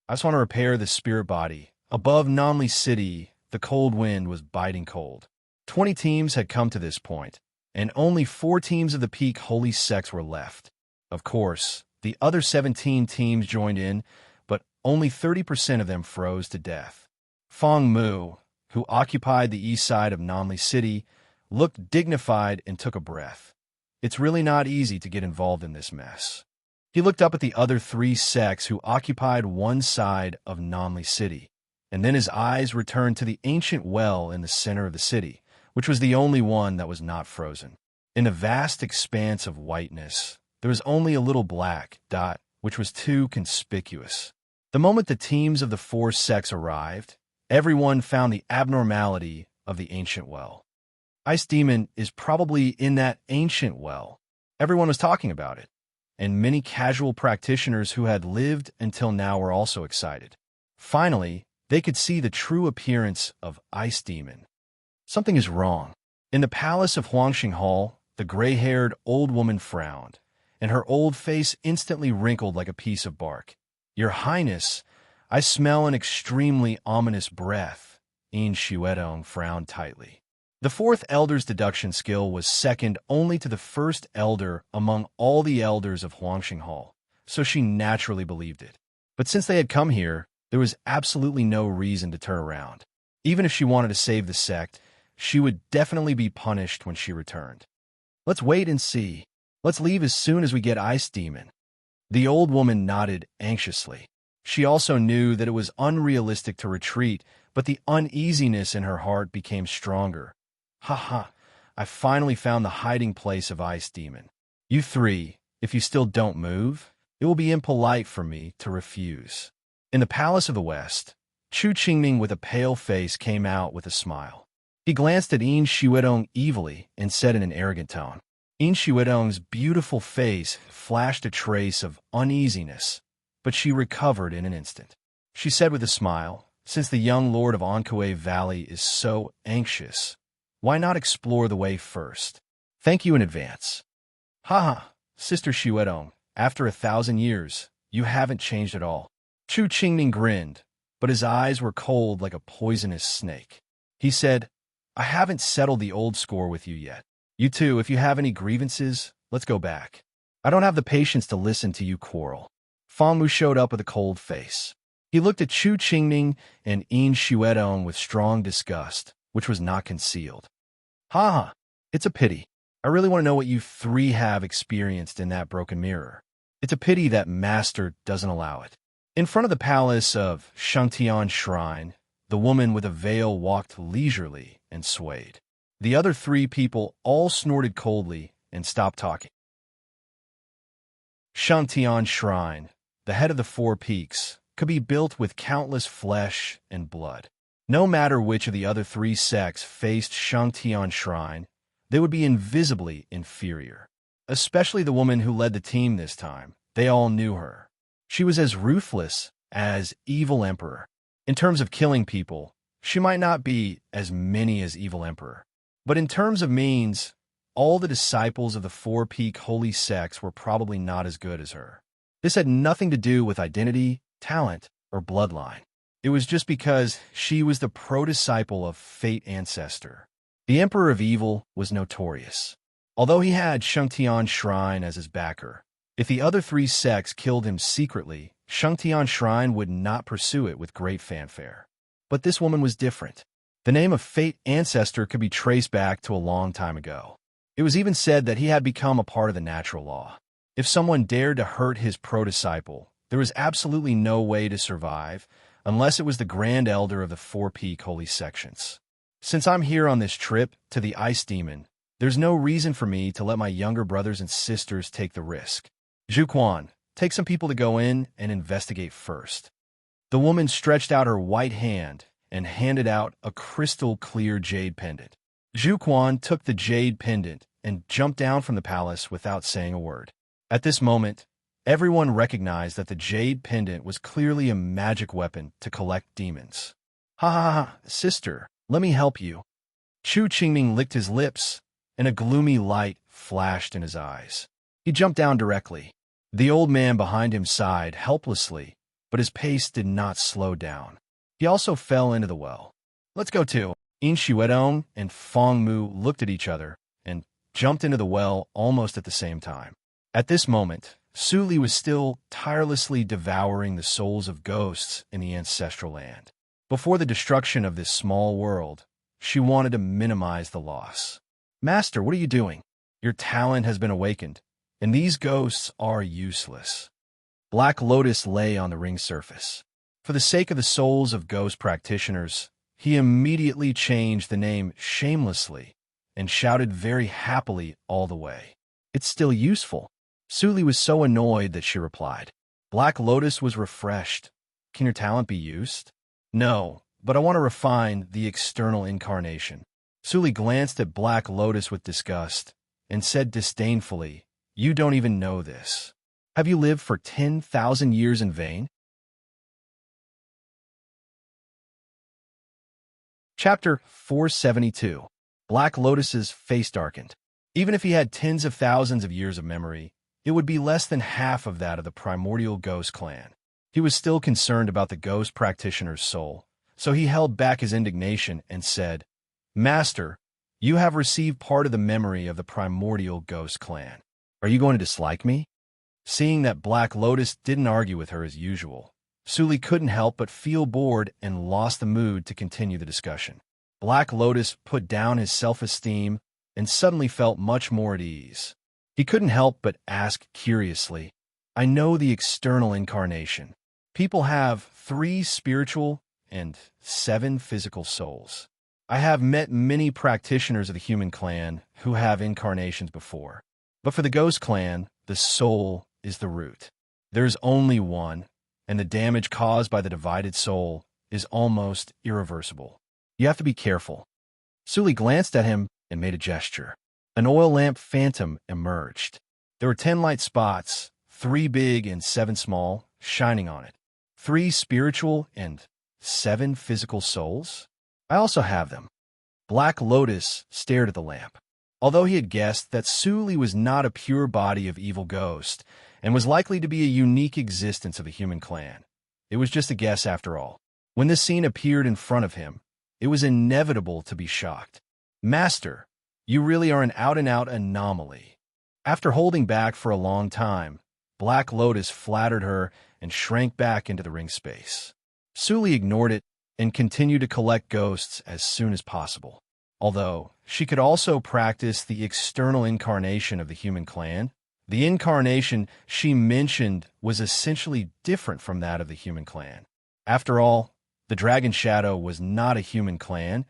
I just want to repair the spirit body. Above Namli City, the cold wind was biting cold. 20 teams had come to this point, and only 4 teams of the peak holy sects were left. Of course, the other 17 teams joined in, but only 30% of them froze to death. Fong Mu, who occupied the east side of Namli City, looked dignified and took a breath. It's really not easy to get involved in this mess. He looked up at the other 3 sects who occupied one side of Namli City, and then his eyes returned to the ancient well in the center of the city, which was the only one that was not frozen. In a vast expanse of whiteness, there was only a little black dot, which was too conspicuous. The moment the teams of the 4 sects arrived, everyone found the abnormality of the ancient well. Ice Demon is probably in that ancient well. Everyone was talking about it, and many casual practitioners who had lived until now were also excited. Finally, they could see the true appearance of Ice Demon. Something is wrong. In the palace of Huangxing Hall, the gray-haired old woman frowned, and her old face instantly wrinkled like a piece of bark. "Your Highness, I smell an extremely ominous breath." In Shuedong frowned tightly. The fourth elder's deduction skill was second only to the first elder among all the elders of Huangsheng Hall, so she naturally believed it. But since they had come here, there was absolutely no reason to turn around. Even if she wanted to save the sect, she would definitely be punished when she returned. "Let's wait and see. Let's leave as soon as we get Ice Demon." The old woman nodded anxiously. She also knew that it was unrealistic to retreat, but the uneasiness in her heart became stronger. "Ha! I finally found the hiding place of Ice Demon. You three, if you still don't move, it will be impolite for me to refuse." In the Palace of the West, Chu Qingming with a pale face came out with a smile. He glanced at In Shuedong evilly and said in an arrogant tone. In Shuedong's beautiful face flashed a trace of uneasiness, but she recovered in an instant. She said with a smile, "Since the young lord of Ankuei Valley is so anxious, why not explore the way first? Thank you in advance." "Ha, Sister Shuedong, after 1,000 years, you haven't changed at all." Chu Qingming grinned, but his eyes were cold like a poisonous snake. He said, "I haven't settled the old score with you yet. You two, if you have any grievances, let's go back. I don't have the patience to listen to you quarrel." Fangmu showed up with a cold face. He looked at Chu Qingming and In Shuedong with strong disgust, which was not concealed. "Ha! It's a pity. I really want to know what you three have experienced in that broken mirror. It's a pity that Master doesn't allow it." In front of the palace of Shangtian Shrine, the woman with a veil walked leisurely and swayed. The other three people all snorted coldly and stopped talking. Shangtian Shrine, the head of the four peaks, could be built with countless flesh and blood. No matter which of the other three sects faced Shangtian Shrine, they would be invisibly inferior. Especially the woman who led the team this time. They all knew her. She was as ruthless as Evil Emperor. In terms of killing people, she might not be as many as Evil Emperor. But in terms of means, all the disciples of the four-peak holy sects were probably not as good as her. This had nothing to do with identity, talent, or bloodline. It was just because she was the pro-disciple of Fate Ancestor. The Emperor of Evil was notorious. Although he had Shangtian Shrine as his backer, if the other three sects killed him secretly, Shangtian Shrine would not pursue it with great fanfare. But this woman was different. The name of Fate Ancestor could be traced back to a long time ago. It was even said that he had become a part of the natural law. If someone dared to hurt his pro-disciple, there was absolutely no way to survive, unless it was the Grand Elder of the four-peak holy sections. Since I'm here on this trip to the Ice Demon, there's no reason for me to let my younger brothers and sisters take the risk. Zhuquan, take some people to go in and investigate first." The woman stretched out her white hand and handed out a crystal-clear jade pendant. Zhuquan took the jade pendant and jumped down from the palace without saying a word. At this moment, everyone recognized that the jade pendant was clearly a magic weapon to collect demons. Ha, sister, let me help you." Chu Qingming licked his lips, and a gloomy light flashed in his eyes. He jumped down directly. The old man behind him sighed helplessly, but his pace did not slow down. He also fell into the well. "Let's go too." In Shuedong and Fangmu looked at each other and jumped into the well almost at the same time. At this moment, Su Li was still tirelessly devouring the souls of ghosts in the ancestral land. Before the destruction of this small world, she wanted to minimize the loss. "Master, what are you doing? Your talent has been awakened, and these ghosts are useless." Black Lotus lay on the ring's surface. For the sake of the souls of ghost practitioners, he immediately changed the name shamelessly and shouted very happily all the way. "It's still useful." Su Li was so annoyed that she replied. Black Lotus was refreshed. "Can your talent be used?" "No, but I want to refine the external incarnation." Su Li glanced at Black Lotus with disgust and said disdainfully, "You don't even know this. Have you lived for 10,000 years in vain?" Chapter 472. Black Lotus's face darkened. Even if he had tens of thousands of years of memory, it would be less than half of that of the primordial ghost clan. He was still concerned about the ghost practitioner's soul, so he held back his indignation and said, "Master, you have received part of the memory of the primordial ghost clan. Are you going to dislike me?" Seeing that Black Lotus didn't argue with her as usual, Suli couldn't help but feel bored and lost the mood to continue the discussion. Black Lotus put down his self-esteem and suddenly felt much more at ease. He couldn't help but ask curiously, "I know the external incarnation. People have 3 spiritual and 7 physical souls. I have met many practitioners of the human clan who have incarnations before. But for the ghost clan, the soul is the root. There's only one, and the damage caused by the divided soul is almost irreversible. You have to be careful." Suli glanced at him and made a gesture. An oil lamp phantom emerged. There were 10 light spots, 3 big and 7 small, shining on it. 3 spiritual and 7 physical souls? I also have them. Black Lotus stared at the lamp. Although he had guessed that Suli was not a pure body of evil ghost and was likely to be a unique existence of the human clan, it was just a guess after all. When this scene appeared in front of him, it was inevitable to be shocked. "Master, you really are an out-and-out anomaly." After holding back for a long time, Black Lotus flattered her and shrank back into the ring space. Suli ignored it and continued to collect ghosts as soon as possible. Although she could also practice the external incarnation of the human clan, the incarnation she mentioned was essentially different from that of the human clan. After all, the Dragon Shadow was not a human clan,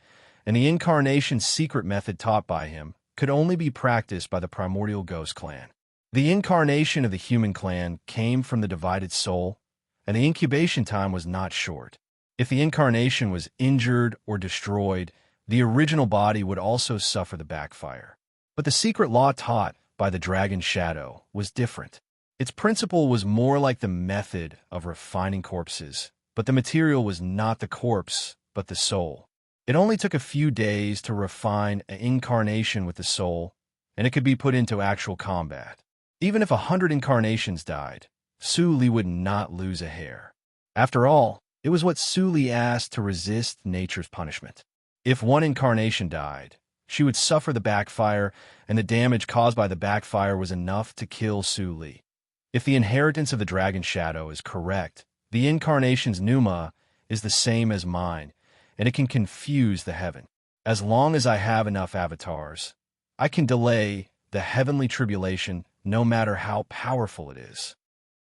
and the incarnation secret method taught by him could only be practiced by the primordial ghost clan. The incarnation of the human clan came from the divided soul, and the incubation time was not short. If the incarnation was injured or destroyed, the original body would also suffer the backfire. But the secret law taught by the Dragon Shadow was different. Its principle was more like the method of refining corpses, but the material was not the corpse, but the soul. It only took a few days to refine an incarnation with the soul, and it could be put into actual combat. Even if 100 incarnations died, Suli would not lose a hair. After all, it was what Suli asked to resist nature's punishment. If one incarnation died, she would suffer the backfire, and the damage caused by the backfire was enough to kill Suli. If the inheritance of the Dragon Shadow is correct, the incarnation's pneuma is the same as mine, and it can confuse the heaven. As long as I have enough avatars, I can delay the heavenly tribulation no matter how powerful it is.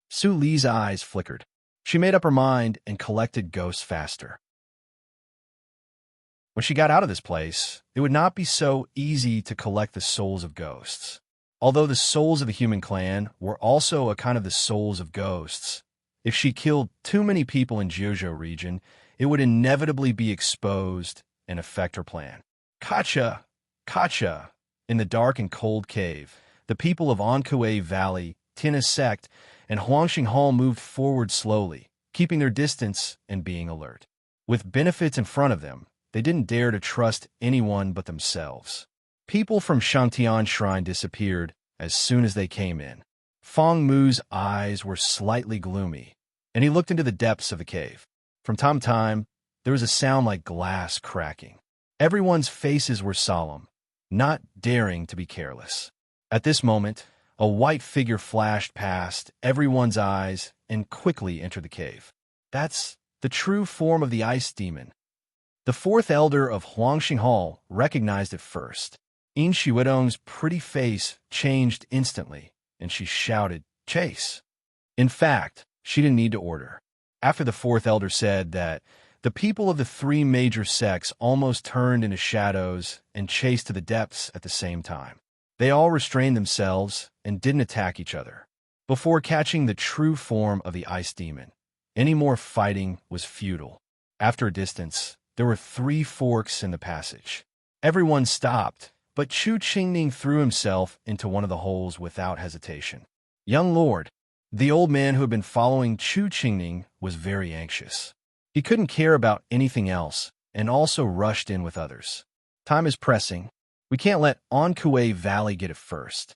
Suli's eyes flickered. She made up her mind and collected ghosts faster. When she got out of this place, it would not be so easy to collect the souls of ghosts. Although the souls of the human clan were also a kind of the souls of ghosts, if she killed too many people in Jojo region, it would inevitably be exposed and affect her plan. Kacha! Kacha! In the dark and cold cave, the people of Ankue Valley, Tina Sect, and Huangxing Hall moved forward slowly, keeping their distance and being alert. With benefits in front of them, they didn't dare to trust anyone but themselves. People from Shantian Shrine disappeared as soon as they came in. Feng Mu's eyes were slightly gloomy, and he looked into the depths of the cave. From time to time, there was a sound like glass cracking. Everyone's faces were solemn, not daring to be careless. At this moment, a white figure flashed past everyone's eyes and quickly entered the cave. That's the true form of the ice demon. The fourth elder of Huangxing Hall recognized it first. In Shiwedong's pretty face changed instantly, and she shouted, "Chase!" In fact, she didn't need to order. After the fourth elder said that, the people of the 3 major sects almost turned into shadows and chased to the depths at the same time. They all restrained themselves and didn't attack each other. Before catching the true form of the ice demon, any more fighting was futile. After a distance, there were 3 forks in the passage. Everyone stopped, but Chu Qingning threw himself into one of the holes without hesitation. Young Lord, the old man who had been following Chu Qingning, was very anxious. He couldn't care about anything else and also rushed in with others. Time is pressing. We can't let Ankue Valley get it first.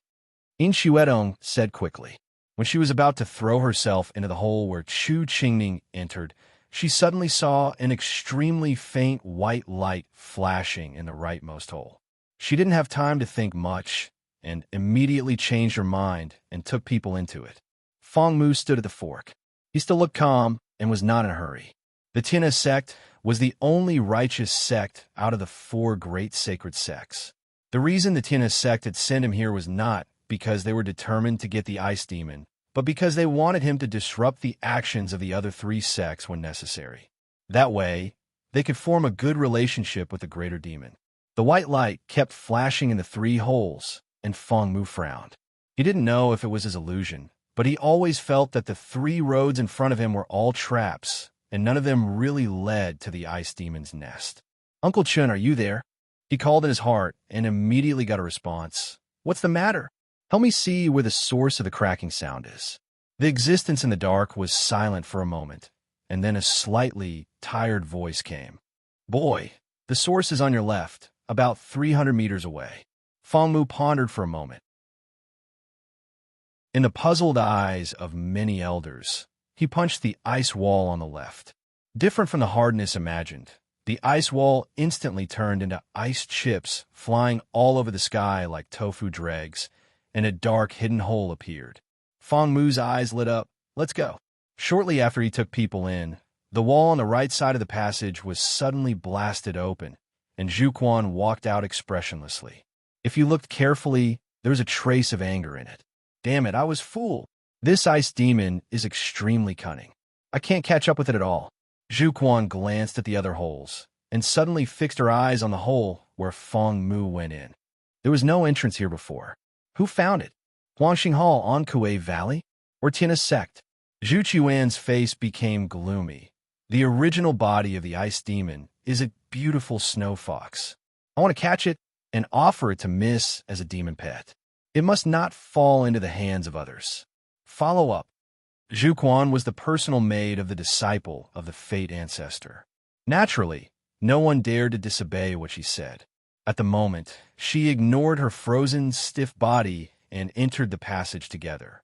In Shuedong said quickly. When she was about to throw herself into the hole where Chu Qingning entered, she suddenly saw an extremely faint white light flashing in the rightmost hole. She didn't have time to think much, and immediately changed her mind and took people into it. Fong Mu stood at the fork. He still looked calm and was not in a hurry. The Tianhe sect was the only righteous sect out of the 4 great sacred sects. The reason the Tianhe sect had sent him here was not because they were determined to get the ice demon, but because they wanted him to disrupt the actions of the other 3 sects when necessary. That way, they could form a good relationship with the greater demon. The white light kept flashing in the 3 holes, and Fong Mu frowned. He didn't know if it was his illusion, but he always felt that the 3 roads in front of him were all traps, and none of them really led to the ice demon's nest. "Uncle Chun, are you there?" He called in his heart and immediately got a response. "What's the matter? Help me see where the source of the cracking sound is." The existence in the dark was silent for a moment, and then a slightly tired voice came. "Boy, the source is on your left, about 300 meters away." Fong Mu pondered for a moment. In the puzzled eyes of many elders, he punched the ice wall on the left. Different from the hardness imagined, the ice wall instantly turned into ice chips flying all over the sky like tofu dregs, and a dark hidden hole appeared. Fong Mu's eyes lit up. "Let's go." Shortly after he took people in, the wall on the right side of the passage was suddenly blasted open, and Zhu Quan walked out expressionlessly. If you looked carefully, there was a trace of anger in it. "Damn it, I was fooled. This ice demon is extremely cunning. I can't catch up with it at all." Zhu Quan glanced at the other holes, and suddenly fixed her eyes on the hole where Fong Mu went in. There was no entrance here before. Who found it? Huangxing Hall on Kuei Valley? Or Tianhe sect? Zhu Qiuan's face became gloomy. The original body of the ice demon is a beautiful snow fox. I want to catch it and offer it to Miss as a demon pet. It must not fall into the hands of others. Follow up. Zhu Quan was the personal maid of the disciple of the Fate Ancestor. Naturally, no one dared to disobey what she said. At the moment, she ignored her frozen, stiff body and entered the passage together.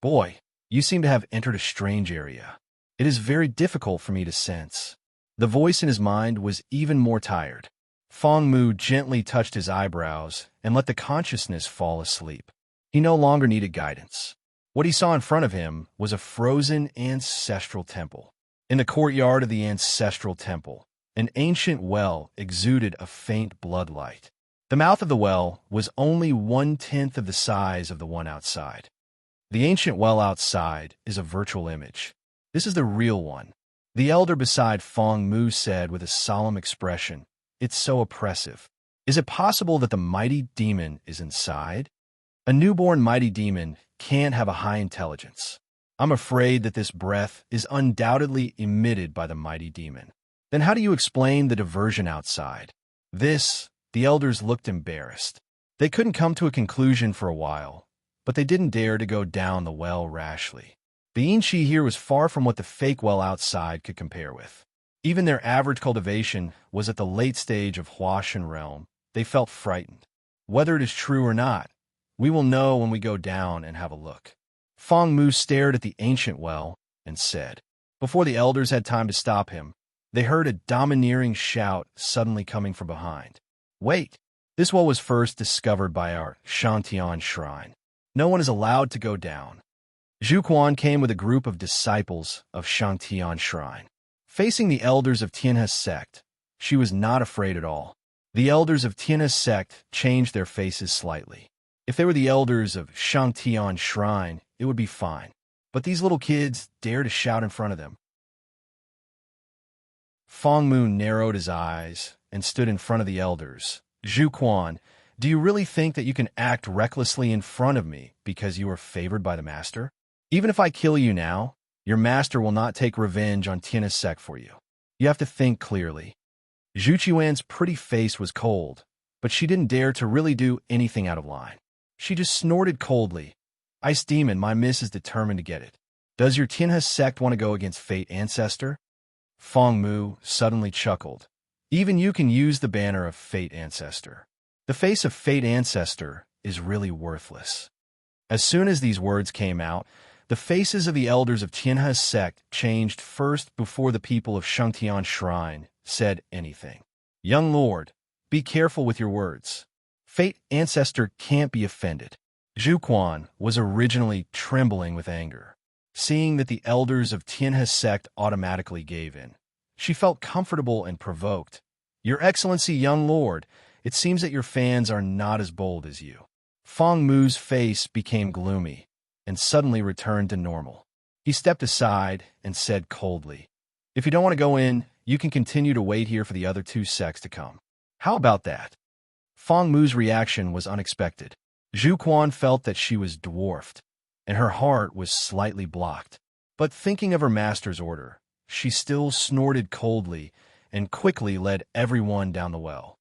"Boy, you seem to have entered a strange area. It is very difficult for me to sense." The voice in his mind was even more tired. Fong Mu gently touched his eyebrows and let the consciousness fall asleep. He no longer needed guidance. What he saw in front of him was a frozen ancestral temple. In the courtyard of the ancestral temple, an ancient well exuded a faint bloodlight. The mouth of the well was only 1/10 of the size of the one outside. The ancient well outside is a virtual image. This is the real one. The elder beside Fong Mu said with a solemn expression, "It's so oppressive. Is it possible that the mighty demon is inside?" A newborn mighty demon can't have a high intelligence. I'm afraid that this breath is undoubtedly emitted by the mighty demon. Then how do you explain the diversion outside? The elders looked embarrassed. They couldn't come to a conclusion for a while, but they didn't dare to go down the well rashly. The Yinshi here was far from what the fake well outside could compare with. Even their average cultivation was at the late stage of Huashan realm. They felt frightened. Whether it is true or not, we will know when we go down and have a look. Fong Mu stared at the ancient well and said, before the elders had time to stop him, they heard a domineering shout suddenly coming from behind. "Wait! This well was first discovered by our Shantian shrine. No one is allowed to go down." Zhu Quan came with a group of disciples of Shantian shrine. Facing the elders of Tianhe sect, she was not afraid at all. The elders of Tianhe sect changed their faces slightly. If they were the elders of Shangtian shrine, it would be fine. But these little kids dare to shout in front of them. Fong Mu narrowed his eyes and stood in front of the elders. "Zhu Quan, do you really think that you can act recklessly in front of me because you are favored by the master? Even if I kill you now, your master will not take revenge on Tianhe sect for you. You have to think clearly." Zhu Qiuan's pretty face was cold, but she didn't dare to really do anything out of line. She just snorted coldly. "Ice Demon, my miss is determined to get it. Does your Tianhe sect want to go against Fate Ancestor?" Fong Mu suddenly chuckled. "Even you can use the banner of Fate Ancestor. The face of Fate Ancestor is really worthless." As soon as these words came out, the faces of the elders of Tianhe's sect changed first before the people of Shangtian Shrine said anything. Young lord, be careful with your words. Fate ancestor can't be offended. Zhu Quan was originally trembling with anger. Seeing that the elders of Tianhe's sect automatically gave in, she felt comfortable and provoked. Your Excellency, young lord, it seems that your fans are not as bold as you. Feng Mu's face became gloomy and suddenly returned to normal. He stepped aside and said coldly, if you don't want to go in, you can continue to wait here for the other two sects to come. How about that? Feng Mu's reaction was unexpected. Zhu Quan felt that she was dwarfed, and her heart was slightly blocked. But thinking of her master's order, she still snorted coldly and quickly led everyone down the well.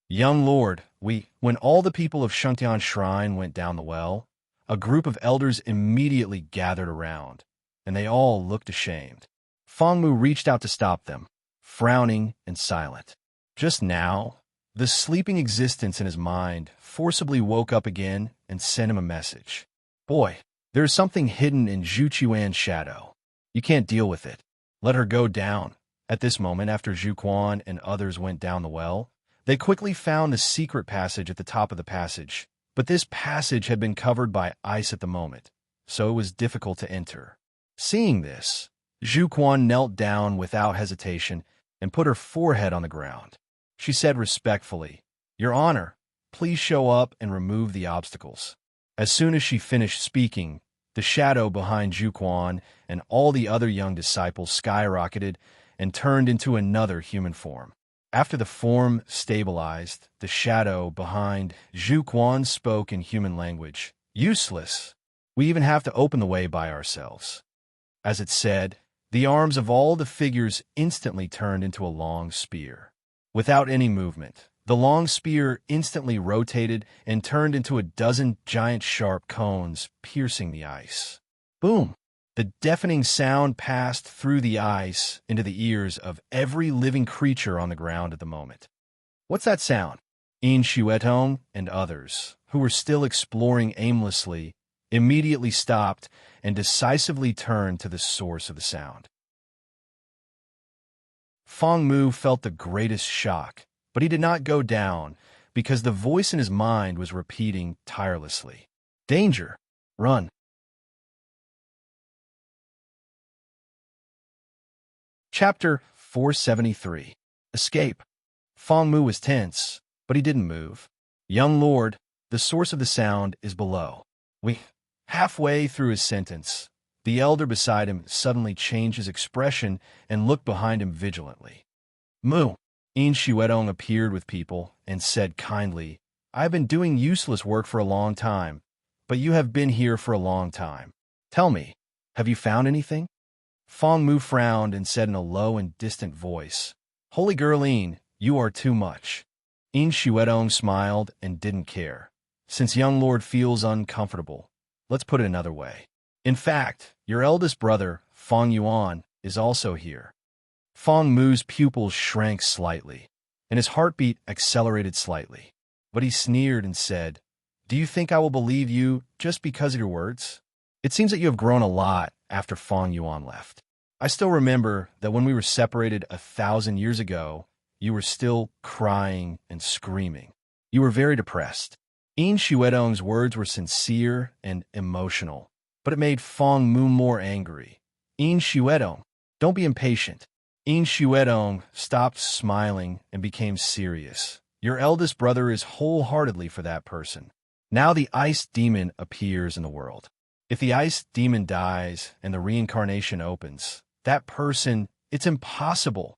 Young lord, when all the people of Shangtian Shrine went down the well, a group of elders immediately gathered around, and they all looked ashamed. Feng Mu reached out to stop them, frowning and silent. Just now, the sleeping existence in his mind forcibly woke up again and sent him a message. Boy, there's something hidden in Zhu Qiuan's shadow. You can't deal with it. Let her go down. At this moment, after Zhu Quan and others went down the well, they quickly found the secret passage at the top of the passage. But this passage had been covered by ice at the moment, so it was difficult to enter. Seeing this, Zhu Quan knelt down without hesitation and put her forehead on the ground. She said respectfully, Your Honor, please show up and remove the obstacles. As soon as she finished speaking, the shadow behind Zhu Quan and all the other young disciples skyrocketed and turned into another human form. After the form stabilized, the shadow behind Zhu Quan spoke in human language. Useless. We even have to open the way by ourselves. As it said, the arms of all the figures instantly turned into a long spear. Without any movement, the long spear instantly rotated and turned into a dozen giant sharp cones piercing the ice. Boom! The deafening sound passed through the ice into the ears of every living creature on the ground at the moment. What's that sound? Yin Xuetong and others, who were still exploring aimlessly, immediately stopped and decisively turned to the source of the sound. Feng Mu felt the greatest shock, but he did not go down because the voice in his mind was repeating tirelessly, Danger! Run! Chapter 473. Escape. Feng Mu was tense, but he didn't move. Young lord, the source of the sound is below. Halfway through his sentence, the elder beside him suddenly changed his expression and looked behind him vigilantly. Mu. Yin Xuetong appeared with people and said kindly, I have been doing useless work for a long time, but you have been here for a long time. Tell me, have you found anything? Feng Mu frowned and said in a low and distant voice, Holy girl Yin, you are too much. Yin Xuetong smiled and didn't care. Since young lord feels uncomfortable, let's put it another way. In fact, your eldest brother, Feng Yuan, is also here. Feng Mu's pupils shrank slightly, and his heartbeat accelerated slightly. But he sneered and said, Do you think I will believe you just because of your words? It seems that you have grown a lot after Feng Yuan left. I still remember that when we were separated 1,000 years ago, you were still crying and screaming. You were very depressed. Yin Xuetong's words were sincere and emotional, but it made Feng Mu more angry. Yin Xuetong, don't be impatient. Yin Xuetong stopped smiling and became serious. Your eldest brother is wholeheartedly for that person. Now the ice demon appears in the world. If the ice demon dies and the reincarnation opens, that person, it's impossible.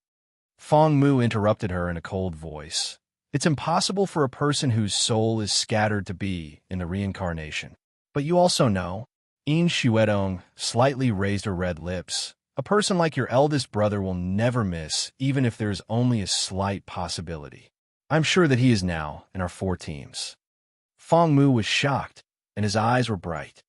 Feng Mu interrupted her in a cold voice. It's impossible for a person whose soul is scattered to be in the reincarnation. But you also know, Yin Xuetong slightly raised her red lips. A person like your eldest brother will never miss, even if there's only a slight possibility. I'm sure that he is now in our 4 teams. Feng Mu was shocked, and his eyes were bright.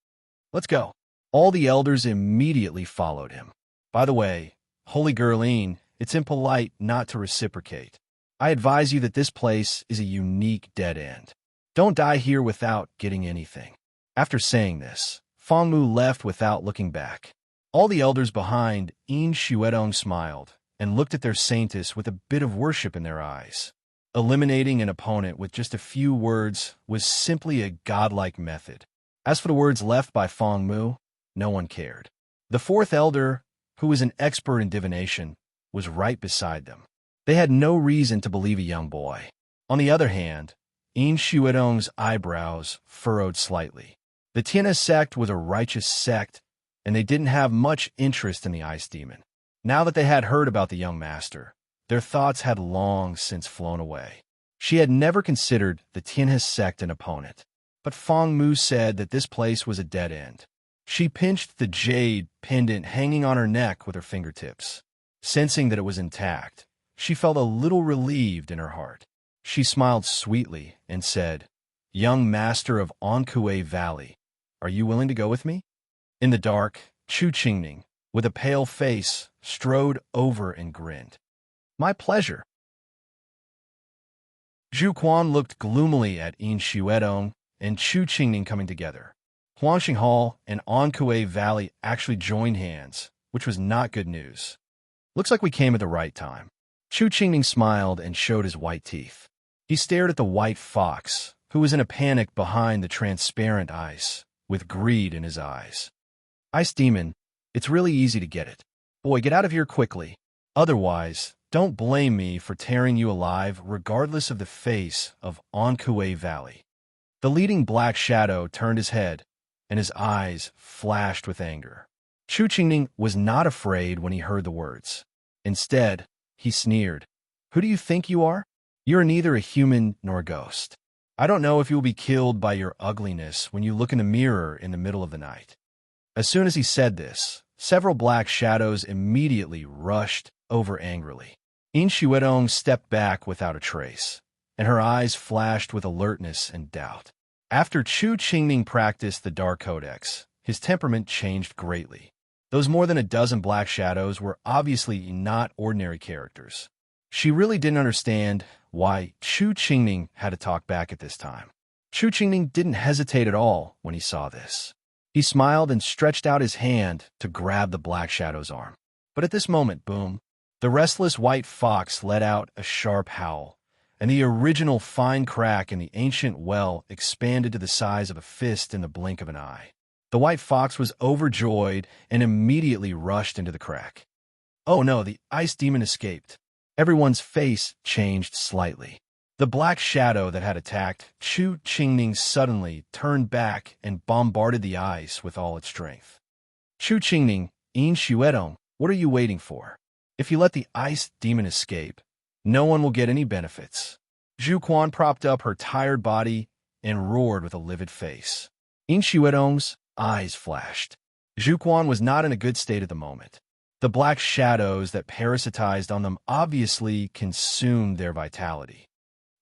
Let's go. All the elders immediately followed him. By the way, Holy girl Yin, it's impolite not to reciprocate. I advise you that this place is a unique dead end. Don't die here without getting anything. After saying this, Fong Mu left without looking back. All the elders behind In Shuedong smiled and looked at their saintess with a bit of worship in their eyes. Eliminating an opponent with just a few words was simply a godlike method. As for the words left by Fong Mu, no one cared. The fourth elder, who was an expert in divination, was right beside them. They had no reason to believe a young boy. On the other hand, In Shuedong's eyebrows furrowed slightly. The Tianhe sect was a righteous sect, and they didn't have much interest in the ice demon. Now that they had heard about the young master, their thoughts had long since flown away. She had never considered the Tianhe sect an opponent, but Fong Mu said that this place was a dead end. She pinched the jade pendant hanging on her neck with her fingertips. Sensing that it was intact, she felt a little relieved in her heart. She smiled sweetly and said, "Young master of Anhui Valley, are you willing to go with me?" In the dark, Chu Qingning, with a pale face, strode over and grinned. "My pleasure." Zhu Quan looked gloomily at In Shuedong and Chu Qingning coming together. Huangxing Hall and Anhui Valley actually joined hands, which was not good news. "Looks like we came at the right time." Chu Qingning smiled and showed his white teeth. He stared at the white fox, who was in a panic behind the transparent ice, with greed in his eyes. "Ice demon, it's really easy to get it. Boy, get out of here quickly. Otherwise, don't blame me for tearing you alive regardless of the face of Anhui Valley." The leading black shadow turned his head, and his eyes flashed with anger. Chu Qingning was not afraid when he heard the words. Instead, he sneered. "Who do you think you are? You're neither a human nor a ghost. I don't know if you'll be killed by your ugliness when you look in the mirror in the middle of the night." As soon as he said this, several black shadows immediately rushed over angrily. In Shuedong stepped back without a trace, and her eyes flashed with alertness and doubt. After Chu Qingning practiced the Dark Codex, his temperament changed greatly. Those more than a dozen black shadows were obviously not ordinary characters. She really didn't understand why Chu Qingning had to talk back at this time. Chu Qingning didn't hesitate at all when he saw this. He smiled and stretched out his hand to grab the black shadow's arm. But at this moment, boom, the restless white fox let out a sharp howl, and the original fine crack in the ancient well expanded to the size of a fist in the blink of an eye. The white fox was overjoyed and immediately rushed into the crack. Oh no, the ice demon escaped. Everyone's face changed slightly. The black shadow that had attacked Chu Qingning suddenly turned back and bombarded the ice with all its strength. "Chu Qingning, In Shuedong, what are you waiting for? If you let the ice demon escape, no one will get any benefits." Zhu Quan propped up her tired body and roared with a livid face. In Shuedong's eyes flashed. Zhu Quan was not in a good state at the moment. The black shadows that parasitized on them obviously consumed their vitality.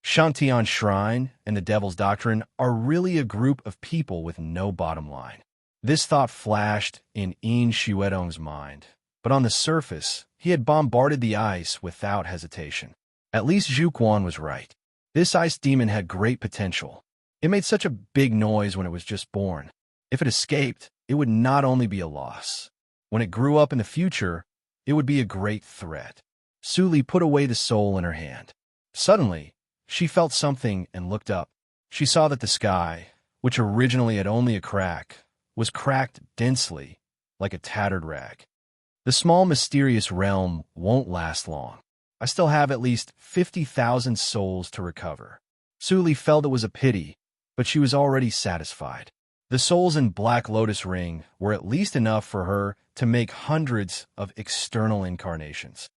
Shantian Shrine and the Devil's Doctrine are really a group of people with no bottom line. This thought flashed in Shuedong's mind, but on the surface, he had bombarded the ice without hesitation. At least Zhu Quan was right. This ice demon had great potential. It made such a big noise when it was just born. If it escaped, it would not only be a loss. When it grew up in the future, it would be a great threat. Su Li put away the soul in her hand. Suddenly, she felt something and looked up. She saw that the sky, which originally had only a crack, was cracked densely, like a tattered rag. The small mysterious realm won't last long. I still have at least 50,000 souls to recover. Su Li felt it was a pity, but she was already satisfied. The souls in Black Lotus Ring were at least enough for her to make hundreds of external incarnations.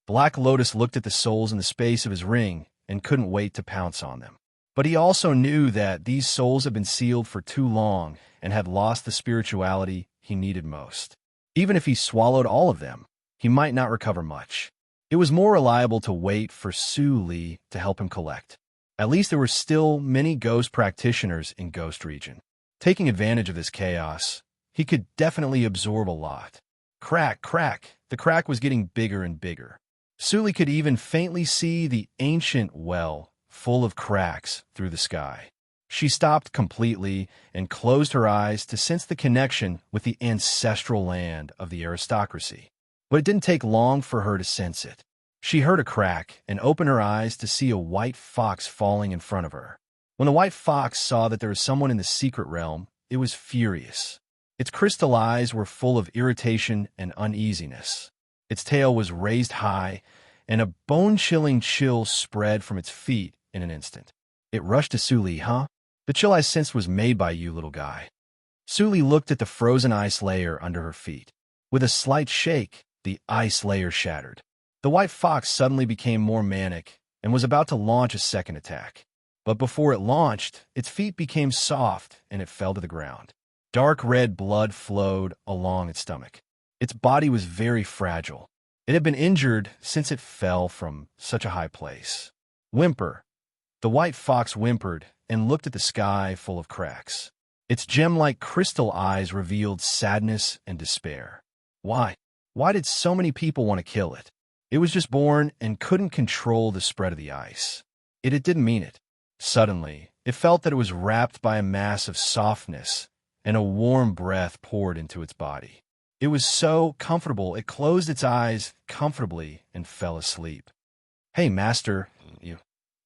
Black Lotus looked at the souls in the space of his ring and couldn't wait to pounce on them. But he also knew that these souls had been sealed for too long and had lost the spirituality he needed most. Even if he swallowed all of them, he might not recover much. It was more reliable to wait for Su Li to help him collect. At least there were still many ghost practitioners in Ghost Region. Taking advantage of this chaos, he could definitely absorb a lot. Crack, crack. The crack was getting bigger and bigger. Su Li could even faintly see the ancient well full of cracks through the sky. She stopped completely and closed her eyes to sense the connection with the ancestral land of the aristocracy. But it didn't take long for her to sense it. She heard a crack and opened her eyes to see a white fox falling in front of her. When the white fox saw that there was someone in the secret realm, it was furious. Its crystal eyes were full of irritation and uneasiness. Its tail was raised high, and a bone-chilling chill spread from its feet in an instant. It rushed to Suli. Huh? The chill I sensed was made by you, little guy. Suli looked at the frozen ice layer under her feet. With a slight shake, the ice layer shattered. The white fox suddenly became more manic and was about to launch a second attack. But before it launched, its feet became soft and it fell to the ground. Dark red blood flowed along its stomach. Its body was very fragile. It had been injured since it fell from such a high place. Whimper. The white fox whimpered and looked at the sky full of cracks. Its gem-like crystal eyes revealed sadness and despair. Why? Why did so many people want to kill it? It was just born and couldn't control the spread of the ice. It didn't mean it. Suddenly, it felt that it was wrapped by a mass of softness, and a warm breath poured into its body. It was so comfortable, it closed its eyes comfortably and fell asleep. Hey, Master, you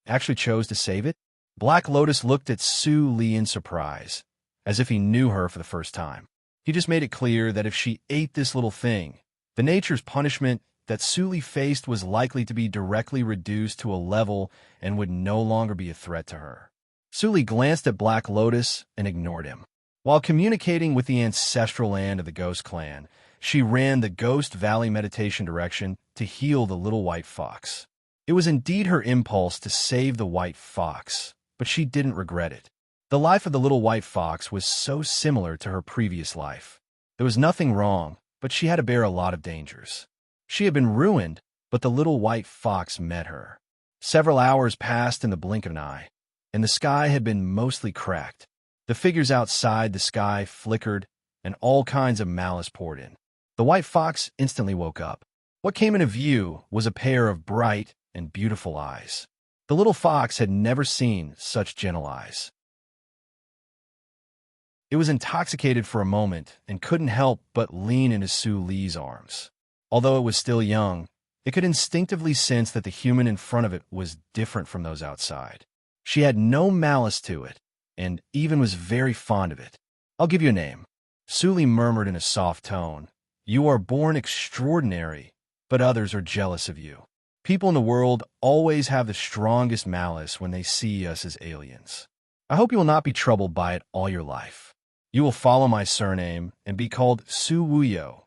actually chose to save it? Black Lotus looked at Su Li in surprise, as if he knew her for the first time. He just made it clear that if she ate this little thing, the nature's punishment that Su Li faced was likely to be directly reduced to a level and would no longer be a threat to her. Su Li glanced at Black Lotus and ignored him. While communicating with the ancestral land of the Ghost Clan, she ran the Ghost Valley meditation direction to heal the little white fox. It was indeed her impulse to save the white fox, but she didn't regret it. The life of the little white fox was so similar to her previous life. There was nothing wrong, but she had to bear a lot of dangers. She had been ruined, but the little white fox met her. Several hours passed in the blink of an eye, and the sky had been mostly cracked. The figures outside the sky flickered, and all kinds of malice poured in. The white fox instantly woke up. What came into view was a pair of bright and beautiful eyes. The little fox had never seen such gentle eyes. It was intoxicated for a moment and couldn't help but lean into Su Li's arms. Although it was still young, it could instinctively sense that the human in front of it was different from those outside. She had no malice to it, and even was very fond of it. I'll give you a name. Su Li murmured in a soft tone. You are born extraordinary, but others are jealous of you. People in the world always have the strongest malice when they see us as aliens. I hope you will not be troubled by it all your life. You will follow my surname and be called Su Wuyo.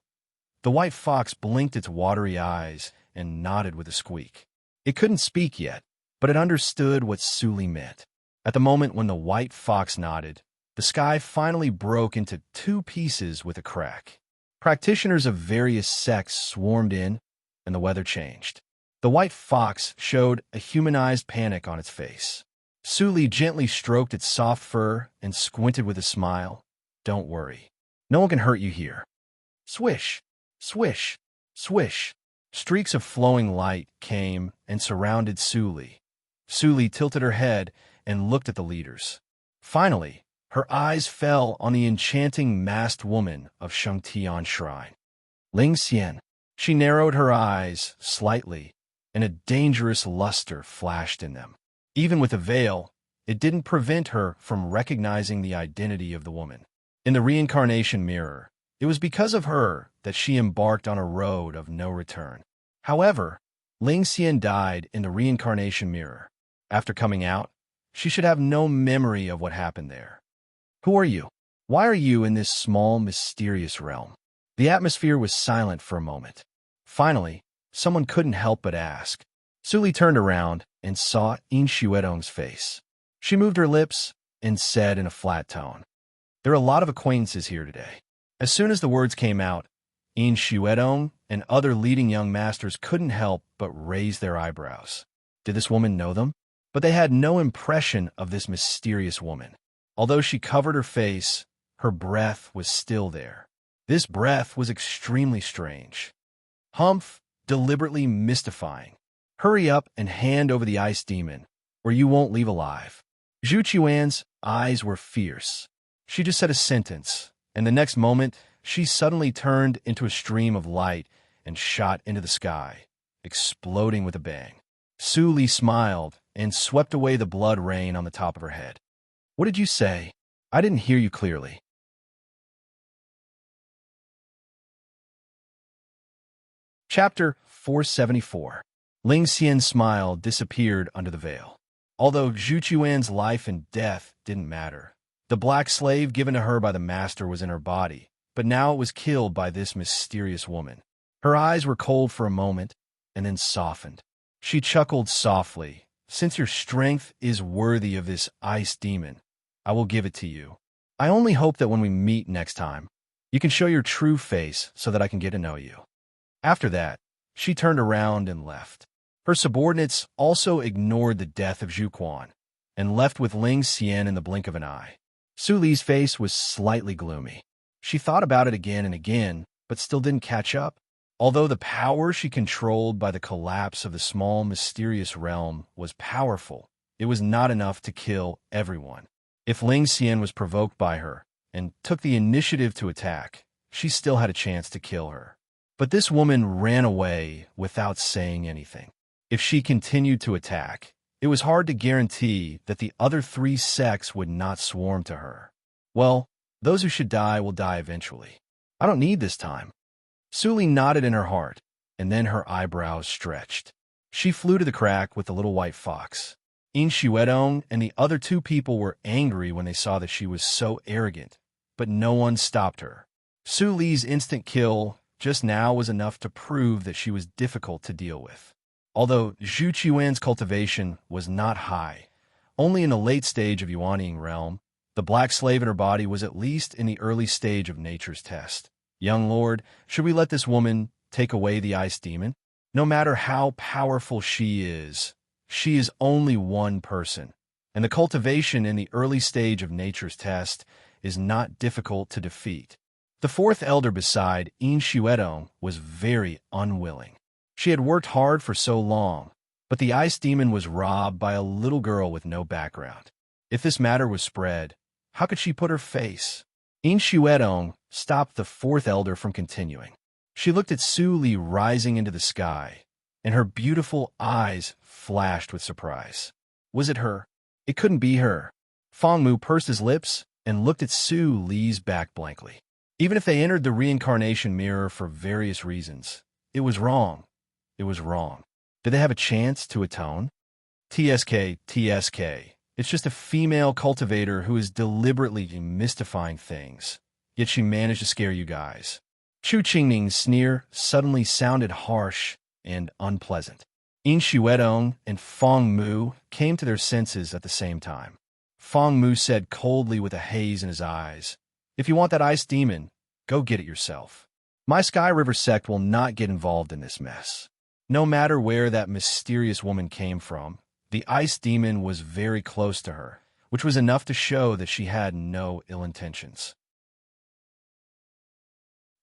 The white fox blinked its watery eyes and nodded with a squeak. It couldn't speak yet, but it understood what Su Li meant. At the moment when the white fox nodded, the sky finally broke into two pieces with a crack. Practitioners of various sects swarmed in, and the weather changed. The white fox showed a humanized panic on its face. Su Li gently stroked its soft fur and squinted with a smile. Don't worry. No one can hurt you here. Swish, swish, swish. Streaks of flowing light came and surrounded Su Li. Su Li tilted her head and looked at the leaders. Finally, her eyes fell on the enchanting masked woman of Shengtian Shrine. Ling Xian. She narrowed her eyes slightly, and a dangerous luster flashed in them. Even with a veil, it didn't prevent her from recognizing the identity of the woman. In the reincarnation mirror, it was because of her that she embarked on a road of no return. However, Ling Xian died in the reincarnation mirror. After coming out, she should have no memory of what happened there. Who are you? Why are you in this small, mysterious realm? The atmosphere was silent for a moment. Finally, someone couldn't help but ask. Su Li turned around and saw Yin Xuedong's face. She moved her lips and said in a flat tone, There are a lot of acquaintances here today. As soon as the words came out, Yin Xuedong and other leading young masters couldn't help but raise their eyebrows. Did this woman know them? But they had no impression of this mysterious woman. Although she covered her face, her breath was still there. This breath was extremely strange. Humph, deliberately mystifying. Hurry up and hand over the ice demon, or you won't leave alive. Zhu Chuan's eyes were fierce. She just said a sentence, and the next moment, she suddenly turned into a stream of light and shot into the sky, exploding with a bang. Su Li smiled and swept away the blood rain on the top of her head. "What did you say? I didn't hear you clearly." Chapter 474. Ling Xian's smile disappeared under the veil. Although Zhu Chuan's life and death didn't matter, the black slave given to her by the master was in her body, but now it was killed by this mysterious woman. Her eyes were cold for a moment, and then softened. She chuckled softly. "Since your strength is worthy of this ice demon, I will give it to you. I only hope that when we meet next time, you can show your true face so that I can get to know you." After that, she turned around and left. Her subordinates also ignored the death of Zhu Quan and left with Ling Xian in the blink of an eye. Su Li's face was slightly gloomy. She thought about it again and again, but still didn't catch up. Although the power she controlled by the collapse of the small, mysterious realm was powerful, it was not enough to kill everyone. If Ling Xian was provoked by her and took the initiative to attack, she still had a chance to kill her. But this woman ran away without saying anything. If she continued to attack, it was hard to guarantee that the other three sects would not swarm to her. Well, those who should die will die eventually. I don't need this time. Su Li nodded in her heart, and then her eyebrows stretched. She flew to the crack with the little white fox. In Xuedong and the other two people were angry when they saw that she was so arrogant, but no one stopped her. Su Li's instant kill just now was enough to prove that she was difficult to deal with. Although Zhu Chuan's cultivation was not high, only in the late stage of Yuanying realm, the black slave in her body was at least in the early stage of nature's test. "Young lord, should we let this woman take away the ice demon? No matter how powerful she is only one person, and the cultivation in the early stage of nature's test is not difficult to defeat." The fourth elder beside In Xuedong was very unwilling. She had worked hard for so long, but the ice demon was robbed by a little girl with no background. If this matter was spread, how could she put her face? In Xuedong stopped the fourth elder from continuing. She looked at Su Li rising into the sky, and her beautiful eyes flashed with surprise. Was it her? It couldn't be her. Fang Mu pursed his lips and looked at Su Li's back blankly. Even if they entered the reincarnation mirror for various reasons, it was wrong. It was wrong. Did they have a chance to atone? TSK. It's just a female cultivator who is deliberately demystifying things. Yet she managed to scare you guys. Chu Qingning's sneer suddenly sounded harsh and unpleasant. In Xuedong and Fang Mu came to their senses at the same time. Fang Mu said coldly with a haze in his eyes, "If you want that ice demon, go get it yourself. My Sky River sect will not get involved in this mess." No matter where that mysterious woman came from, the ice demon was very close to her, which was enough to show that she had no ill intentions.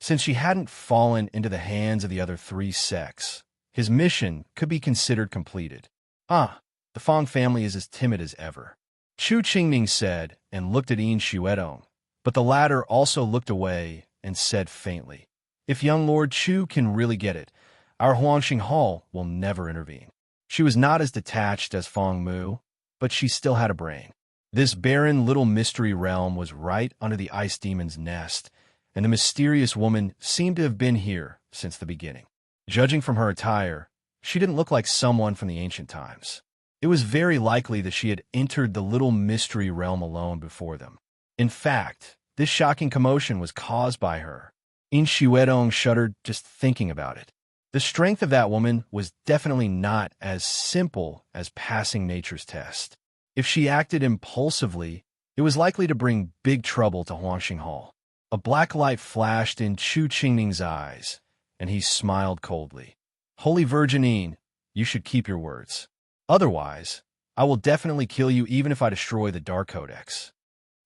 Since she hadn't fallen into the hands of the other three sects, his mission could be considered completed. The Fang family is as timid as ever, Chu Qingning said and looked at In Xuedong, but the latter also looked away and said faintly, "If young Lord Chu can really get it, our Huangxing Hall will never intervene." She was not as detached as Fang Mu, but she still had a brain. This barren little mystery realm was right under the ice demon's nest, and the mysterious woman seemed to have been here since the beginning. Judging from her attire, she didn't look like someone from the ancient times. It was very likely that she had entered the little mystery realm alone before them. In fact, this shocking commotion was caused by her. In Xuedong shuddered just thinking about it. The strength of that woman was definitely not as simple as passing nature's test. If she acted impulsively, it was likely to bring big trouble to Huangxing Hall. A black light flashed in Chu Qingning's eyes, and he smiled coldly. "Holy Virgin Yin, you should keep your words. Otherwise, I will definitely kill you even if I destroy the Dark Codex."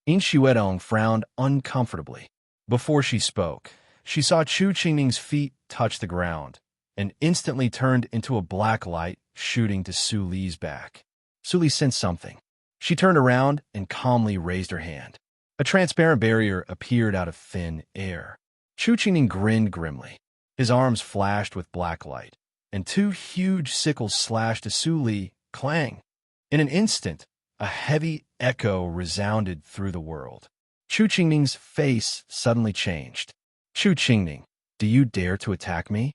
In Xuedong frowned uncomfortably. Before she spoke, she saw Chu Qingning's feet touch the ground, and instantly turned into a black light shooting to Su Li's back. Su Li sensed something. She turned around and calmly raised her hand. A transparent barrier appeared out of thin air. Chu Qingning grinned grimly. His arms flashed with black light, and two huge sickles slashed at Su Li, clang. In an instant, a heavy echo resounded through the world. Chu Qingning's face suddenly changed. Chu Qingning, do you dare to attack me?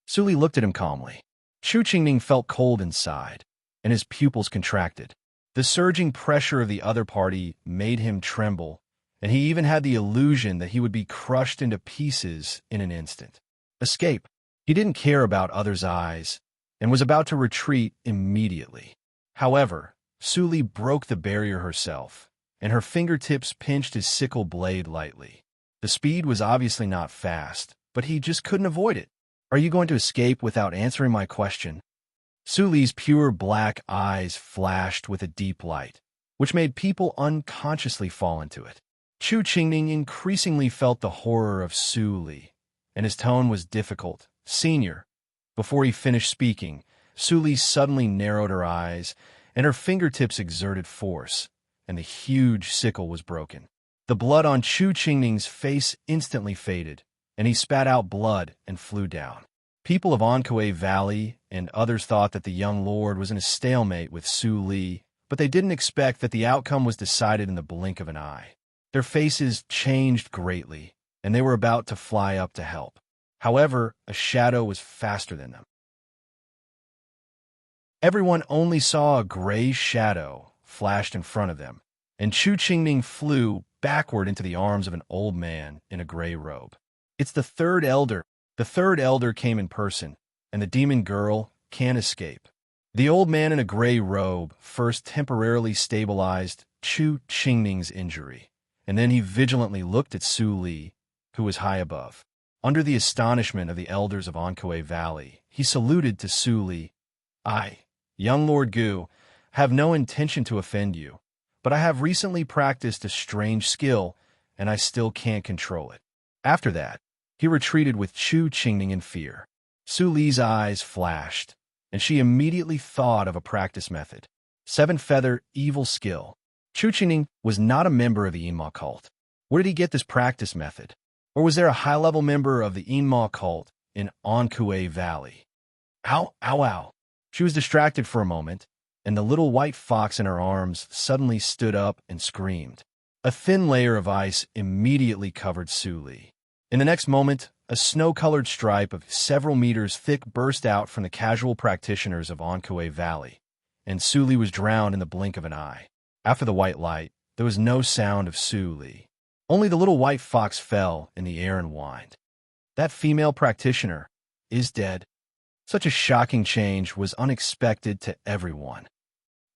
Su Li looked at him calmly. Chu Qingning felt cold inside, and his pupils contracted. The surging pressure of the other party made him tremble, and he even had the illusion that he would be crushed into pieces in an instant. Escape. He didn't care about others' eyes, and was about to retreat immediately. However, Su Li broke the barrier herself, and her fingertips pinched his sickle blade lightly. The speed was obviously not fast, but he just couldn't avoid it. Are you going to escape without answering my question? Su Li's pure black eyes flashed with a deep light, which made people unconsciously fall into it. Chu Qingning increasingly felt the horror of Su Li, and his tone was difficult. Senior. Before he finished speaking, Su Li suddenly narrowed her eyes, and her fingertips exerted force, and the huge sickle was broken. The blood on Chu Qingning's face instantly faded, and he spat out blood and flew down. People of Ankou Valley and others thought that the young lord was in a stalemate with Su Li, but they didn't expect that the outcome was decided in the blink of an eye. Their faces changed greatly, and they were about to fly up to help. However, a shadow was faster than them. Everyone only saw a gray shadow flashed in front of them, and Chu Qingning flew backward into the arms of an old man in a gray robe. It's the third elder. The third elder came in person, and the demon girl can't escape. The old man in a gray robe first temporarily stabilized Chu Qingning's injury, and then he vigilantly looked at Su Li, who was high above. Under the astonishment of the elders of Ankou Valley, he saluted to Su Li. I, young Lord Gu, have no intention to offend you, but I have recently practiced a strange skill, and I still can't control it. After that, he retreated with Chu Qingning in fear. Su Li's eyes flashed, and she immediately thought of a practice method. Seven-feather evil skill. Chu Qingning was not a member of the Yinma cult. Where did he get this practice method? Or was there a high-level member of the Yinma cult in Ankou Valley? Ow, ow, ow. She was distracted for a moment, and the little white fox in her arms suddenly stood up and screamed. A thin layer of ice immediately covered Su Li. In the next moment, a snow-colored stripe of several meters thick burst out from the casual practitioners of Ankou Valley, and Su Li was drowned in the blink of an eye. After the white light, there was no sound of Su Li. Only the little white fox fell in the air and whined. That female practitioner is dead. Such a shocking change was unexpected to everyone.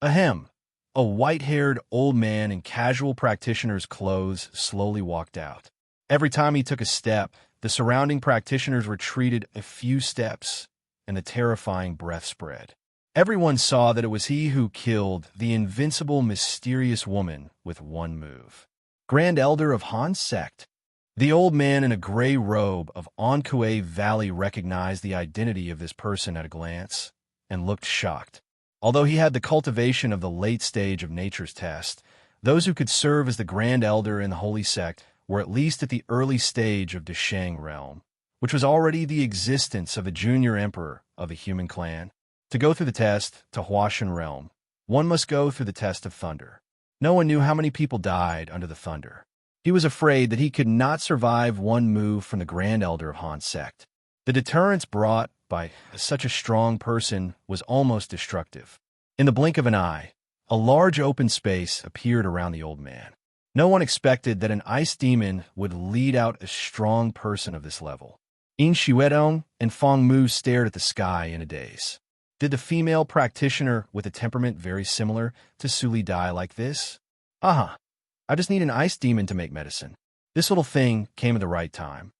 Ahem. A white-haired old man in casual practitioner's clothes slowly walked out. Every time he took a step, the surrounding practitioners retreated a few steps, and the terrifying breath spread. Everyone saw that it was he who killed the invincible, mysterious woman with one move. Grand Elder of Han's sect. The old man in a gray robe of Ankou Valley recognized the identity of this person at a glance, and looked shocked. Although he had the cultivation of the late stage of nature's test, those who could serve as the Grand Elder in the Holy Sect were at least at the early stage of the Shang realm, which was already the existence of a junior emperor of a human clan. To go through the test to Huashan realm, one must go through the test of thunder. No one knew how many people died under the thunder. He was afraid that he could not survive one move from the Grand Elder of Han's sect. The deterrence brought by such a strong person was almost destructive. In the blink of an eye, a large open space appeared around the old man. No one expected that an ice demon would lead out a strong person of this level. Yin Xuedong and Feng Mu stared at the sky in a daze. Did the female practitioner with a temperament very similar to Su Li die like this? Aha! I just need an ice demon to make medicine. This little thing came at the right time.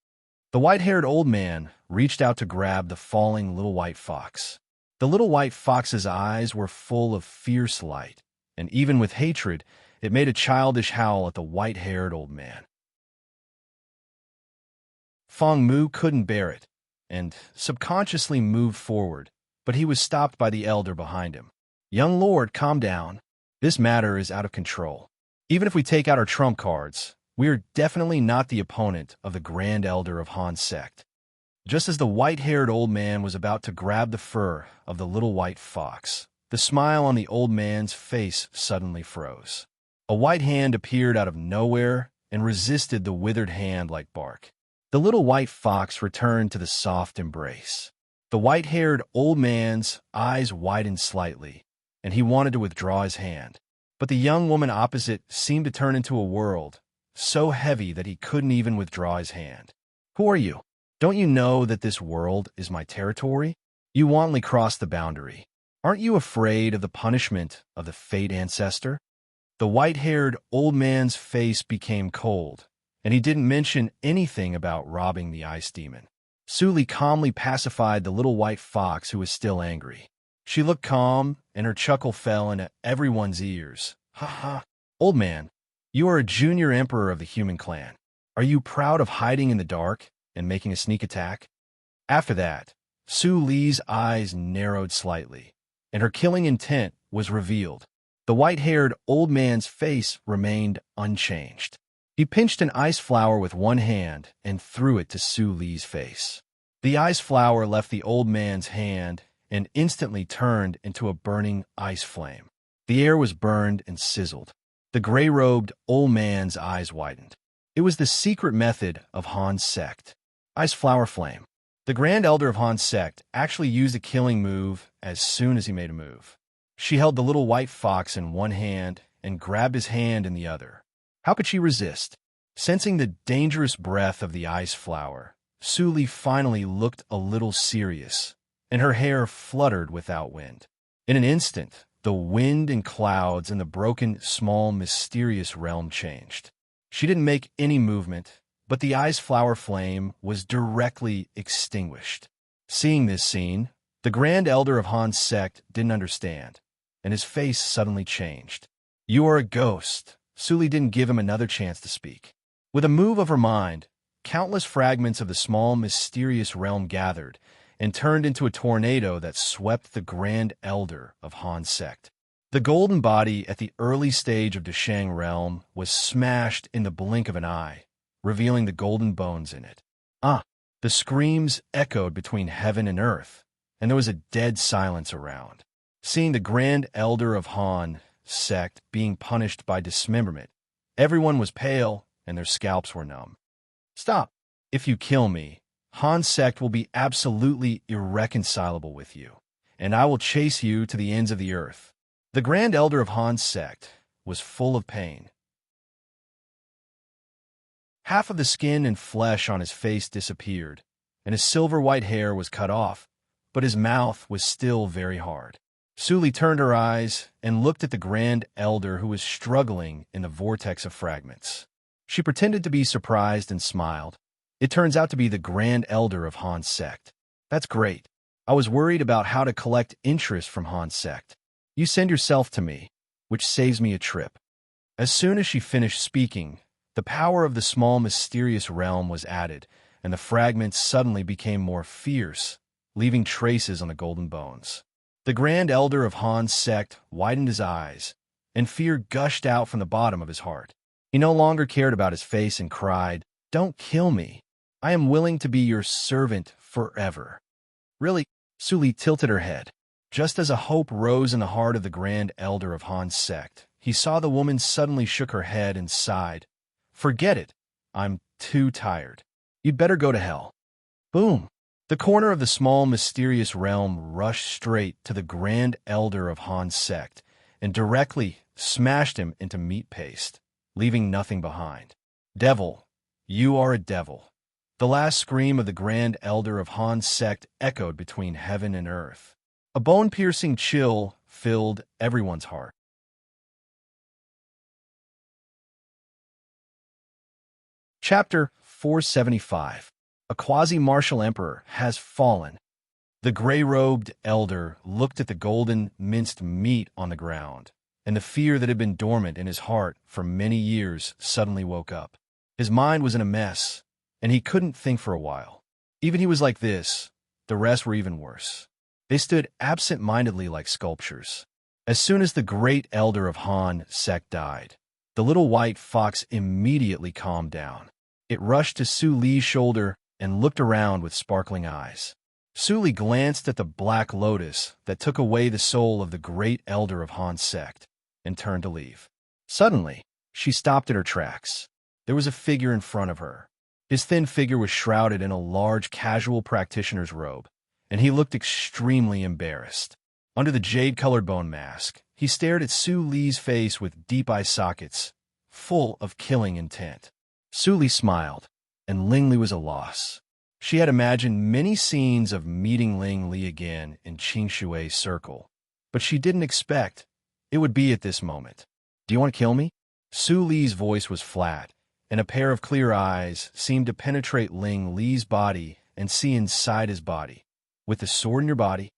The white-haired old man reached out to grab the falling little white fox. The little white fox's eyes were full of fierce light, and even with hatred, it made a childish howl at the white-haired old man. Feng Mu couldn't bear it, and subconsciously moved forward, but he was stopped by the elder behind him. Young lord, calm down. This matter is out of control. Even if we take out our trump cards, we are definitely not the opponent of the Grand Elder of Han's sect. Just as the white-haired old man was about to grab the fur of the little white fox, the smile on the old man's face suddenly froze. A white hand appeared out of nowhere and resisted the withered hand like bark. The little white fox returned to the soft embrace. The white-haired old man's eyes widened slightly, and he wanted to withdraw his hand. But the young woman opposite seemed to turn into a world, so heavy that he couldn't even withdraw his hand. "Who are you? Don't you know that this world is my territory? You wantonly crossed the boundary. Aren't you afraid of the punishment of the Fate Ancestor?" The white-haired old man's face became cold, and he didn't mention anything about robbing the ice demon. Suli calmly pacified the little white fox who was still angry. She looked calm, and her chuckle fell into everyone's ears. "Ha ha! Old man, you are a junior emperor of the human clan. Are you proud of hiding in the dark and making a sneak attack?" After that, Su Li's eyes narrowed slightly, and her killing intent was revealed. The white-haired old man's face remained unchanged. He pinched an ice flower with one hand and threw it to Su Li's face. The ice flower left the old man's hand and instantly turned into a burning ice flame. The air was burned and sizzled. The gray-robed old man's eyes widened. It was the secret method of Han's sect. Ice flower flame. The Grand Elder of Han's sect actually used a killing move as soon as he made a move. She held the little white fox in one hand and grabbed his hand in the other. How could she resist? Sensing the dangerous breath of the ice flower, Suli finally looked a little serious, and her hair fluttered without wind. In an instant, the wind and clouds in the broken, small, mysterious realm changed. She didn't make any movement, but the ice flower flame was directly extinguished. Seeing this scene, the Grand Elder of Han's sect didn't understand, and his face suddenly changed. "You are a ghost." Suli didn't give him another chance to speak. With a move of her mind, countless fragments of the small, mysterious realm gathered and turned into a tornado that swept the Grand Elder of Han's sect. The golden body at the early stage of Deshang realm was smashed in the blink of an eye, revealing the golden bones in it. The screams echoed between heaven and earth, and there was a dead silence around. Seeing the Grand Elder of Han sect being punished by dismemberment, everyone was pale and their scalps were numb. "Stop. If you kill me, Han's sect will be absolutely irreconcilable with you, and I will chase you to the ends of the earth." The Grand Elder of Han's sect was full of pain. Half of the skin and flesh on his face disappeared, and his silver-white hair was cut off, but his mouth was still very hard. Suli turned her eyes and looked at the Grand Elder who was struggling in the vortex of fragments. She pretended to be surprised and smiled. "It turns out to be the Grand Elder of Han's sect. That's great. I was worried about how to collect interest from Han's sect. You send yourself to me, which saves me a trip." As soon as she finished speaking, the power of the small, mysterious realm was added, and the fragments suddenly became more fierce, leaving traces on the golden bones. The Grand Elder of Han's sect widened his eyes, and fear gushed out from the bottom of his heart. He no longer cared about his face and cried, "Don't kill me. I am willing to be your servant forever." "Really?" Suli tilted her head. Just as a hope rose in the heart of the Grand Elder of Han's sect, he saw the woman suddenly shook her head and sighed. "Forget it. I'm too tired. You'd better go to hell." Boom! The corner of the small, mysterious realm rushed straight to the Grand Elder of Han's sect and directly smashed him into meat paste, leaving nothing behind. "Devil, you are a devil." The last scream of the Grand Elder of Han's sect echoed between heaven and earth. A bone-piercing chill filled everyone's heart. Chapter 475. A quasi-martial emperor has fallen. The gray-robed elder looked at the golden, minced meat on the ground, and the fear that had been dormant in his heart for many years suddenly woke up. His mind was in a mess, and he couldn't think for a while. Even he was like this, the rest were even worse. They stood absent-mindedly like sculptures. As soon as the great elder of Han sect died, the little white fox immediately calmed down. It rushed to Su Li's shoulder and looked around with sparkling eyes. Su Li glanced at the black lotus that took away the soul of the great elder of Han's sect and turned to leave. Suddenly, she stopped in her tracks. There was a figure in front of her. His thin figure was shrouded in a large casual practitioner's robe, and he looked extremely embarrassed. Under the jade-colored bone mask, he stared at Su Li's face with deep eye sockets, full of killing intent. Su Li smiled, and Ling Li was a loss. She had imagined many scenes of meeting Ling Li again in Qing Shui's circle, but she didn't expect it would be at this moment. "Do you want to kill me?" Su Li's voice was flat, and a pair of clear eyes seemed to penetrate Ling Li's body and see inside his body. "With the sword in your body?"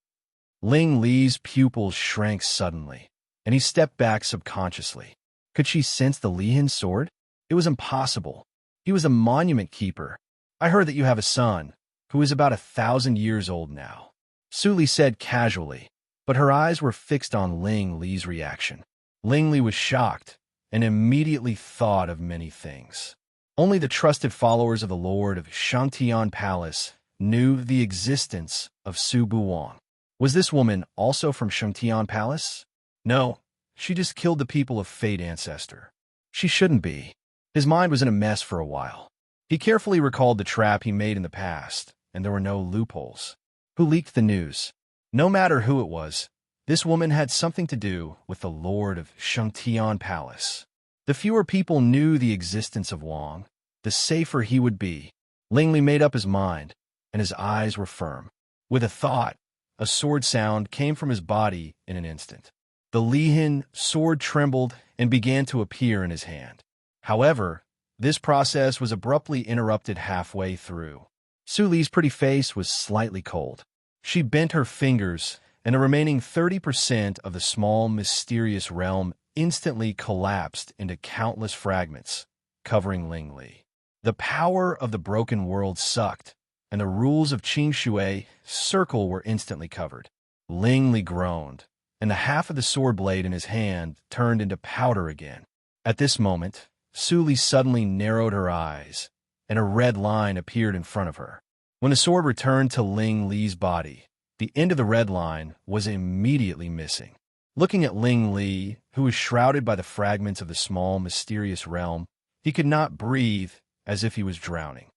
Ling Li's pupils shrank suddenly, and he stepped back subconsciously. Could she sense the Lihin sword? It was impossible. He was a monument keeper. "I heard that you have a son, who is about 1,000 years old now," Su Li said casually, but her eyes were fixed on Ling Li's reaction. Ling Li was shocked and immediately thought of many things. Only the trusted followers of the Lord of Shangtian Palace knew the existence of Su Buwang. Was this woman also from Shangtian Palace? No, she just killed the people of Fate Ancestor. She shouldn't be. His mind was in a mess for a while. He carefully recalled the trap he made in the past, and there were no loopholes. Who leaked the news? No matter who it was, this woman had something to do with the Lord of Shangtian Palace. The fewer people knew the existence of Wang, the safer he would be. Ling Li made up his mind, and his eyes were firm. With a thought, a sword sound came from his body in an instant. The Lihin sword trembled and began to appear in his hand. However, this process was abruptly interrupted halfway through. Su Li's pretty face was slightly cold. She bent her fingers, and the remaining 30% of the small, mysterious realm instantly collapsed into countless fragments, covering Ling Li. The power of the broken world sucked, and the rules of Qing Shui circle were instantly covered. Ling Li groaned, and the half of the sword blade in his hand turned into powder again. At this moment, Su Li suddenly narrowed her eyes, and a red line appeared in front of her. When the sword returned to Ling Li's body, the end of the red line was immediately missing. Looking at Ling Li, who was shrouded by the fragments of the small, mysterious realm, he could not breathe, as if he was drowning.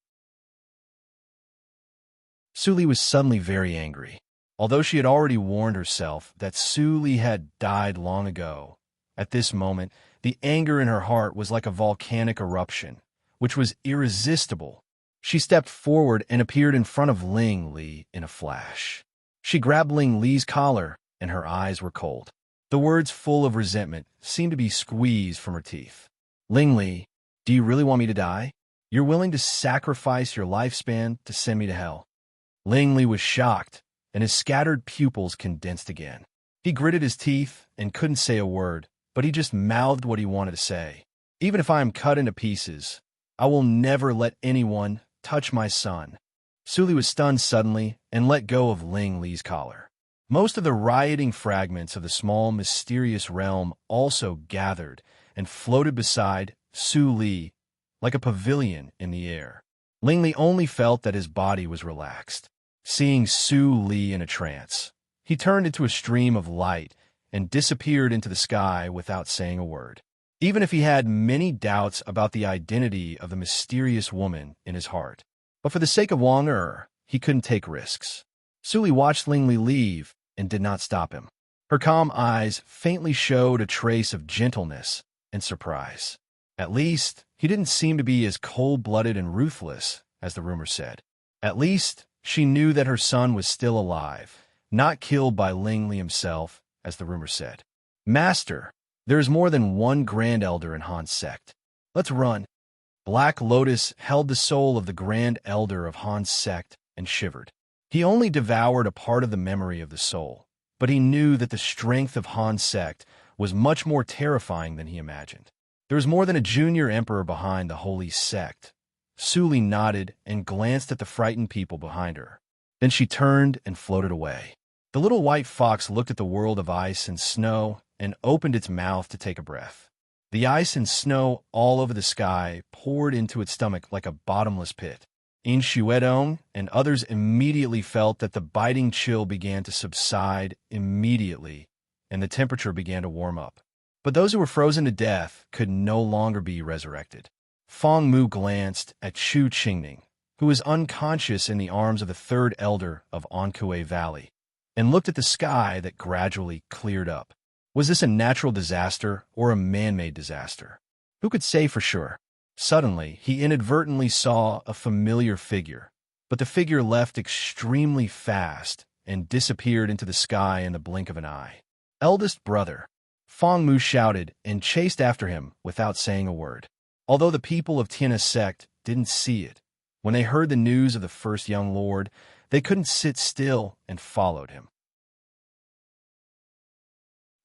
Su Li was suddenly very angry. Although she had already warned herself that Su Li had died long ago, at this moment, the anger in her heart was like a volcanic eruption, which was irresistible. She stepped forward and appeared in front of Ling Li in a flash. She grabbed Ling Li's collar, and her eyes were cold. The words full of resentment seemed to be squeezed from her teeth. "Ling Li, do you really want me to die? You're willing to sacrifice your lifespan to send me to hell?" Ling Li was shocked, and his scattered pupils condensed again. He gritted his teeth and couldn't say a word, but he just mouthed what he wanted to say. "Even if I am cut into pieces, I will never let anyone touch my son." Su Li was stunned suddenly and let go of Ling Li's collar. Most of the rioting fragments of the small, mysterious realm also gathered and floated beside Su Li like a pavilion in the air. Ling Li only felt that his body was relaxed. Seeing Su Li in a trance, he turned into a stream of light and disappeared into the sky without saying a word. Even if he had many doubts about the identity of the mysterious woman in his heart. But for the sake of Wang he couldn't take risks. Su Li watched Ling Li leave and did not stop him. Her calm eyes faintly showed a trace of gentleness and surprise. At least, he didn't seem to be as cold-blooded and ruthless as the rumor said. At least, she knew that her son was still alive, not killed by Ling Li himself, as the rumor said. "Master, there is more than one Grand Elder in Han's sect. Let's run." Black Lotus held the soul of the Grand Elder of Han's sect and shivered. He only devoured a part of the memory of the soul, but he knew that the strength of Han's sect was much more terrifying than he imagined. There was more than a junior emperor behind the holy sect. Su Li nodded and glanced at the frightened people behind her. Then she turned and floated away. The little white fox looked at the world of ice and snow and opened its mouth to take a breath. The ice and snow all over the sky poured into its stomach like a bottomless pit. In Shuedong and others immediately felt that the biting chill began to subside immediately, and the temperature began to warm up. But those who were frozen to death could no longer be resurrected. Fong Mu glanced at Chu Qingning, who was unconscious in the arms of the third elder of Ankue Valley, and looked at the sky that gradually cleared up. Was this a natural disaster or a man-made disaster? Who could say for sure? Suddenly, he inadvertently saw a familiar figure, but the figure left extremely fast and disappeared into the sky in the blink of an eye. Eldest brother, Fong Mu shouted and chased after him without saying a word. Although the people of Tian's sect didn't see it, when they heard the news of the first young lord, they couldn't sit still and followed him.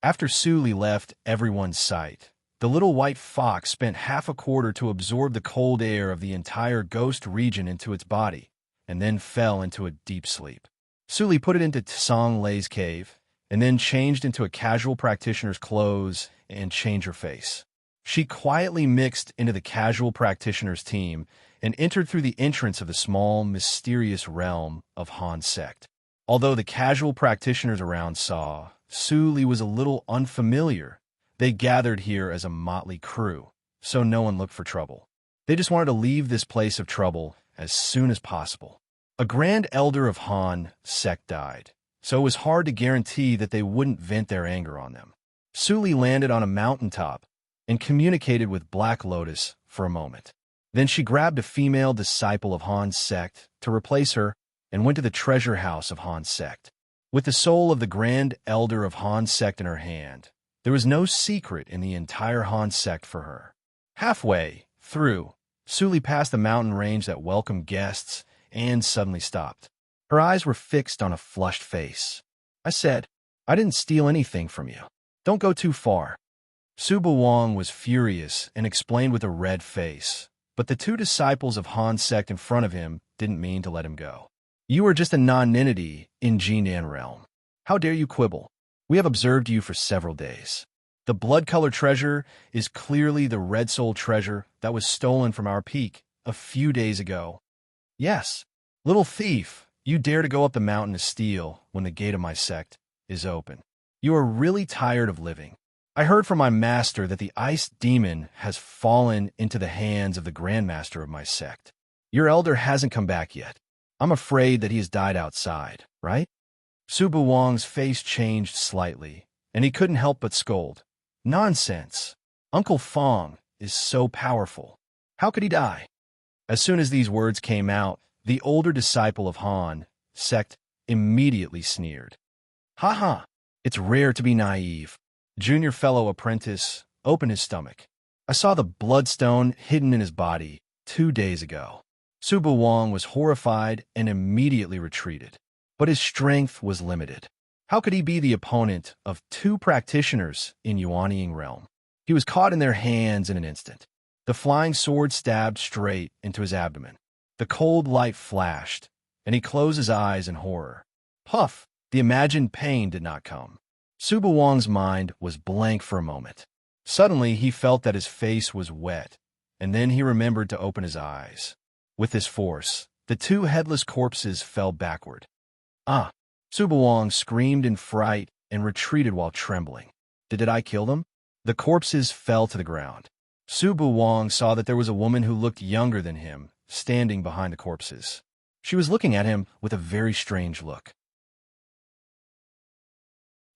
After Su Li left everyone's sight, the little white fox spent half a quarter to absorb the cold air of the entire ghost region into its body, and then fell into a deep sleep. Su Li put it into Tsang Lei's cave, and then changed into a casual practitioner's clothes and changed her face. She quietly mixed into the casual practitioner's team and entered through the entrance of the small, mysterious realm of Han sect. Although the casual practitioners around saw Su Li was a little unfamiliar, they gathered here as a motley crew, so no one looked for trouble. They just wanted to leave this place of trouble as soon as possible. A grand elder of Han sect died, so it was hard to guarantee that they wouldn't vent their anger on them. Su Li landed on a mountaintop and communicated with Black Lotus for a moment. Then she grabbed a female disciple of Han's sect to replace her and went to the treasure house of Han's sect. With the soul of the grand elder of Han's sect in her hand, there was no secret in the entire Han sect for her. Halfway through, Su Li passed the mountain range that welcomed guests and suddenly stopped. Her eyes were fixed on a flushed face. I said, "I didn't steal anything from you. Don't go too far." Su Buwang was furious and explained with a red face, but the two disciples of Han's sect in front of him didn't mean to let him go. "You are just a non-entity in Jinan realm. How dare you quibble? We have observed you for several days. The blood-colored treasure is clearly the red soul treasure that was stolen from our peak a few days ago. Yes, little thief, you dare to go up the mountain to steal when the gate of my sect is open. You are really tired of living. I heard from my master that the ice demon has fallen into the hands of the grandmaster of my sect. Your elder hasn't come back yet. I'm afraid that he has died outside, right?" Su Buwang's face changed slightly, and he couldn't help but scold. "Nonsense! Uncle Fong is so powerful. How could he die?" As soon as these words came out, the older disciple of Han sect immediately sneered. "Ha ha! It's rare to be naive." Junior fellow apprentice opened his stomach. "I saw the bloodstone hidden in his body 2 days ago." Su Buwang was horrified and immediately retreated. But his strength was limited. How could he be the opponent of 2 practitioners in Yuanying realm? He was caught in their hands in an instant. The flying sword stabbed straight into his abdomen. The cold light flashed, and he closed his eyes in horror. Puff! The imagined pain did not come. Su Buwang's mind was blank for a moment. Suddenly, he felt that his face was wet, and then he remembered to open his eyes. With this force, the 2 headless corpses fell backward. "Ah!" Su Buwang screamed in fright and retreated while trembling. Did I kill them? The corpses fell to the ground. Su Buwang saw that there was a woman who looked younger than him, standing behind the corpses. She was looking at him with a very strange look.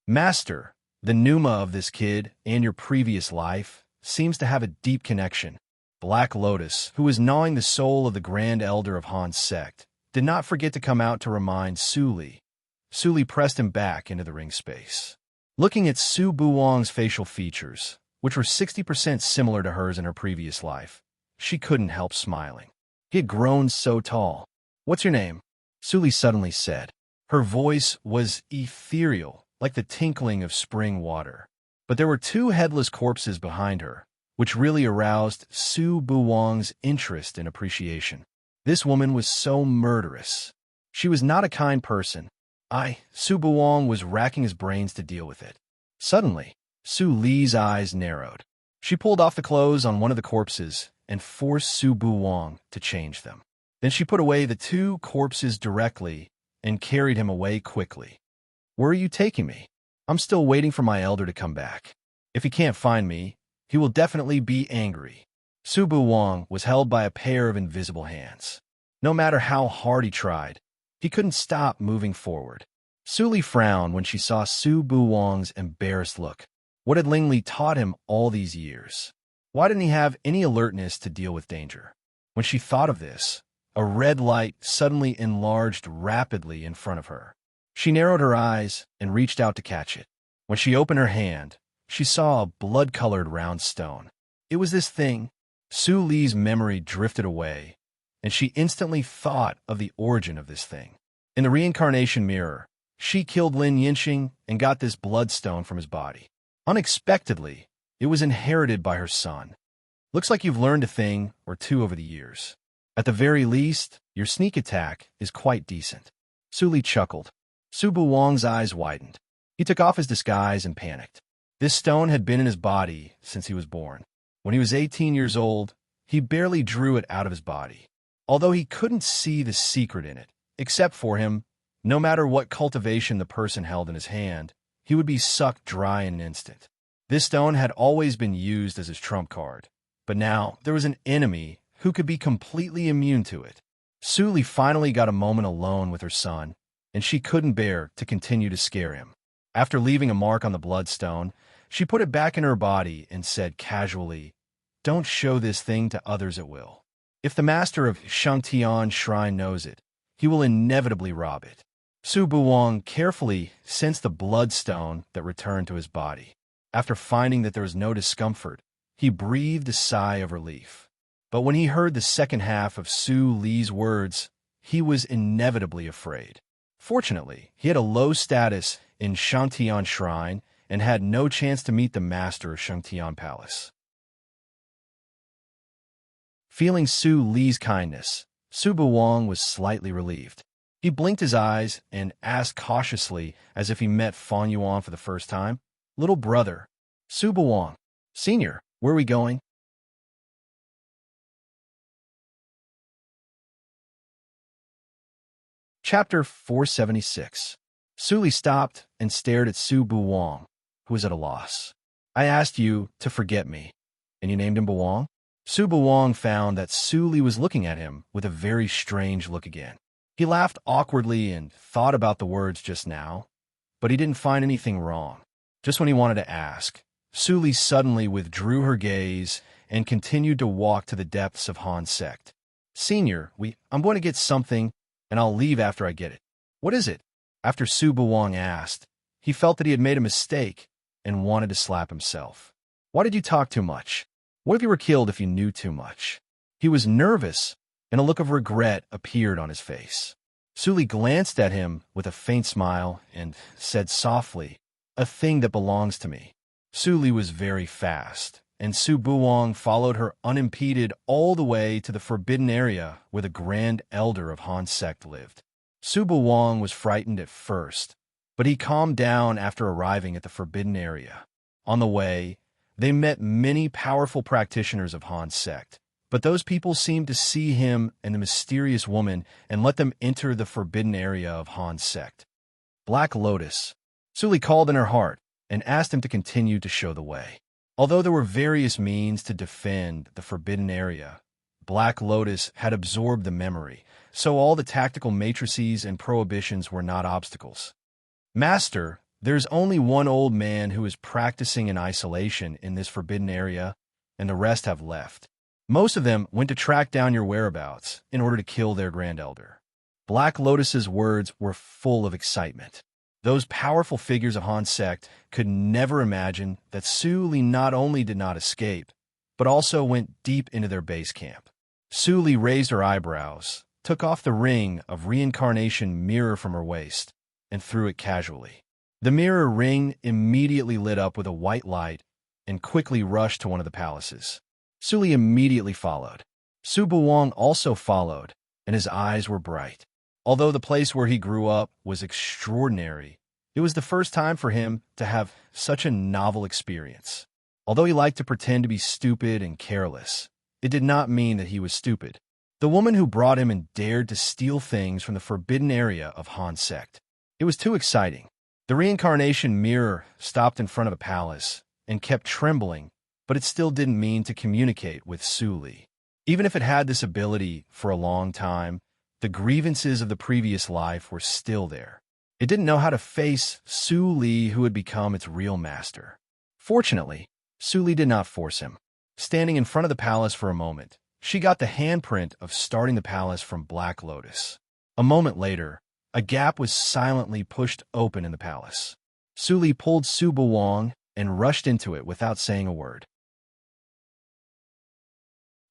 "Master, the pneuma of this kid and your previous life seems to have a deep connection." Black Lotus, who was gnawing the soul of the Grand Elder of Han's sect, did not forget to come out to remind Su Li. Su Li pressed him back into the ring space. Looking at Su Buwang's facial features, which were 60% similar to hers in her previous life, she couldn't help smiling. He had grown so tall. "What's your name?" Su Li suddenly said. Her voice was ethereal, like the tinkling of spring water. But there were 2 headless corpses behind her, which really aroused Su Buwang's interest and appreciation. This woman was so murderous. She was not a kind person. Su Buwang was racking his brains to deal with it. Suddenly, Su Li's eyes narrowed. She pulled off the clothes on one of the corpses and forced Su Buwang to change them. Then she put away the two corpses directly and carried him away quickly. "Where are you taking me? I'm still waiting for my elder to come back. If he can't find me, he will definitely be angry." Su Buwang was held by a pair of invisible hands. No matter how hard he tried, he couldn't stop moving forward. Su Li frowned when she saw Su Buwang's embarrassed look. What had Ling Li taught him all these years? Why didn't he have any alertness to deal with danger? When she thought of this, a red light suddenly enlarged rapidly in front of her. She narrowed her eyes and reached out to catch it. When she opened her hand, she saw a blood-colored round stone. It was this thing. Su Li's memory drifted away, and she instantly thought of the origin of this thing. In the reincarnation mirror, she killed Lin Yinxing and got this bloodstone from his body. Unexpectedly, it was inherited by her son. Looks like you've learned a thing or two over the years. At the very least, your sneak attack is quite decent. Su Li chuckled. Su Buwang's eyes widened. He took off his disguise and panicked. This stone had been in his body since he was born. When he was 18 years old, he barely drew it out of his body. Although he couldn't see the secret in it, except for him, no matter what cultivation the person held in his hand, he would be sucked dry in an instant. This stone had always been used as his trump card, but now there was an enemy who could be completely immune to it. Su Li finally got a moment alone with her son, and she couldn't bear to continue to scare him. After leaving a mark on the bloodstone, she put it back in her body and said casually, "Don't show this thing to others at will. If the master of Shangtian Shrine knows it, he will inevitably rob it." Su Buwang carefully sensed the bloodstone that returned to his body. After finding that there was no discomfort, he breathed a sigh of relief. But when he heard the second half of Su Li's words, he was inevitably afraid. Fortunately, he had a low status in Shangtian Shrine and had no chance to meet the master of Shangtian Palace. Feeling Su Li's kindness, Su Buwang was slightly relieved. He blinked his eyes and asked cautiously, as if he met Fan Yuan for the first time, "Little brother, Su Buwang, Senior, where are we going?" Chapter 476. Su Li stopped and stared at Su Buwang, who was at a loss. "I asked you to forget me, and you named him Buwang?" Su Buwang found that Su Li was looking at him with a very strange look again. He laughed awkwardly and thought about the words just now, but he didn't find anything wrong. Just when he wanted to ask, Su Li suddenly withdrew her gaze and continued to walk to the depths of Han's sect. "Senior, I'm going to get something, and I'll leave after I get it." "What is it?" After Su Buwang asked, he felt that he had made a mistake and wanted to slap himself. "Why did you talk too much? What if you were killed if you knew too much?" He was nervous, and a look of regret appeared on his face. Su Li glanced at him with a faint smile and said softly, "A thing that belongs to me." Su Li was very fast, and Su Buwang followed her unimpeded all the way to the forbidden area where the Grand Elder of Han's sect lived. Su Buwang was frightened at first, but he calmed down after arriving at the forbidden area. On the way, they met many powerful practitioners of Han's sect, but those people seemed to see him and the mysterious woman and let them enter the forbidden area of Han's sect. Black Lotus. Su Li called in her heart and asked him to continue to show the way. Although there were various means to defend the forbidden area, Black Lotus had absorbed the memory, so all the tactical matrices and prohibitions were not obstacles. "Master, there's only one old man who is practicing in isolation in this forbidden area, and the rest have left. Most of them went to track down your whereabouts in order to kill their Grand Elder." Black Lotus's words were full of excitement. Those powerful figures of Han's sect could never imagine that Su Li not only did not escape, but also went deep into their base camp. Su Li raised her eyebrows, took off the ring of reincarnation mirror from her waist, and threw it casually. The mirror ring immediately lit up with a white light and quickly rushed to one of the palaces. Su Li immediately followed. Su Buwang also followed, and his eyes were bright. Although the place where he grew up was extraordinary, It was the first time for him to have such a novel experience. Although he liked to pretend to be stupid and careless, it did not mean that he was stupid. The woman who brought him and dared to steal things from the forbidden area of Han's sect. It was too exciting. The reincarnation mirror stopped in front of the palace and kept trembling, but it still didn't mean to communicate with Su Li. Even if it had this ability for a long time, the grievances of the previous life were still there. It didn't know how to face Su Li, who had become its real master. Fortunately, Su Li did not force him. Standing in front of the palace for a moment, she got the handprint of starting the palace from Black Lotus. A moment later, a gap was silently pushed open in the palace. Su Li pulled Su Buwang and rushed into it without saying a word.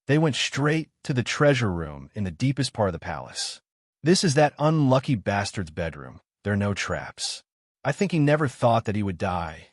They went straight to the treasure room in the deepest part of the palace. This is that unlucky bastard's bedroom. There are no traps. I think he never thought that he would die.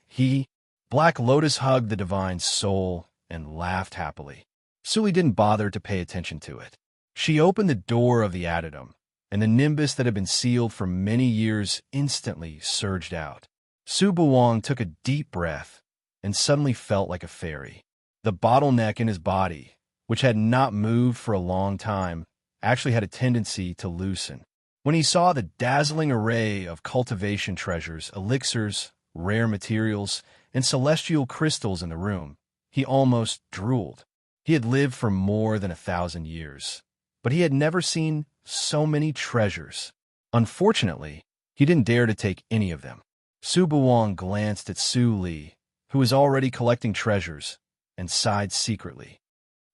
Black Lotus hugged the divine soul and laughed happily. Su Li didn't bother to pay attention to it. She opened the door of the addendum, and the nimbus that had been sealed for many years instantly surged out. Su Buwang took a deep breath and suddenly felt like a fairy. The bottleneck in his body, which had not moved for a long time, actually had a tendency to loosen. When he saw the dazzling array of cultivation treasures, elixirs, rare materials, and celestial crystals in the room, he almost drooled. He had lived for more than 1,000 years, but he had never seen so many treasures. Unfortunately, he didn't dare to take any of them. Su Buwang glanced at Su Li, who was already collecting treasures, and sighed secretly.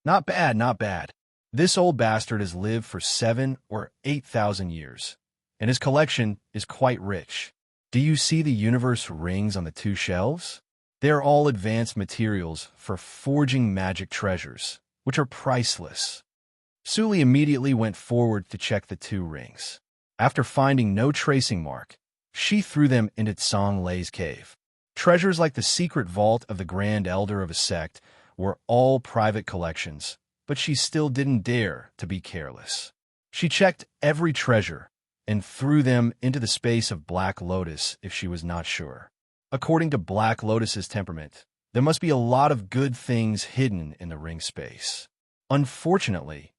Not bad, not bad. This old bastard has lived for 7,000 or 8,000 years, and his collection is quite rich. Do you see the universe rings on the 2 shelves? They are all advanced materials for forging magic treasures, which are priceless. Su Li immediately went forward to check the 2 rings. After finding no tracing mark, she threw them into Tsang Lei's cave. Treasures like the secret vault of the Grand Elder of a sect were all private collections, but she still didn't dare to be careless. She checked every treasure and threw them into the space of Black Lotus if she was not sure. According to Black Lotus's temperament, there must be a lot of good things hidden in the ring space. Unfortunately,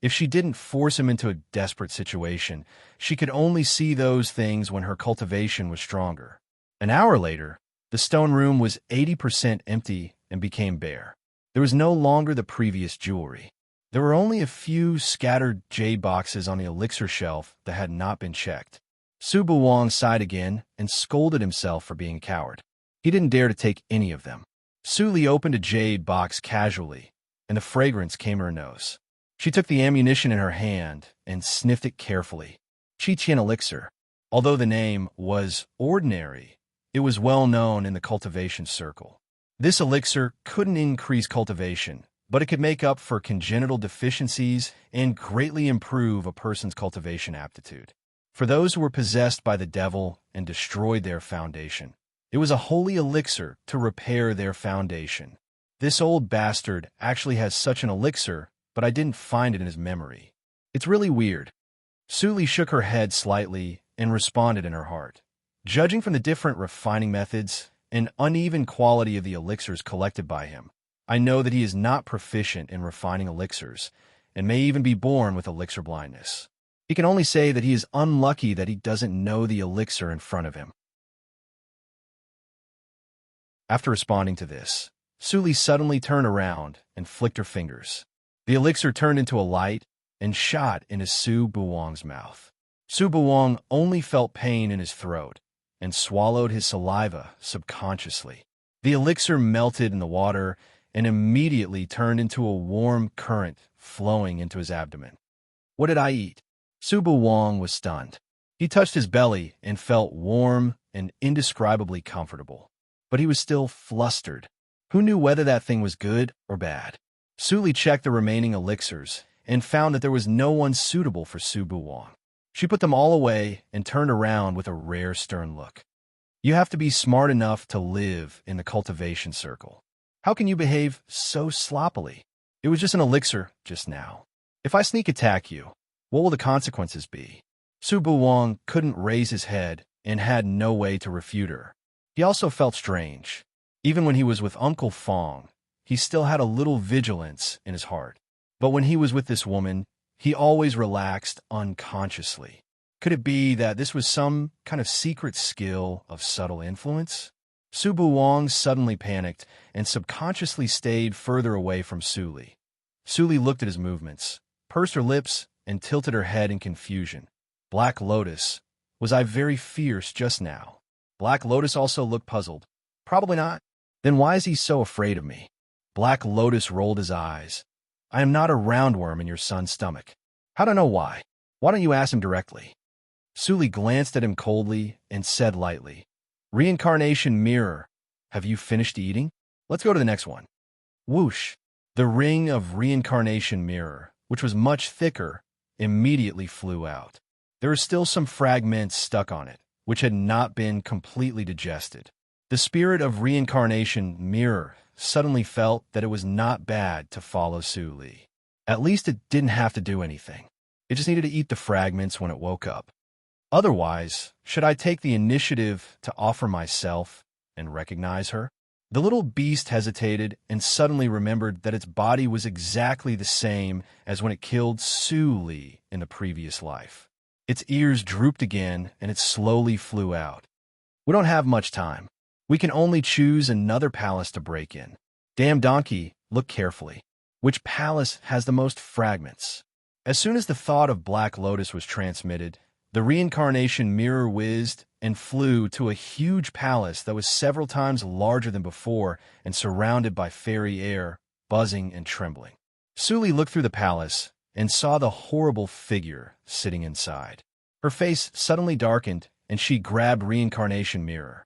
if she didn't force him into a desperate situation, she could only see those things when her cultivation was stronger. An hour later, the stone room was 80% empty and became bare. There was no longer the previous jewelry. There were only a few scattered jade boxes on the elixir shelf that had not been checked. Su Buwang sighed again and scolded himself for being a coward. He didn't dare to take any of them. Su Li opened a jade box casually, and the fragrance came to her nose. She took the ammunition in her hand and sniffed it carefully. Qiqian elixir. Although the name was ordinary, it was well known in the cultivation circle. This elixir couldn't increase cultivation, but it could make up for congenital deficiencies and greatly improve a person's cultivation aptitude. For those who were possessed by the devil and destroyed their foundation, it was a holy elixir to repair their foundation. This old bastard actually has such an elixir, but I didn't find it in his memory. It's really weird. Su Li shook her head slightly and responded in her heart. Judging from the different refining methods and uneven quality of the elixirs collected by him, I know that he is not proficient in refining elixirs and may even be born with elixir blindness. He can only say that he is unlucky that he doesn't know the elixir in front of him. After responding to this, Su Li suddenly turned around and flicked her fingers. The elixir turned into a light and shot into Su Buwang's mouth. Su Buwang only felt pain in his throat and swallowed his saliva subconsciously. The elixir melted in the water and immediately turned into a warm current flowing into his abdomen. What did I eat? Su Buwang was stunned. He touched his belly and felt warm and indescribably comfortable. But he was still flustered. Who knew whether that thing was good or bad? Su Li checked the remaining elixirs and found that there was no one suitable for Su Buwang. She put them all away and turned around with a rare stern look. You have to be smart enough to live in the cultivation circle. How can you behave so sloppily? It was just an elixir just now. If I sneak attack you, what will the consequences be? Su Buwang couldn't raise his head and had no way to refute her. He also felt strange. Even when he was with Uncle Fong, he still had a little vigilance in his heart. But when he was with this woman, he always relaxed unconsciously. Could it be that this was some kind of secret skill of subtle influence? Su Buwang suddenly panicked and subconsciously stayed further away from Su Li. Su Li looked at his movements, pursed her lips, and tilted her head in confusion. Black Lotus, was I very fierce just now? Black Lotus also looked puzzled. Probably not. Then why is he so afraid of me? Black Lotus rolled his eyes. I am not a roundworm in your son's stomach. I don't know why. Why don't you ask him directly? Su Li glanced at him coldly and said lightly, Reincarnation mirror, have you finished eating? Let's go to the next one. Whoosh! The ring of reincarnation mirror, which was much thicker, immediately flew out. There were still some fragments stuck on it, which had not been completely digested. The spirit of reincarnation mirror suddenly felt that it was not bad to follow Su Li. At least it didn't have to do anything. It just needed to eat the fragments when it woke up. Otherwise, should I take the initiative to offer myself and recognize her? The little beast hesitated and suddenly remembered that its body was exactly the same as when it killed Su Li in the previous life. Its ears drooped again and it slowly flew out. We don't have much time. We can only choose another palace to break in. Damn donkey, look carefully. Which palace has the most fragments? As soon as the thought of Black Lotus was transmitted, the reincarnation mirror whizzed and flew to a huge palace that was several times larger than before and surrounded by fairy air, buzzing and trembling. Su Li looked through the palace and saw the horrible figure sitting inside. Her face suddenly darkened and she grabbed reincarnation mirror.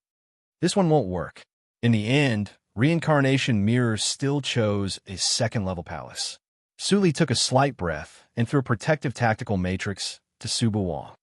This one won't work. In the end, reincarnation mirror still chose a second-level palace. Su Li took a slight breath and threw a protective tactical matrix to Su Buwang.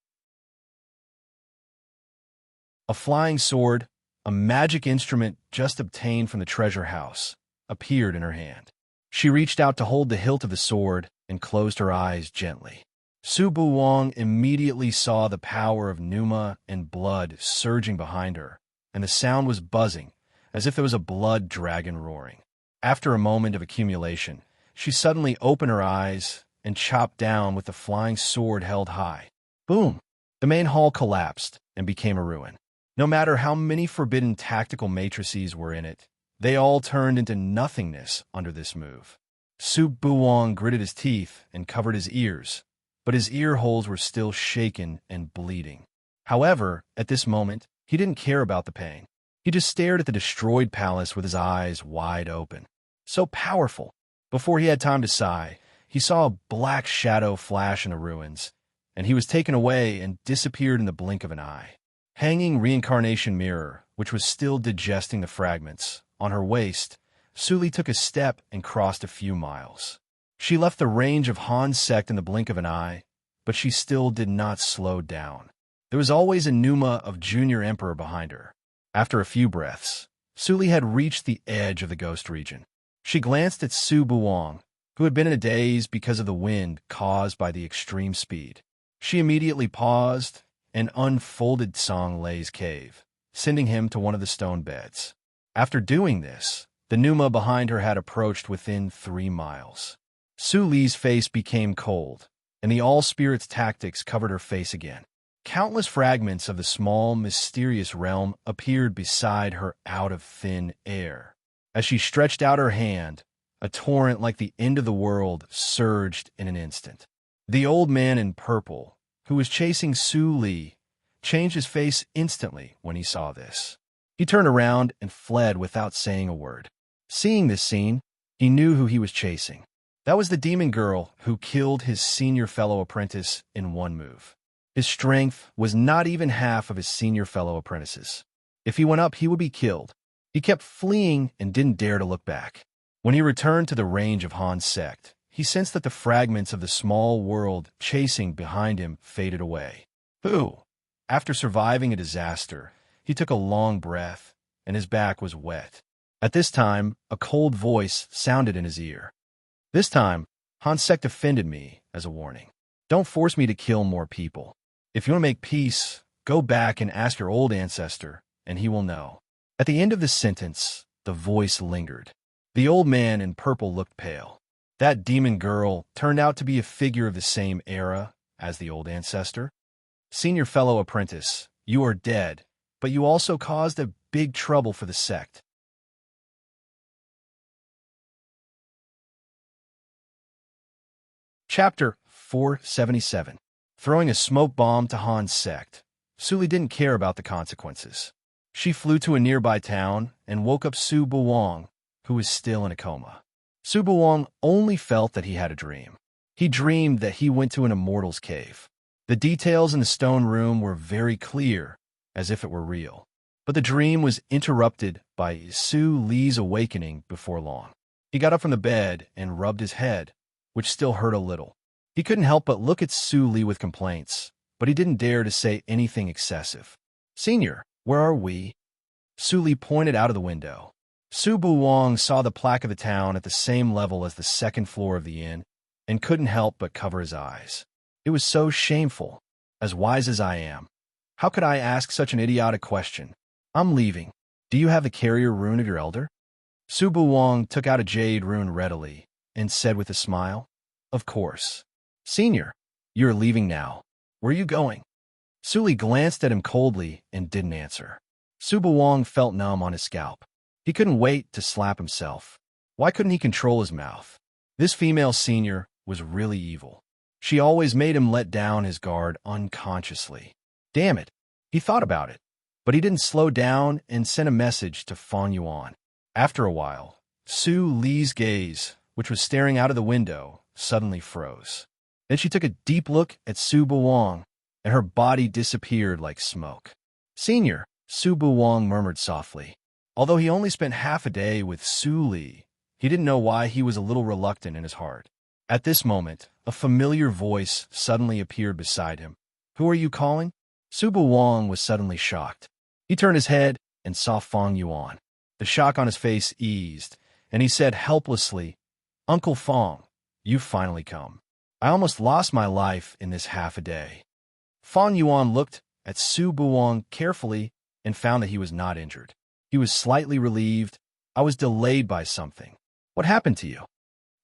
A flying sword, a magic instrument just obtained from the treasure house, appeared in her hand. She reached out to hold the hilt of the sword and closed her eyes gently. Su Buwang immediately saw the power of Pneuma and blood surging behind her, and the sound was buzzing, as if there was a blood dragon roaring. After a moment of accumulation, she suddenly opened her eyes and chopped down with the flying sword held high. Boom! The main hall collapsed and became a ruin. No matter how many forbidden tactical matrices were in it, they all turned into nothingness under this move. Su Buwang gritted his teeth and covered his ears, but his ear holes were still shaken and bleeding. However, at this moment, he didn't care about the pain. He just stared at the destroyed palace with his eyes wide open. So powerful! Before he had time to sigh, he saw a black shadow flash in the ruins, and he was taken away and disappeared in the blink of an eye. Hanging reincarnation mirror, which was still digesting the fragments, on her waist, Su Li took a step and crossed a few miles. She left the range of Han's sect in the blink of an eye, but she still did not slow down. There was always a Pneuma of Junior Emperor behind her. After a few breaths, Su Li had reached the edge of the ghost region. She glanced at Su Buwang, who had been in a daze because of the wind caused by the extreme speed. She immediately paused and unfolded Song Lei's cave, sending him to one of the stone beds. After doing this, the Pneuma behind her had approached within 3 miles. Su Li's face became cold, and the all-spirits tactics covered her face again. Countless fragments of the small, mysterious realm appeared beside her out of thin air. As she stretched out her hand, a torrent like the end of the world surged in an instant. The old man in purple, who was chasing Su Li, changed his face instantly when he saw this. He turned around and fled without saying a word. Seeing this scene, he knew who he was chasing. That was the demon girl who killed his senior fellow apprentice in one move. His strength was not even half of his senior fellow apprentice's. If he went up, he would be killed. He kept fleeing and didn't dare to look back. When he returned to the range of Han's sect, he sensed that the fragments of the small world chasing behind him faded away. Who? After surviving a disaster, he took a long breath, and his back was wet. At this time, a cold voice sounded in his ear. This time, Han's sect offended me as a warning. Don't force me to kill more people. If you want to make peace, Go back and ask your old ancestor, and he will know. At the end of the sentence, the voice lingered. The old man in purple looked pale. That demon girl turned out to be a figure of the same era as the old ancestor. Senior fellow apprentice, you are dead, but you also caused a big trouble for the sect. Chapter 477. Throwing a smoke bomb to Han's sect. Suli didn't care about the consequences. She flew to a nearby town and woke up Su Buwang, who was still in a coma. Su Buwang only felt that he had a dream. He dreamed that he went to an immortal's cave. The details in the stone room were very clear, as if it were real. But the dream was interrupted by Su Li's awakening before long. He got up from the bed and rubbed his head, which still hurt a little. He couldn't help but look at Su Li with complaints, but he didn't dare to say anything excessive. Senior, where are we? Su Li pointed out of the window. Su Buwang saw the plaque of the town at the same level as the second floor of the inn and couldn't help but cover his eyes. It was so shameful. As wise as I am, how could I ask such an idiotic question? I'm leaving. Do you have the carrier rune of your elder? Su Buwang took out a jade rune readily and said with a smile, Of course. Senior, you're leaving now. Where are you going? Su Li glanced at him coldly and didn't answer. Su Buwang felt numb on his scalp. He couldn't wait to slap himself. Why couldn't he control his mouth? This female senior was really evil. She always made him let down his guard unconsciously. Damn it. He thought about it, but he didn't slow down and sent a message to Fang Yuan. After a while, Su Li's gaze, which was staring out of the window, suddenly froze. Then she took a deep look at Su Buwang, and her body disappeared like smoke. Senior, Su Buwang murmured softly. Although he only spent half a day with Su Li, he didn't know why he was a little reluctant in his heart. At this moment, a familiar voice suddenly appeared beside him. Who are you calling? Su Buwang was suddenly shocked. He turned his head and saw Fang Yuan. The shock on his face eased, and he said helplessly, Uncle Fang, you've finally come. I almost lost my life in this half a day. Fang Yuan looked at Su Buwang carefully and found that he was not injured. He was slightly relieved. I was delayed by something. What happened to you?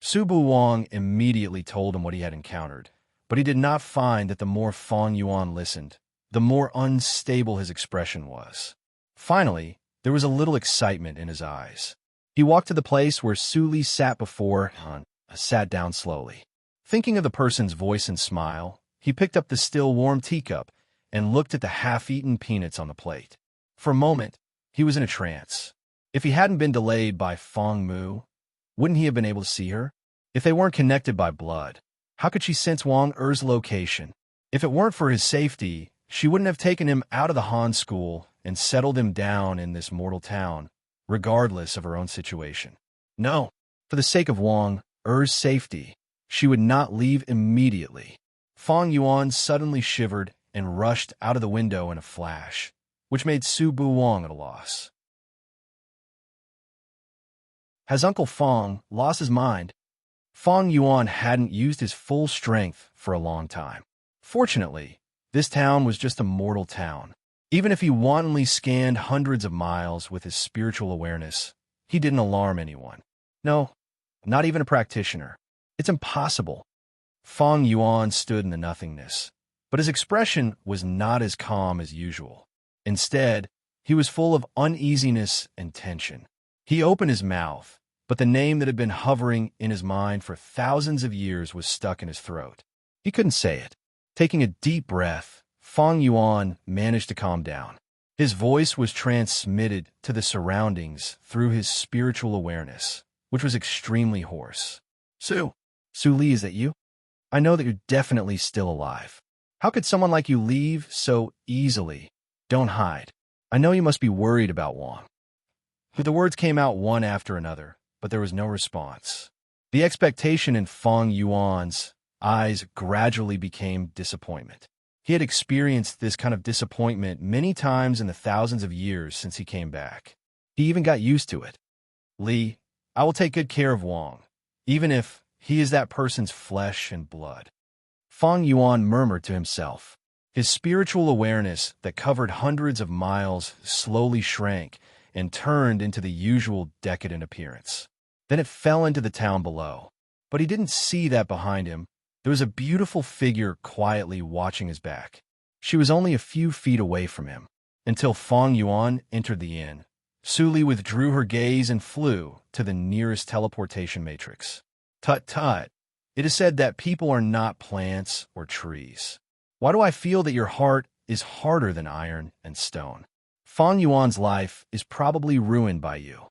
Su Buwang immediately told him what he had encountered, but he did not find that the more Fang Yuan listened, the more unstable his expression was. Finally, there was a little excitement in his eyes. He walked to the place where Su Li sat before and sat down slowly. Thinking of the person's voice and smile, he picked up the still warm teacup and looked at the half-eaten peanuts on the plate. For a moment, he was in a trance. If he hadn't been delayed by Fang Mu, wouldn't he have been able to see her? If they weren't connected by blood, how could she sense Wang Er's location? If it weren't for his safety, she wouldn't have taken him out of the Han school and settled him down in this mortal town, regardless of her own situation. No, for the sake of Wang Er's safety, she would not leave immediately. Fang Yuan suddenly shivered and rushed out of the window in a flash, which made Su Buwang at a loss. Has Uncle Fang lost his mind? Fang Yuan hadn't used his full strength for a long time. Fortunately, this town was just a mortal town. Even if he wantonly scanned hundreds of miles with his spiritual awareness, he didn't alarm anyone. No, not even a practitioner. It's impossible. Fang Yuan stood in the nothingness, but his expression was not as calm as usual. Instead, he was full of uneasiness and tension. He opened his mouth, but the name that had been hovering in his mind for thousands of years was stuck in his throat. He couldn't say it. Taking a deep breath, Fang Yuan managed to calm down. His voice was transmitted to the surroundings through his spiritual awareness, which was extremely hoarse. Su Li, is that you? I know that you're definitely still alive. How could someone like you leave so easily? Don't hide. I know you must be worried about Wang. The words came out one after another, but there was no response. The expectation in Fang Yuan's eyes gradually became disappointment. He had experienced this kind of disappointment many times in the thousands of years since he came back. He even got used to it. Li, I will take good care of Wang, even if he is that person's flesh and blood. Fang Yuan murmured to himself. His spiritual awareness that covered hundreds of miles slowly shrank and turned into the usual decadent appearance. Then it fell into the town below. But he didn't see that behind him. There was a beautiful figure quietly watching his back. She was only a few feet away from him, until Feng Yuan entered the inn. Su Li withdrew her gaze and flew to the nearest teleportation matrix. Tut tut. It is said that people are not plants or trees. Why do I feel that your heart is harder than iron and stone? Feng Yuan's life is probably ruined by you.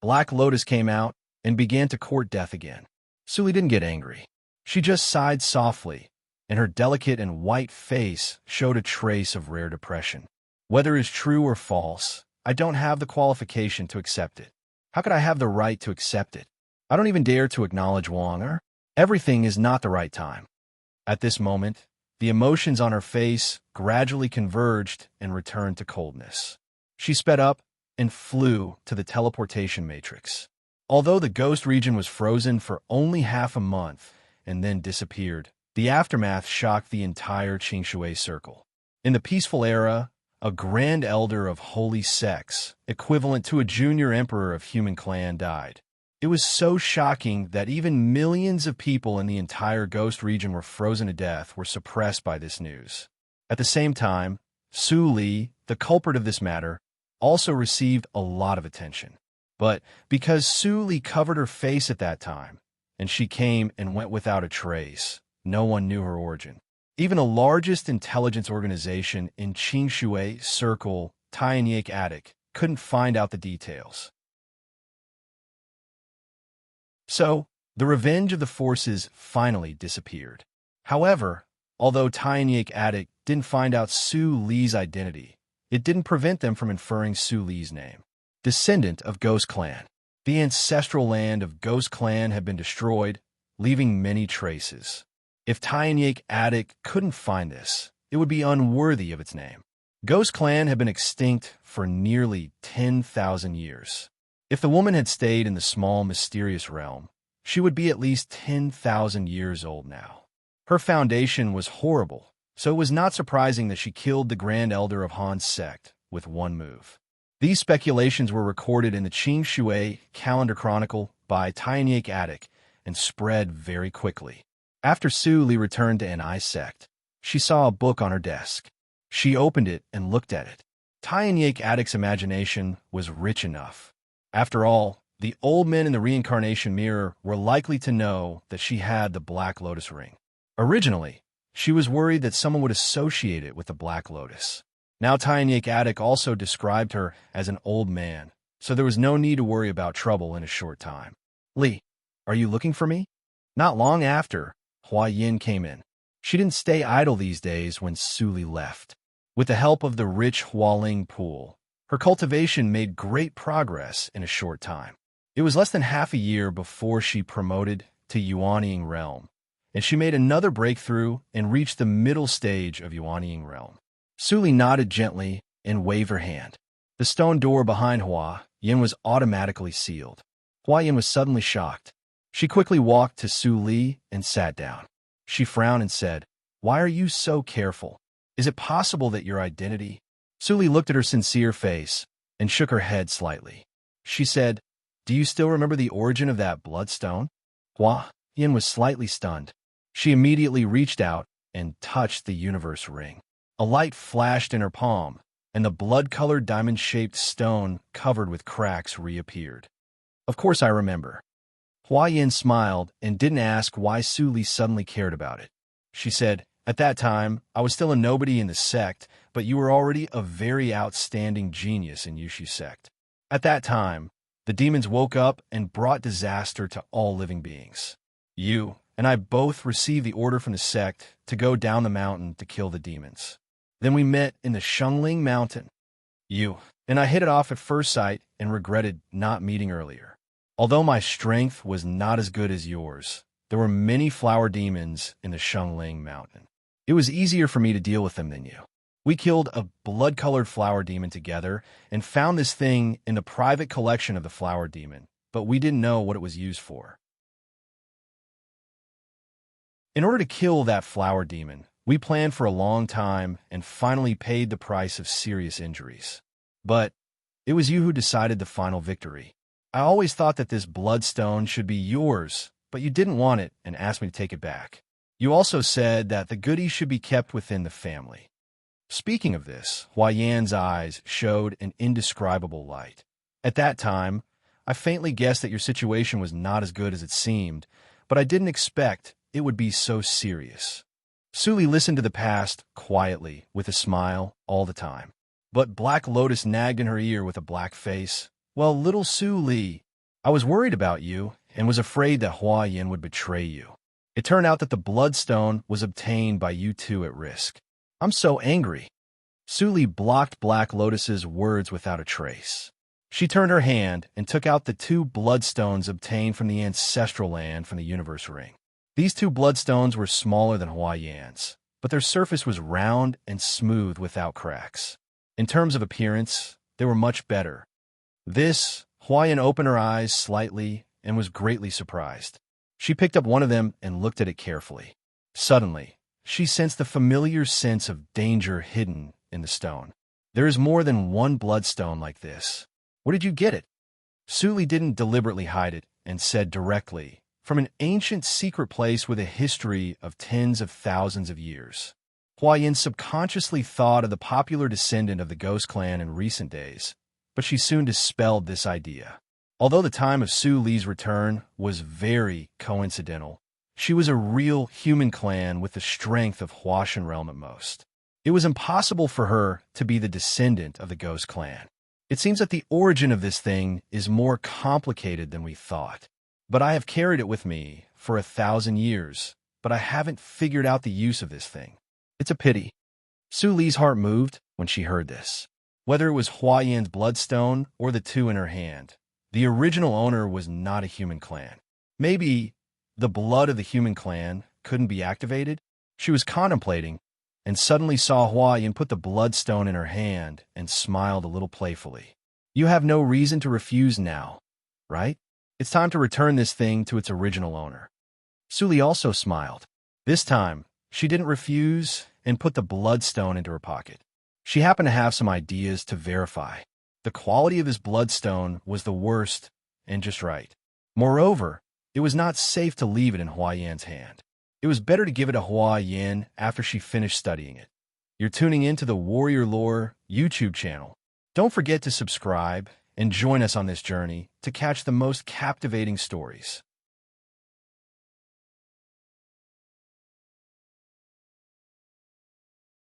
Black Lotus came out and began to court death again. Su Li didn't get angry. She just sighed softly, and her delicate and white face showed a trace of rare depression. Whether it's true or false, I don't have the qualification to accept it. How could I have the right to accept it? I don't even dare to acknowledge Wang. Everything is not the right time. At this moment, the emotions on her face gradually converged and returned to coldness. She sped up and flew to the teleportation matrix. Although the ghost region was frozen for only half a month and then disappeared, the aftermath shocked the entire Qingshui circle. In the peaceful era, a grand elder of holy sects, equivalent to a junior emperor of human clan, died. It was so shocking that even millions of people in the entire ghost region were frozen to death were suppressed by this news. At the same time, Su Li, the culprit of this matter, also received a lot of attention. But because Su Li covered her face at that time, and she came and went without a trace, no one knew her origin. Even the largest intelligence organization in Qingshui Circle, Tianyake Attic, couldn't find out the details. So, the revenge of the forces finally disappeared. However, although Tianyake Attic didn't find out Su Li's identity, it didn't prevent them from inferring Su Li's name. Descendant of Ghost Clan. The ancestral land of Ghost Clan had been destroyed, leaving many traces. If Tianyake Attic couldn't find this, it would be unworthy of its name. Ghost Clan had been extinct for nearly 10,000 years. If the woman had stayed in the small, mysterious realm, she would be at least 10,000 years old now. Her foundation was horrible, so it was not surprising that she killed the Grand Elder of Han's sect with one move. These speculations were recorded in the Qingshui Calendar Chronicle by Tianyake Attic and spread very quickly. After Su Li returned to Ni's sect, she saw a book on her desk. She opened it and looked at it. Tianyake Attic's imagination was rich enough. After all, the old men in the reincarnation mirror were likely to know that she had the Black Lotus ring. Originally, she was worried that someone would associate it with the Black Lotus. Now Tianyake Attic also described her as an old man, so there was no need to worry about trouble in a short time. Li, are you looking for me? Not long after, Hua Yin came in. She didn't stay idle these days when Su Li left. With the help of the rich Hualing pool, her cultivation made great progress in a short time. It was less than half a year before she promoted to Yuanying Realm, and she made another breakthrough and reached the middle stage of Yuanying Realm. Su Li nodded gently and waved her hand. The stone door behind Hua Yin was automatically sealed. Hua Yin was suddenly shocked. She quickly walked to Su Li and sat down. She frowned and said, "Why are you so careful? Is it possible that your identity—" Su Li looked at her sincere face and shook her head slightly. She said, "Do you still remember the origin of that bloodstone?" Hua Yin was slightly stunned. She immediately reached out and touched the universe ring. A light flashed in her palm, and the blood-colored diamond-shaped stone covered with cracks reappeared. "Of course I remember." Hua Yin smiled and didn't ask why Su Li suddenly cared about it. She said, "At that time, I was still a nobody in the sect, but you were already a very outstanding genius in Yushi's sect. At that time, the demons woke up and brought disaster to all living beings. You and I both received the order from the sect to go down the mountain to kill the demons. Then we met in the Shengling Mountain. You and I hit it off at first sight and regretted not meeting earlier. Although my strength was not as good as yours, there were many flower demons in the Shengling Mountain. It was easier for me to deal with them than you. We killed a blood-colored flower demon together and found this thing in the private collection of the flower demon, but we didn't know what it was used for. In order to kill that flower demon, We planned for a long time and finally paid the price of serious injuries. But it was you who decided the final victory. I always thought that this bloodstone should be yours, but you didn't want it and asked me to take it back. You also said that the goodies should be kept within the family. Speaking of this, Hua Yan's eyes showed an indescribable light. At that time, I faintly guessed that your situation was not as good as it seemed, but I didn't expect it would be so serious. Suli listened to the past quietly, with a smile, all the time. But Black Lotus nagged in her ear with a black face. Well, little Suli, I was worried about you and was afraid that Hua Yan would betray you. It turned out that the bloodstone was obtained by you two at risk. I'm so angry. Suli blocked Black Lotus's words without a trace. She turned her hand and took out the 2 bloodstones obtained from the ancestral land from the universe ring. These 2 bloodstones were smaller than Hua Yan's, but their surface was round and smooth without cracks. In terms of appearance, they were much better. Hua Yan opened her eyes slightly and was greatly surprised. She picked up one of them and looked at it carefully. Suddenly, she sensed the familiar sense of danger hidden in the stone. There is more than one bloodstone like this. Where did you get it? Suli didn't deliberately hide it and said directly, from an ancient secret place with a history of tens of thousands of years. Hua Yan subconsciously thought of the popular descendant of the Ghost Clan in recent days, but she soon dispelled this idea. Although the time of Su Li's return was very coincidental, she was a real human clan with the strength of Huashan realm at most. It was impossible for her to be the descendant of the Ghost Clan. It seems that the origin of this thing is more complicated than we thought. But I have carried it with me for 1,000 years, but I haven't figured out the use of this thing. It's a pity. Su Li's heart moved when she heard this. Whether it was Hua Yan's bloodstone or the 2 in her hand, the original owner was not a human clan. Maybe the blood of the human clan couldn't be activated? She was contemplating, and suddenly saw Hua Yan put the bloodstone in her hand and smiled a little playfully. You have no reason to refuse now, right? It's time to return this thing to its original owner. Suli also smiled. This time, she didn't refuse and put the bloodstone into her pocket. She happened to have some ideas to verify. The quality of his bloodstone was the worst and just right. Moreover, it was not safe to leave it in Hua Yan's hand. It was better to give it to Hua Yan after she finished studying it. You're tuning in to the Warrior Lore YouTube channel. Don't forget to subscribe and join us on this journey to catch the most captivating stories.